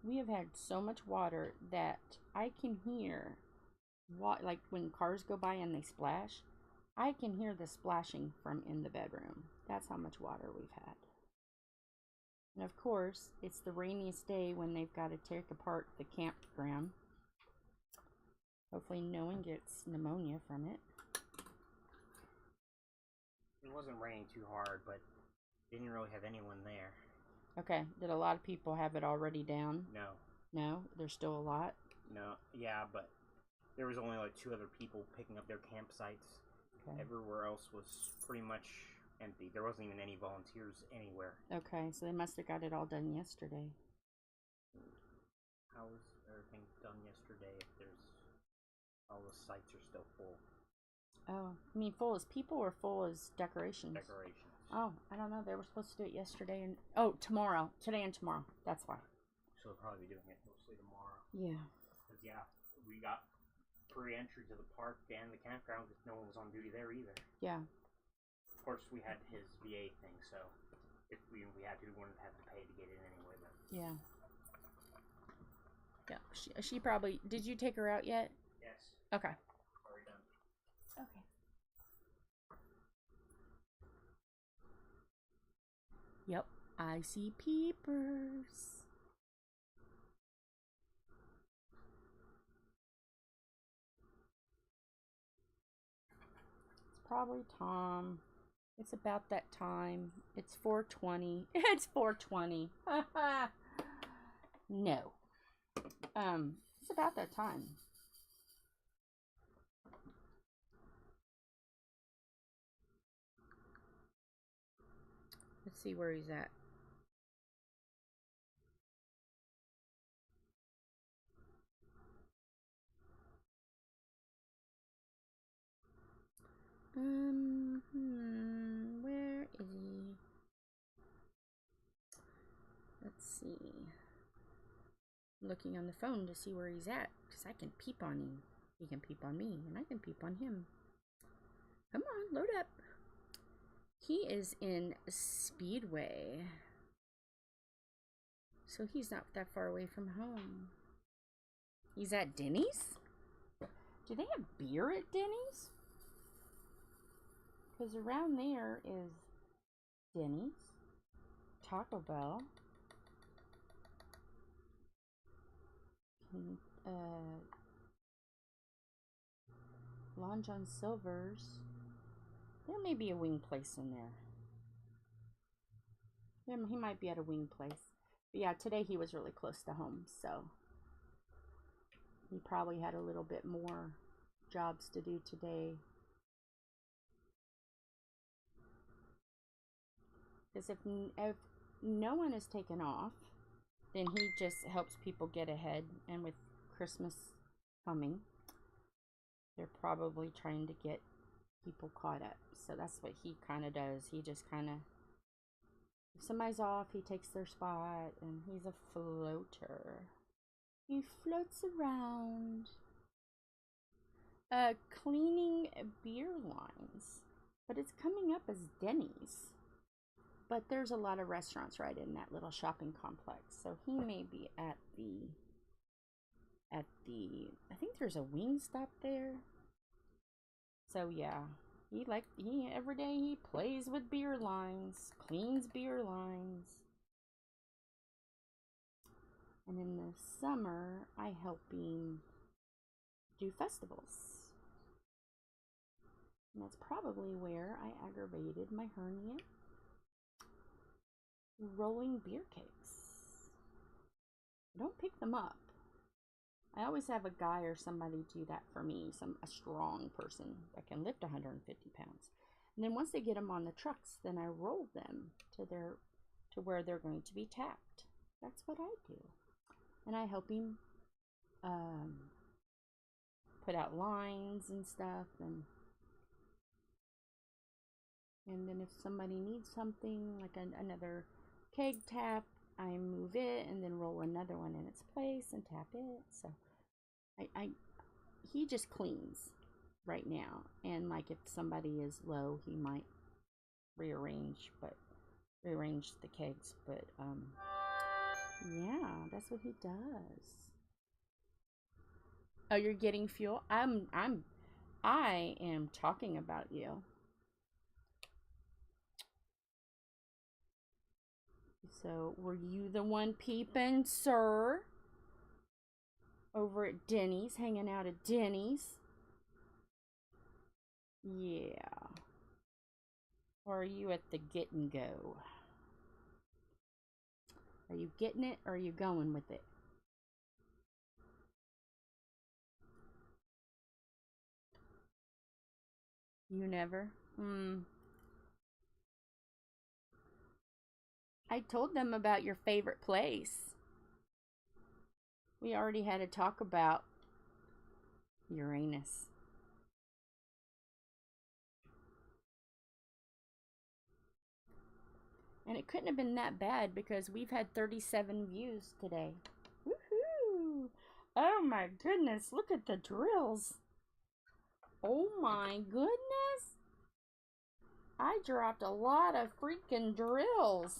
We have had so much water that I can hear, like when cars go by and they splash, I can hear the splashing from in the bedroom. That's how much water we've had. And of course, it's the rainiest day when they've got to take apart the campground. Hopefully no one gets pneumonia from it. It wasn't raining too hard, but didn't really have anyone there. Okay, did a lot of people have it already down? No. No? There's still a lot? No, yeah, but there was only like 2 other people picking up their campsites. Okay. Everywhere else was pretty much empty. There wasn't even any volunteers anywhere. Okay, so they must have got it all done yesterday. How was everything done yesterday if there's all the sites are still full? Oh, I mean full as people or full as decorations? Decorations. Oh, I don't know. They were supposed to do it yesterday and... Oh, tomorrow. Today and tomorrow. That's why. So they'll probably be doing it mostly tomorrow. Yeah. Because, yeah, we got free entry to the park and the campground because no one was on duty there either. Yeah. Of course, we had his VA thing, so if we had to, we wouldn't have to pay to get in anyway. But yeah. Yeah. She probably... Did you take her out yet? yes. Okay. Already done. Okay. Yep. I see peepers. It's probably Tom. It's about that time. It's 4:20. It's 4:20. No. It's about that time. Let's see where he's at. Where is he? Let's see. I'm looking on the phone to see where he's at, because I can peep on him. He can peep on me, and I can peep on him. Come on, load up. He is in Speedway. So he's not that far away from home. He's at Denny's? Do they have beer at Denny's? Because around there is Denny's, Taco Bell, Long John Silver's. There may be a wing place in there. Yeah, he might be at a wing place. But yeah, today he was really close to home, so he probably had a little bit more jobs to do today. Because if no one is taken off, then he just helps people get ahead. And with Christmas coming, they're probably trying to get people caught up. So that's what he kind of does. He just kind of, if somebody's off, he takes their spot, and he's a floater. He floats around. Cleaning beer lines. But it's coming up as Denny's. But there's a lot of restaurants right in that little shopping complex. So he may be at the, I think there's a Wingstop there. So yeah, every day he plays with beer lines, cleans beer lines. And in the summer, I help him do festivals. And that's probably where I aggravated my hernia. Rolling beer cakes. Don't pick them up. I always have a guy or somebody do that for me, a strong person that can lift 150 pounds. And then once they get them on the trucks, then I roll them to where they're going to be tacked. That's what I do. And I help him put out lines and stuff, and then if somebody needs something like another keg tap, I move it and then roll another one in its place and tap it. So he just cleans right now, and like if somebody is low, he might rearrange the kegs, but yeah, that's what he does. Oh, you're getting fuel? I am talking about you. So, were you the one peeping, sir? Over at Denny's, hanging out at Denny's? Yeah. Or are you at the get and go? Are you getting it, or are you going with it? You never? I told them about your favorite place. We already had a talk about Uranus. And it couldn't have been that bad because we've had 37 views today. Woohoo! Oh my goodness, look at the drills. Oh my goodness. I dropped a lot of freaking drills.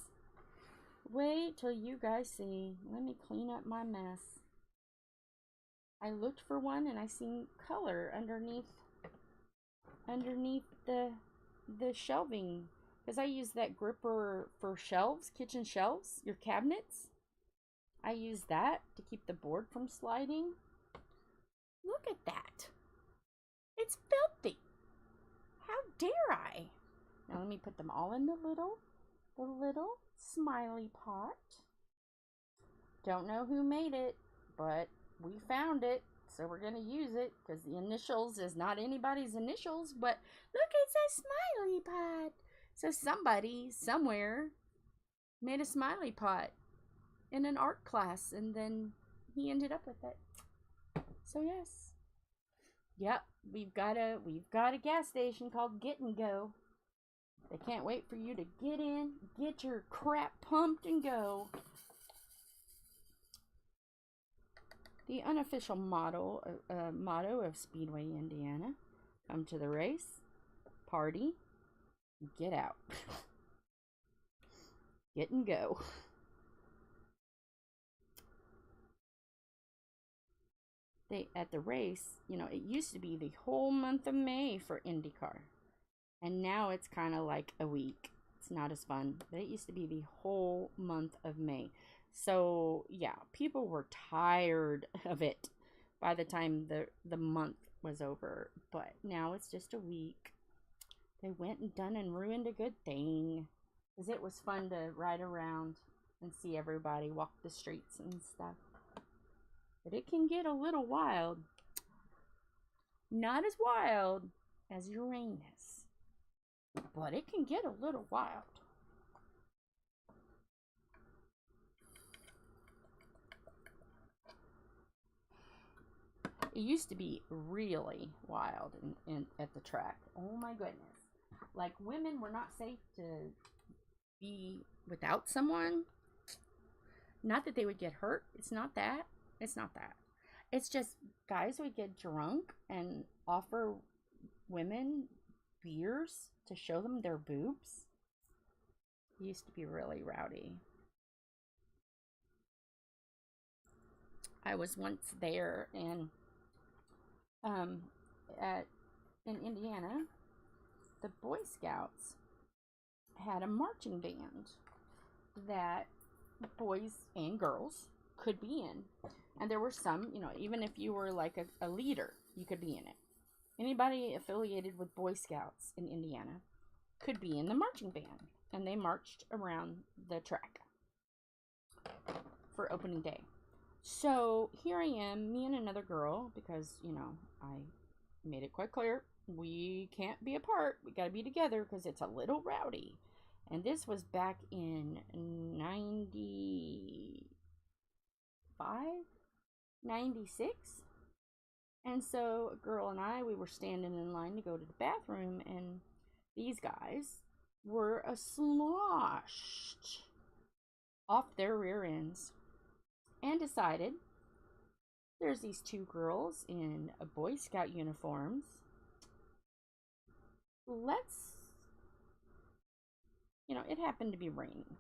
Wait till you guys see. Let me clean up my mess. I looked for one and I seen color underneath the shelving. Because I use that gripper for shelves, kitchen shelves, your cabinets. I use that to keep the board from sliding. Look at that. It's filthy. How dare I? Now let me put them all in the little smiley pot. Don't know who made it, but we found it. So we're going to use it because the initials is not anybody's initials, but look, it's a smiley pot. So somebody, somewhere, made a smiley pot in an art class, and then he ended up with it. So yes. Yep, we've got a gas station called Get and Go. They can't wait for you to get in, get your crap pumped, and go. The unofficial motto of Speedway, Indiana: come to the race, party, get out. Get and go. At the race, you know, it used to be the whole month of May for IndyCar. And now it's kind of like a week. It's not as fun. But it used to be the whole month of May. So, yeah, people were tired of it by the time the month was over. But now it's just a week. They went and done and ruined a good thing. Because it was fun to ride around and see everybody walk the streets and stuff. But it can get a little wild. Not as wild as Uranus, but it can get a little wild. It used to be really wild at the track. Oh my goodness. Like, women were not safe to be without someone. Not that they would get hurt. It's not that. It's not that. It's just guys would get drunk and offer women beers to show them their boobs. It used to be really rowdy. I was once there and in Indiana, the Boy Scouts had a marching band that boys and girls could be in. And there were some, you know, even if you were like a leader, you could be in it. Anybody affiliated with Boy Scouts in Indiana could be in the marching band. And they marched around the track for opening day. So here I am, me and another girl, because, you know, I made it quite clear, we can't be apart. We got to be together because it's a little rowdy. And this was back in 96. And so a girl and I, we were standing in line to go to the bathroom, and these guys were sloshed off their rear ends and decided there's these two girls in Boy Scout uniforms. You know, it happened to be raining.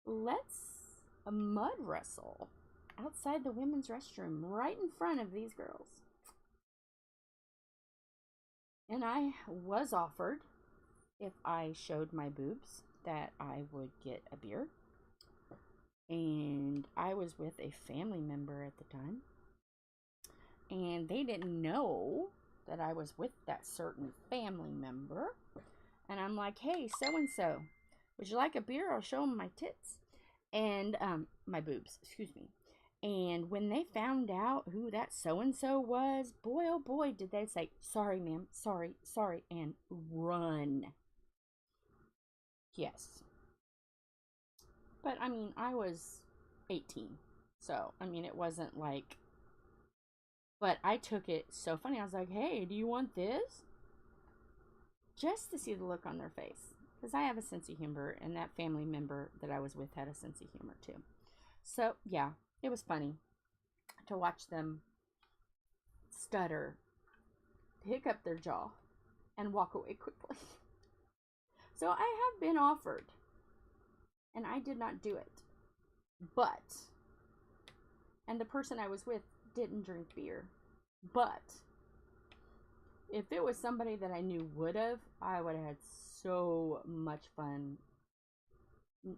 Let's mud wrestle outside the women's restroom right in front of these girls. And I was offered, if I showed my boobs, that I would get a beer. And I was with a family member at the time. And they didn't know that I was with that certain family member. And I'm like, hey, so-and-so, would you like a beer? I'll show them my tits. And, my boobs, excuse me. And when they found out who that so-and-so was, boy, oh boy, did they say, sorry, ma'am, sorry, and run. Yes. But, I mean, I was 18. So, I mean, it wasn't like, but I took it so funny. I was like, hey, do you want this? Just to see the look on their face. Because I have a sense of humor, and that family member that I was with had a sense of humor too. So, yeah, it was funny to watch them stutter, pick up their jaw, and walk away quickly. So I have been offered, and I did not do it. But, and the person I was with didn't drink beer. But, if it was somebody that I knew would have, I would have had so much fun.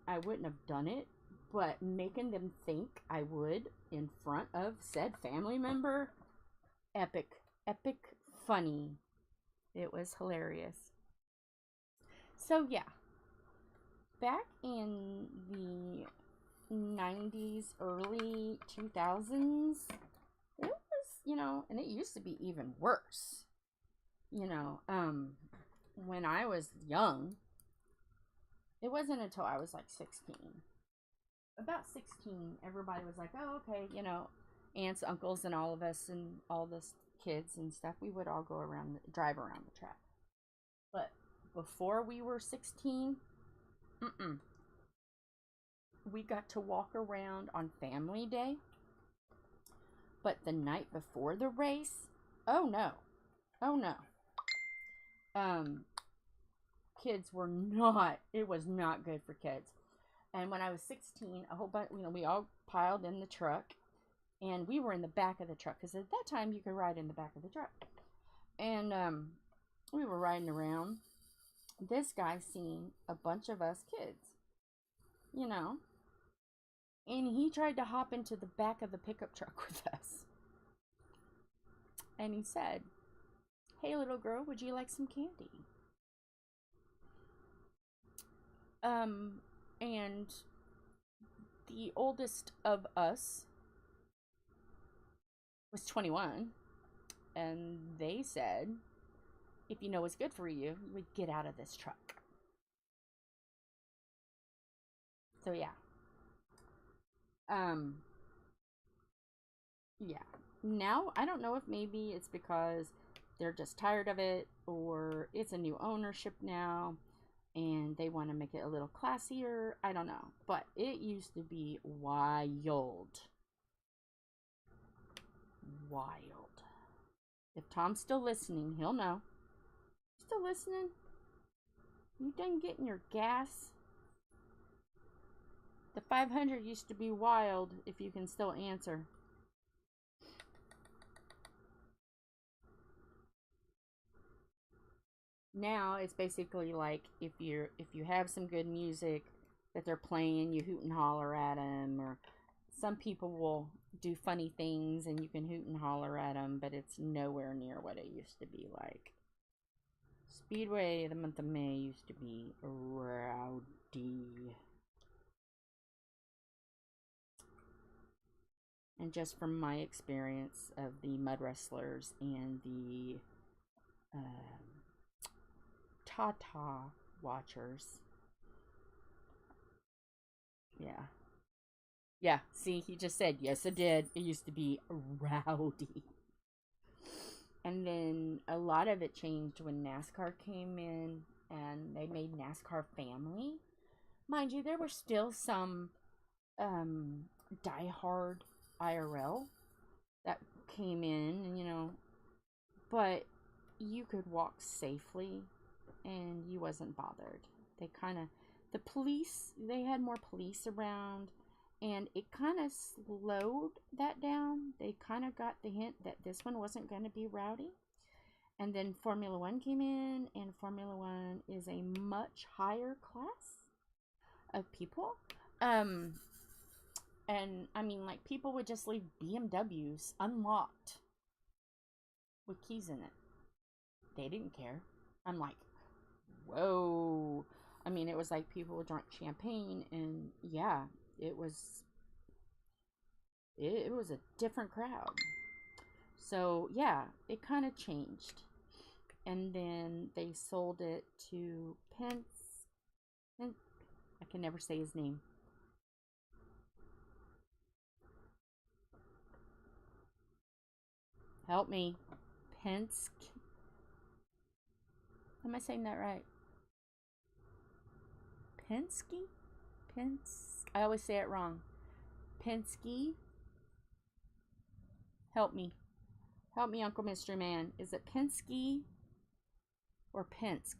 I wouldn't have done it, but making them think I would in front of said family member, epic funny. It was hilarious. So yeah, back in the 90s, early 2000s, it was, you know, and it used to be even worse. You know, when I was young, it wasn't until I was like 16. About 16, everybody was like, oh, okay, you know, aunts, uncles, and all of us, and all the kids and stuff, we would all go around, drive around the track. But before we were 16, we got to walk around on family day. But the night before the race, oh no. Kids were not, it was not good for kids. And when I was 16, a whole bunch, you know, we all piled in the truck, and we were in the back of the truck, because at that time you could ride in the back of the truck. And we were riding around. This guy seen a bunch of us kids, you know, and he tried to hop into the back of the pickup truck with us. And he said, hey, little girl, would you like some candy? And the oldest of us was 21, and they said, if you know what's good for you, you would get out of this truck. So yeah. Yeah. Now, I don't know if maybe it's because they're just tired of it, or it's a new ownership now, and they want to make it a little classier. I don't know. But it used to be wild. Wild. If Tom's still listening, he'll know. Still listening? You done getting your gas? The 500 used to be wild, if you can still answer. Now it's basically like if you have some good music that they're playing, you hoot and holler at them, or some people will do funny things and you can hoot and holler at them, but it's nowhere near what it used to be like. Speedway, the month of May, used to be rowdy. And just from my experience of the mud wrestlers and the Tata watchers. Yeah. Yeah, see, he just said, yes, it did. It used to be rowdy. And then a lot of it changed when NASCAR came in and they made NASCAR family. Mind you, there were still some diehard IRL that came in, you know, but you could walk safely and you wasn't bothered. They kind of, the police, they had more police around, and it kind of slowed that down. They kind of got the hint that this one wasn't going to be rowdy. And then Formula One came in, and Formula One is a much higher class of people. And I mean, like, people would just leave BMWs unlocked with keys in it. They didn't care. I'm like, whoa. I mean, it was like people drank champagne, and yeah, it was a different crowd. So yeah, it kind of changed. And then they sold it to I can never say his name. Help me. Penske. Am I saying that right? Penske? I always say it wrong. Penske? Help me. Help me, Uncle Mystery Man. Is it Penske or Penske?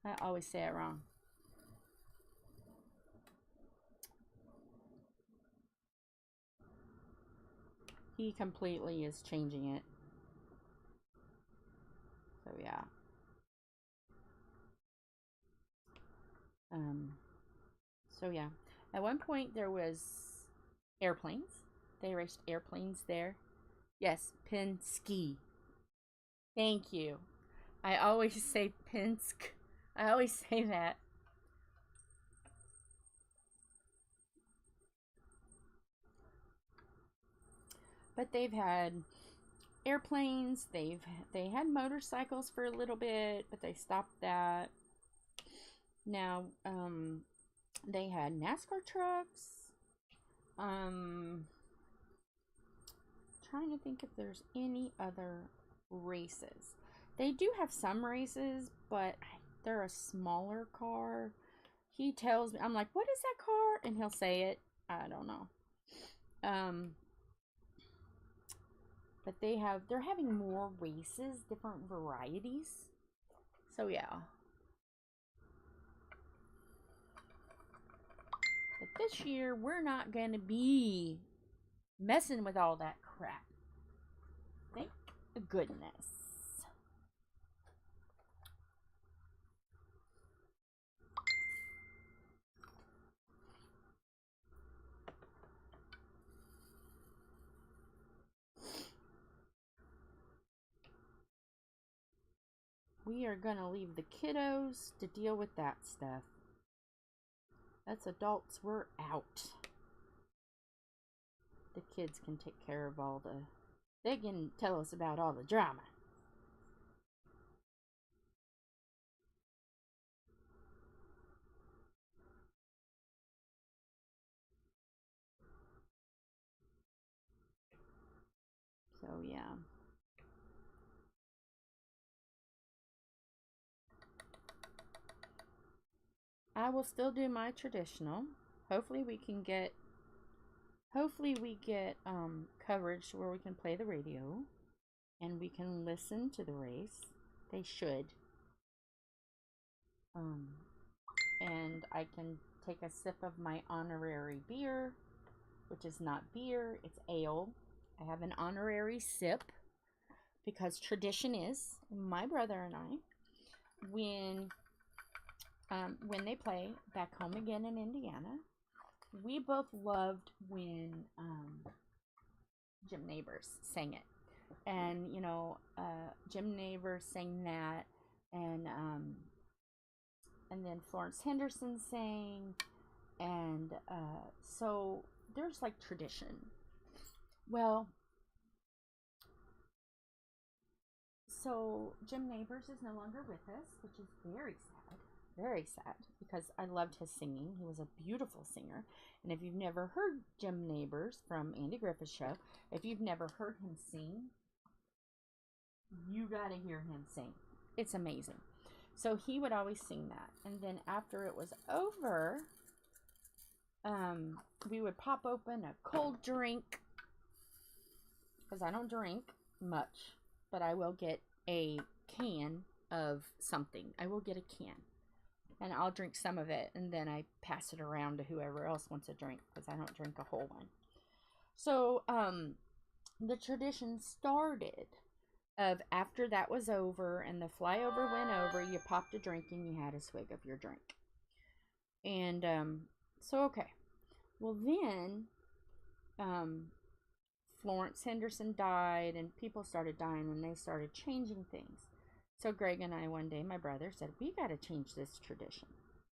I always say it wrong. He completely is changing it. So yeah. So yeah. At one point there was airplanes. They raced airplanes there. Yes, Penske. Thank you. I always say Penske. I always say that. But they've had airplanes, they had motorcycles for a little bit, but they stopped that. Now, they had NASCAR trucks. Trying to think if there's any other races. They do have some races, but they're a smaller car. He tells me, I'm like, what is that car? And he'll say it. I don't know. But they're having more races, different varieties. So yeah. But this year, we're not going to be messing with all that crap. Thank goodness. We are going to leave the kiddos to deal with that stuff. Us adults, we're out. The kids can take care of all the... They can tell us about all the drama. So, yeah. I will still do my traditional. Hopefully we get coverage where we can play the radio and we can listen to the race. They should. And I can take a sip of my honorary beer, which is not beer, it's ale. I have an honorary sip because tradition is my brother and I, when they play back home again in Indiana, we both loved when Jim Neighbors sang it. And, you know, Jim Neighbors sang that, and then Florence Henderson sang, and so there's like tradition. Well, so Jim Neighbors is no longer with us, which is very sad, because I loved his singing. He was a beautiful singer. And if you've never heard Jim Neighbors from Andy Griffith's show, if you've never heard him sing, you gotta hear him sing. It's amazing. So he would always sing that. And then after it was over, we would pop open a cold drink, because I don't drink much, but I will get a can of something. I will get a can. And I'll drink some of it, and then I pass it around to whoever else wants a drink, because I don't drink a whole one. So, the tradition started of after that was over and the flyover went over, you popped a drink and you had a swig of your drink. And, so, okay. Well, then, Florence Henderson died, and people started dying, and they started changing things. So Greg and I one day, my brother, said, we got to change this tradition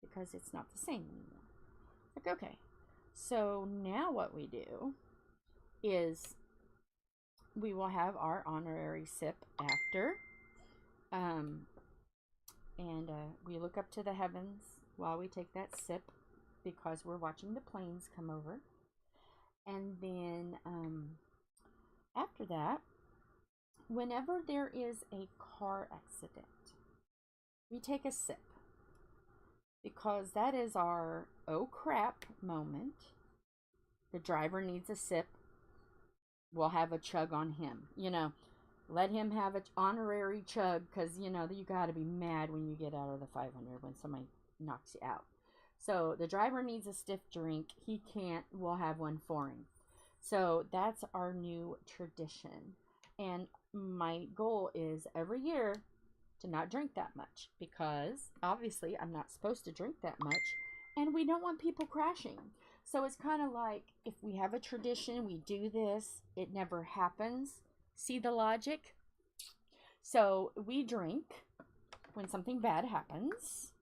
because it's not the same anymore. Like, okay. So now what we do is we will have our honorary sip after. We look up to the heavens while we take that sip because we're watching the planes come over. And then after that, whenever there is a car accident, we take a sip. Because that is our oh crap moment. The driver needs a sip. We'll have a chug on him. You know, let him have an honorary chug, because, you know, you got to be mad when you get out of the 500 when somebody knocks you out. So the driver needs a stiff drink. He can't. We'll have one for him. So that's our new tradition. And my goal is every year to not drink that much, because obviously I'm not supposed to drink that much, and we don't want people crashing. So it's kind of like, if we have a tradition, we do this, it never happens. See the logic? So we drink when something bad happens,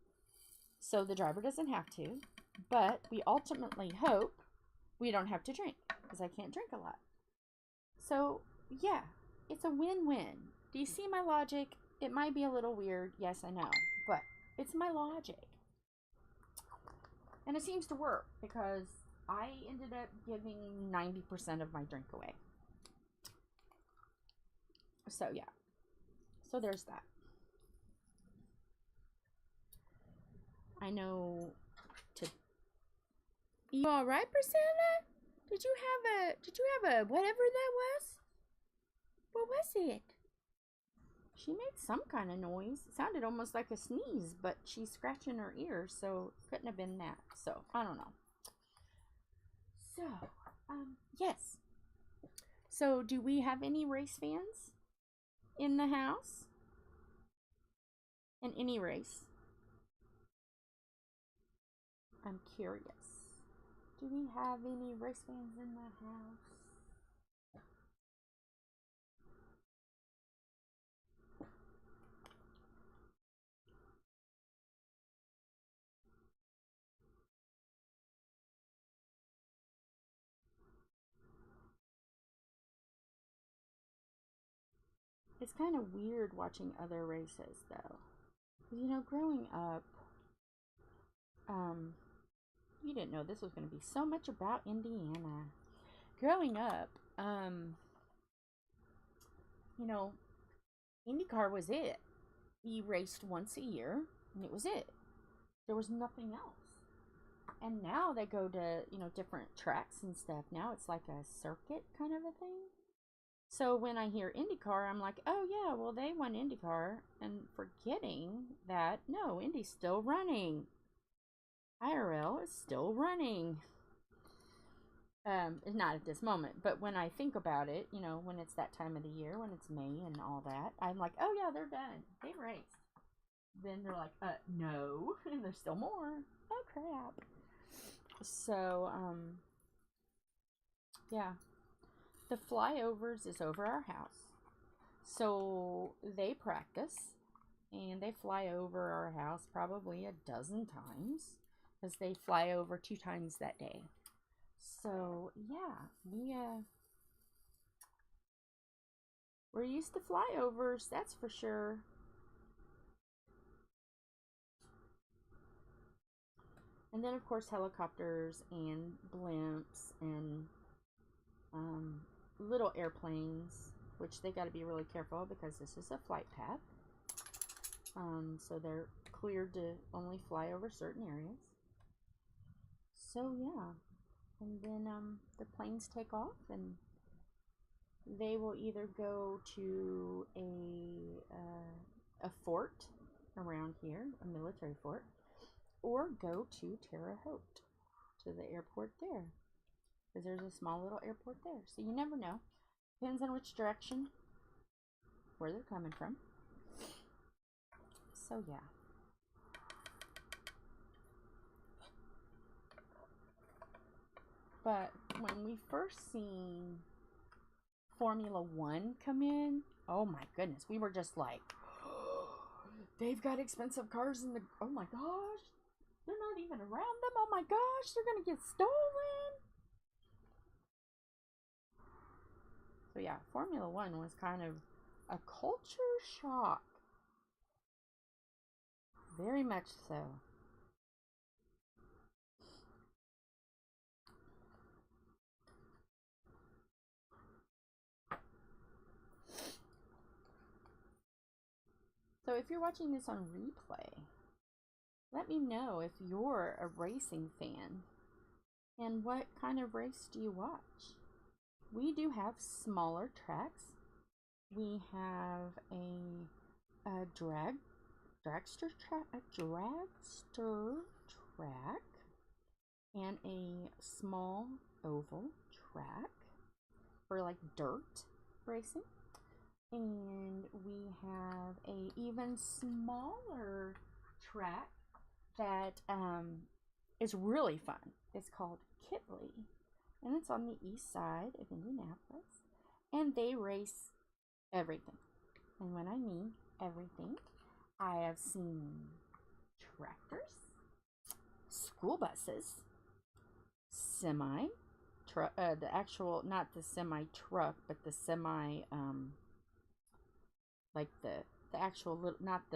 so the driver doesn't have to, but we ultimately hope we don't have to drink, because I can't drink a lot. So yeah, it's a win-win. Do you see my logic? It might be a little weird, yes, I know, but it's my logic. And it seems to work, because I ended up giving 90% of my drink away. So yeah, so there's that. I know to... You all right, Priscilla? Did you have a whatever that was? What was it? She made some kind of noise. It sounded almost like a sneeze, but she's scratching her ear, so it couldn't have been that. So, I don't know. So, yes. So, do we have any race fans in the house? In any race? I'm curious. Do we have any race fans in the house? It's kind of weird watching other races, though. You know, growing up, you didn't know this was going to be so much about Indiana. Growing up, you know, IndyCar was it. We raced once a year, and it was it. There was nothing else. And now they go to, you know, different tracks and stuff. Now it's like a circuit kind of a thing. So when I hear IndyCar, I'm like, oh yeah, well they won IndyCar, and forgetting that, no, Indy's still running. IRL is still running. It's not at this moment, but when I think about it, you know, when it's that time of the year, when it's May and all that, I'm like, oh yeah, they're done. They raced. Then they're like, no, and there's still more. Oh crap. So, yeah. The flyovers is over our house. So they practice, and they fly over our house probably a dozen times, because they fly over 2 times that day. So yeah, we're used to flyovers, that's for sure. And then of course helicopters and blimps and little airplanes, which they got to be really careful, because this is a flight path. So they're cleared to only fly over certain areas. So yeah, and then the planes take off, and they will either go to a fort around here, a military fort, or go to Terre Haute, to the airport there, because there's a small little airport there. So you never know. Depends on which direction, where they're coming from. So yeah. But when we first seen Formula One come in, oh my goodness, we were just like, they've got expensive cars in the, oh my gosh, they're not even around them, oh my gosh, they're gonna get stolen. So yeah, Formula One was kind of a culture shock. Very much so. So if you're watching this on replay, let me know if you're a racing fan and what kind of race do you watch. We do have smaller tracks. We have a dragster track and a small oval track for like dirt racing. And we have a even smaller track that is really fun. It's called Kitley, and it's on the east side of Indianapolis, and they race everything. And when I mean everything, I have seen tractors, school buses, semi truck, the actual, not the semi truck, but the semi like the actual little, not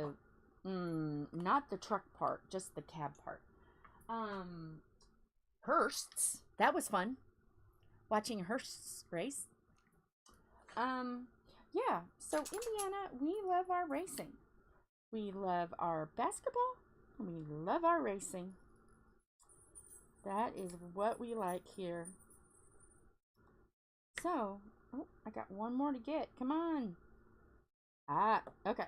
the truck part, just the cab part. Hearsts, that was fun, watching Hearsts race. Yeah, so Indiana, we love our racing. We love our basketball, and we love our racing. That is what we like here. So, oh, I got one more to get. Come on. Okay.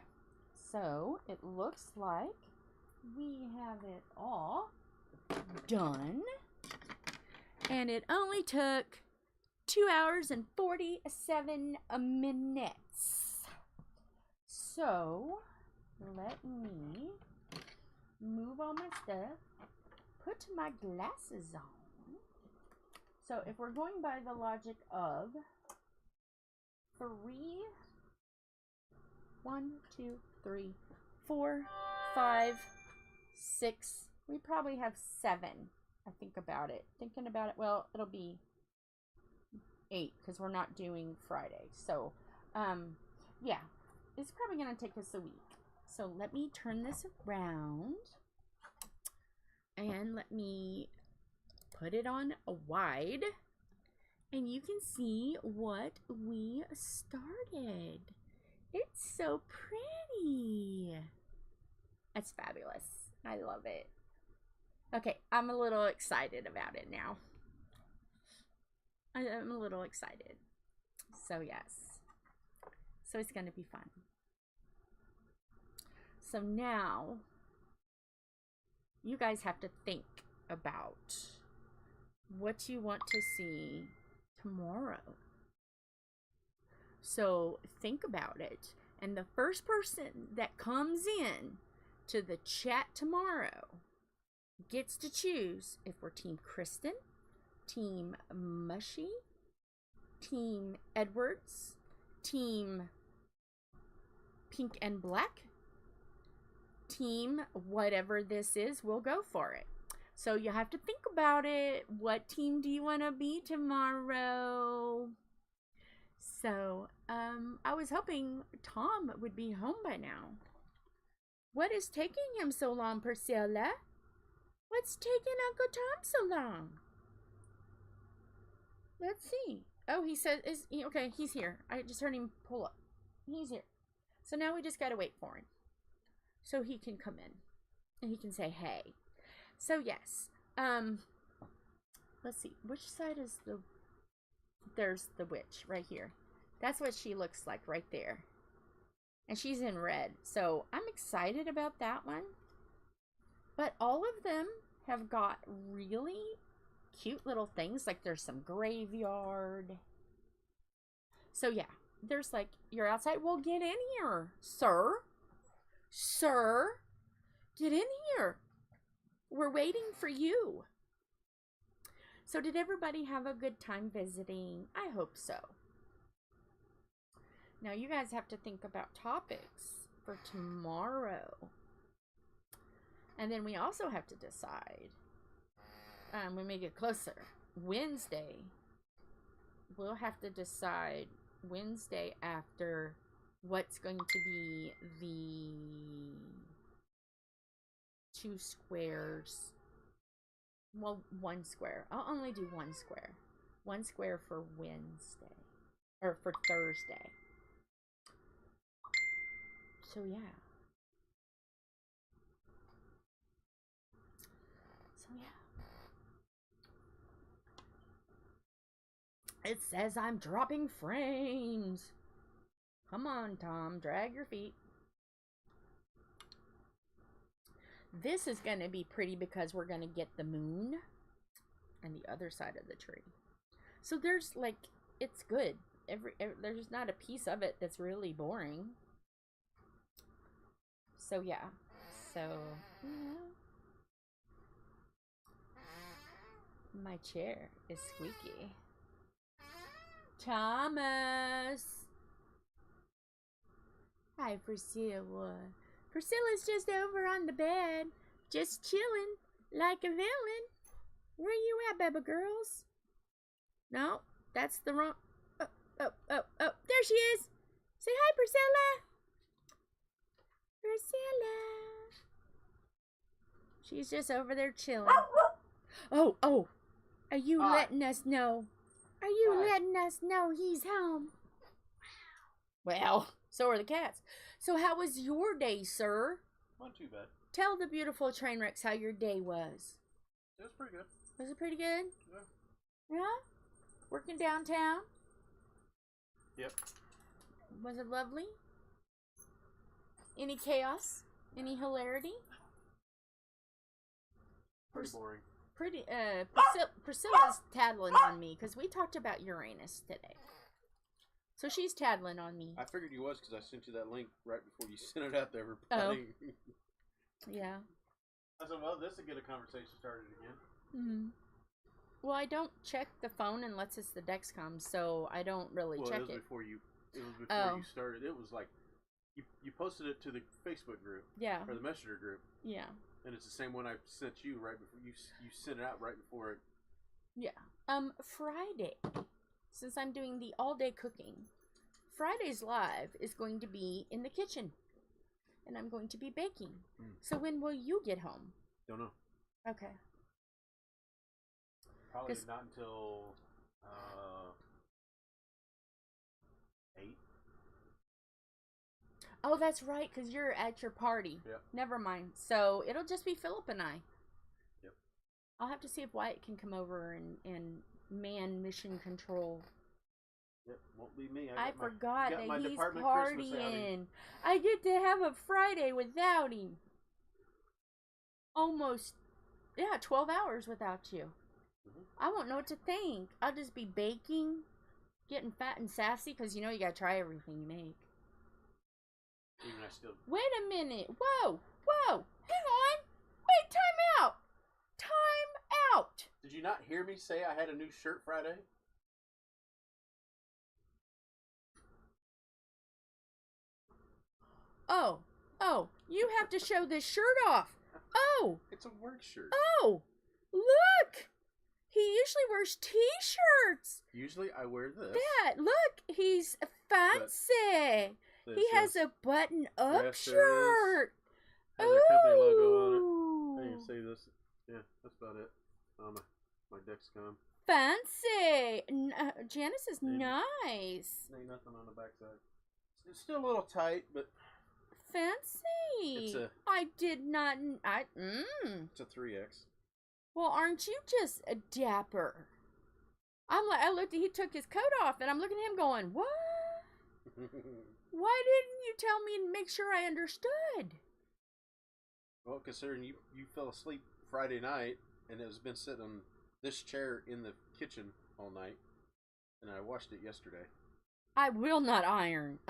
So, it looks like we have it all done. And it only took 2 hours and 47 minutes. So, let me move all my stuff, put my glasses on. So, if we're going by the logic of 1, 2, 3, 4, 5, 6. We probably have 7. I think about it. Thinking about it, well, it'll be 8 because we're not doing Friday. So, yeah, it's probably going to take us a week. So let me turn this around and let me put it on a wide, and you can see what we started. It's so pretty. That's fabulous. I love it. Okay, I'm a little excited about it now. I'm a little excited. So yes. So it's going to be fun. So now, you guys have to think about what you want to see tomorrow. So think about it. And the first person that comes in to the chat tomorrow gets to choose if we're Team Kristyn, Team Mushy, Team Edwards, Team Pink and Black, Team whatever this is, we'll go for it. So you have to think about it. What team do you want to be tomorrow? So, I was hoping Tom would be home by now. What is taking him so long, Priscilla? What's taking Uncle Tom so long? Let's see. Oh, he says, okay, he's here. I just heard him pull up. He's here. So now we just gotta wait for him, so he can come in, and he can say hey. So yes, let's see. Which side is there's the witch right here. That's what she looks like right there. And she's in red. So I'm excited about that one. But all of them have got really cute little things. Like there's some graveyard. So yeah, there's like, you're outside. Well, get in here, sir. Sir, get in here. We're waiting for you. So did everybody have a good time visiting? I hope so. Now you guys have to think about topics for tomorrow. And then we also have to decide, when we get closer, Wednesday, we'll have to decide Wednesday after what's going to be the 2 squares. Well, 1 square. I'll only do 1 square. 1 square for Wednesday. Or for Thursday. So yeah. Yeah. It says I'm dropping frames. Come on, Tom. Drag your feet. This is going to be pretty because we're going to get the moon and the other side of the tree. So there's like, it's good. There's not a piece of it that's really boring. So yeah. So, yeah. My chair is squeaky. Thomas. Hi, Priscilla. Priscilla's just over on the bed, just chilling like a villain. Where you at, baby girls? No, that's the wrong. Oh, there she is. Say hi, Priscilla. Priscilla. She's just over there chilling. Oh. Are you letting us know? Are you letting us know he's home? Well, so are the cats. So how was your day, sir? Not too bad. Tell the beautiful Trainwrecks how your day was. It was pretty good. Was it pretty good? Yeah. Yeah? Working downtown? Yep. Was it lovely? Any chaos? Any hilarity? Pretty boring. Priscilla's tattling on me because we talked about Uranus today. So she's tattling on me. I figured you was because I sent you that link right before you sent it out to everybody. Oh. Yeah. I said, well, this will get a conversation started again. Mm-hmm. Well, I don't check the phone unless it's the Dexcom, so I don't really check it. It was before you started. It was like, you posted it to the Facebook group. Yeah. Or the Messenger group. Yeah. And it's the same one I sent you right before you sent it out right before it. Yeah. Friday, since I'm doing the all-day cooking, Friday's live is going to be in the kitchen, and I'm going to be baking. So when will you get home? Don't know. Okay. Probably not until 8. Oh, that's right, because you're at your party. Yep. Never mind. So it'll just be Philip and I. Yep. I'll have to see if Wyatt can come over and man mission control. Yep, won't be me. I forgot that he's partying. partying. I get to have a Friday without him. Almost, 12 hours without you. I won't know what to think. I'll just be baking, getting fat and sassy, because you know you gotta try everything you make. Even I still. Wait a minute. Whoa. Hang on. Wait, time out. Time out. Did you not hear me say I had a new shirt Friday? Oh, you have to show this shirt off. Oh. It's a work shirt. Oh, look. He usually wears t-shirts. Usually I wear this. Dad, look. He's fancy. He has a button-up shirt. Has their company logo on it. I can see this. Yeah, that's about it. My Dexcom. Fancy. Janice is nice. Ain't nothing on the backside. It's still a little tight, but fancy. I did not. It's a 3X. Well, aren't you just a dapper? I looked. He took his coat off, and I'm looking at him going, "What? Why didn't you tell me and make sure I understood?" Well, considering you fell asleep Friday night, and it has been sitting on this chair in the kitchen all night, and I washed it yesterday. I will not iron.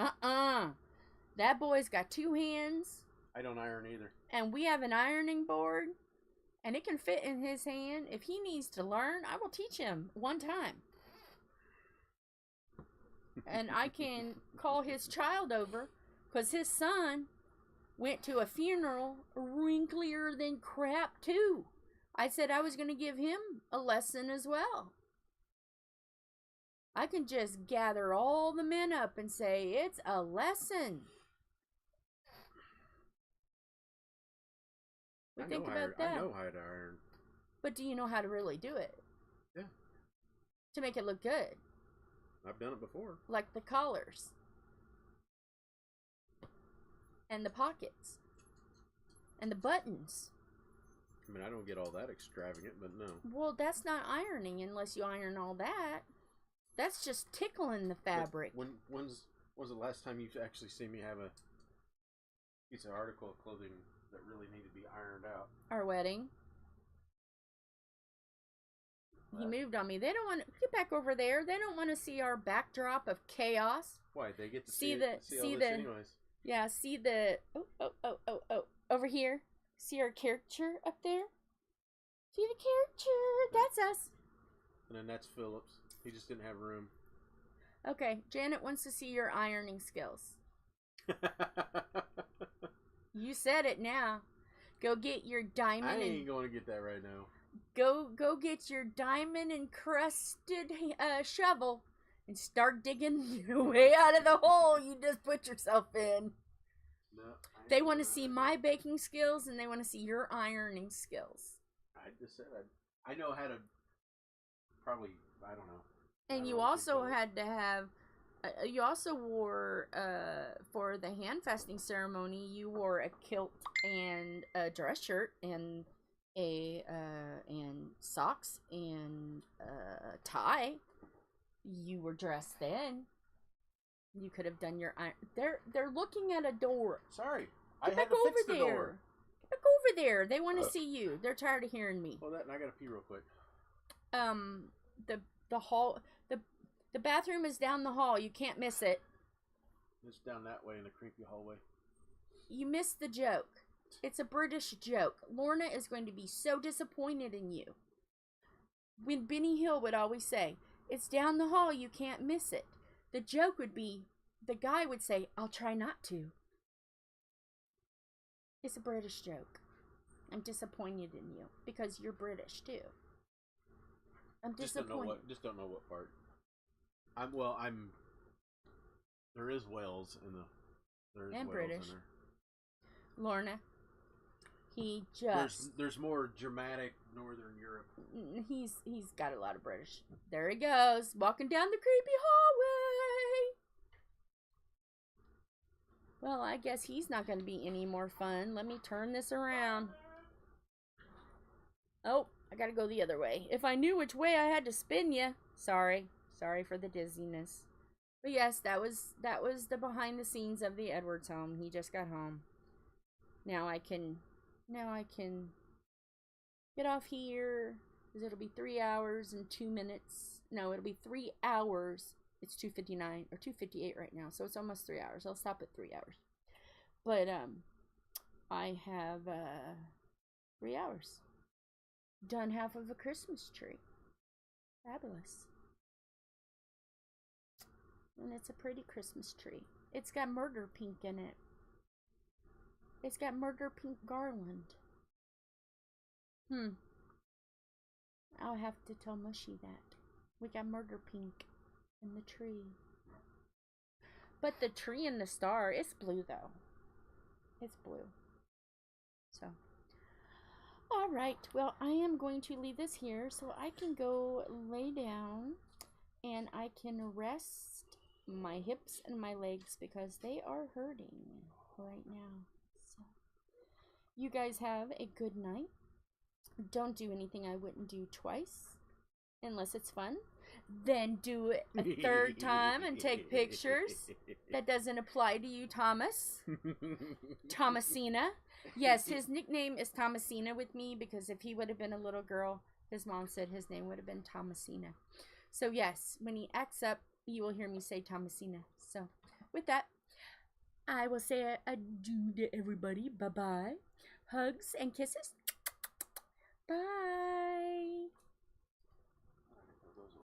That boy's got 2 hands. I don't iron either. And we have an ironing board, and it can fit in his hand. If he needs to learn, I will teach him one time. And I can call his child over, because his son went to a funeral wrinklier than crap too. I said I was going to give him a lesson as well. I can just gather all the men up and say, it's a lesson. Think about that. I know how to iron. But do you know how to really do it? Yeah. To make it look good. I've done it before. Like the collars. And the pockets. And the buttons. I mean, I don't get all that extravagant, but no. Well, that's not ironing unless you iron all that. That's just tickling the fabric. When's the last time you've actually seen me have a piece of article of clothing that really needed to be ironed out? Our wedding. He moved on me. They don't want to get back over there. They don't want to see our backdrop of chaos. Why? They get to see all the this anyways. Yeah, see the oh over here. See our caricature up there? See the caricature? That's us. And then that's Phillips. He just didn't have room. Okay, Janet wants to see your ironing skills. You said it now. Go get your diamond. I ain't going to get that right now. Go get your diamond encrusted shovel and start digging your way out of the hole you just put yourself in. No, they want to see my baking skills and they want to see your ironing skills. I just said I know how to probably, I don't know. And you also had to have, you also wore, for the hand fasting ceremony, you wore a kilt and a dress shirt and and socks and a tie. You were dressed then. You could have done your iron. They're looking at a door. Sorry, Get back over there. Get back over there. They want to see you. They're tired of hearing me. Well, and I gotta pee real quick. The hall, the bathroom is down the hall. You can't miss it. It's down that way in the creepy hallway. You missed the joke. It's a British joke. Lorna is going to be so disappointed in you. When Benny Hill would always say, "It's down the hall, you can't miss it." The joke would be, the guy would say, "I'll try not to." It's a British joke. I'm disappointed in you because you're British too. I'm disappointed. Just don't know what part. There is Wales in the. There is and Wales British. in there. Lorna. He just. There's more dramatic Northern Europe. He's got a lot of British. There he goes, walking down the creepy hallway. Well, I guess he's not going to be any more fun. Let me turn this around. Oh, I got to go the other way. If I knew which way I had to spin you. Sorry for the dizziness. But yes, that was the behind the scenes of the Edwards home. He just got home. Now I can get off here, because it'll be 3 hours and 2 minutes. No, it'll be 3 hours. It's 2:59 or 2:58 right now, so it's almost 3 hours. I'll stop at 3 hours. But I have 3 hours. Done half of a Christmas tree. Fabulous. And it's a pretty Christmas tree. It's got murder pink in it. It's got murder pink garland. I'll have to tell Mushy that. We got murder pink in the tree. But the tree and the star, it's blue though. It's blue. So. Alright, well, I am going to leave this here so I can go lay down and I can rest my hips and my legs because they are hurting right now. So, you guys have a good night. Don't do anything I wouldn't do twice, unless it's fun. Then do it a third time and take pictures. That doesn't apply to you, Thomas. Thomasina. Yes, his nickname is Thomasina with me because if he would have been a little girl, his mom said his name would have been Thomasina. So yes, when he acts up, you will hear me say Thomasina. So with that, I will say adieu to everybody. Bye-bye. Hugs and kisses. Bye.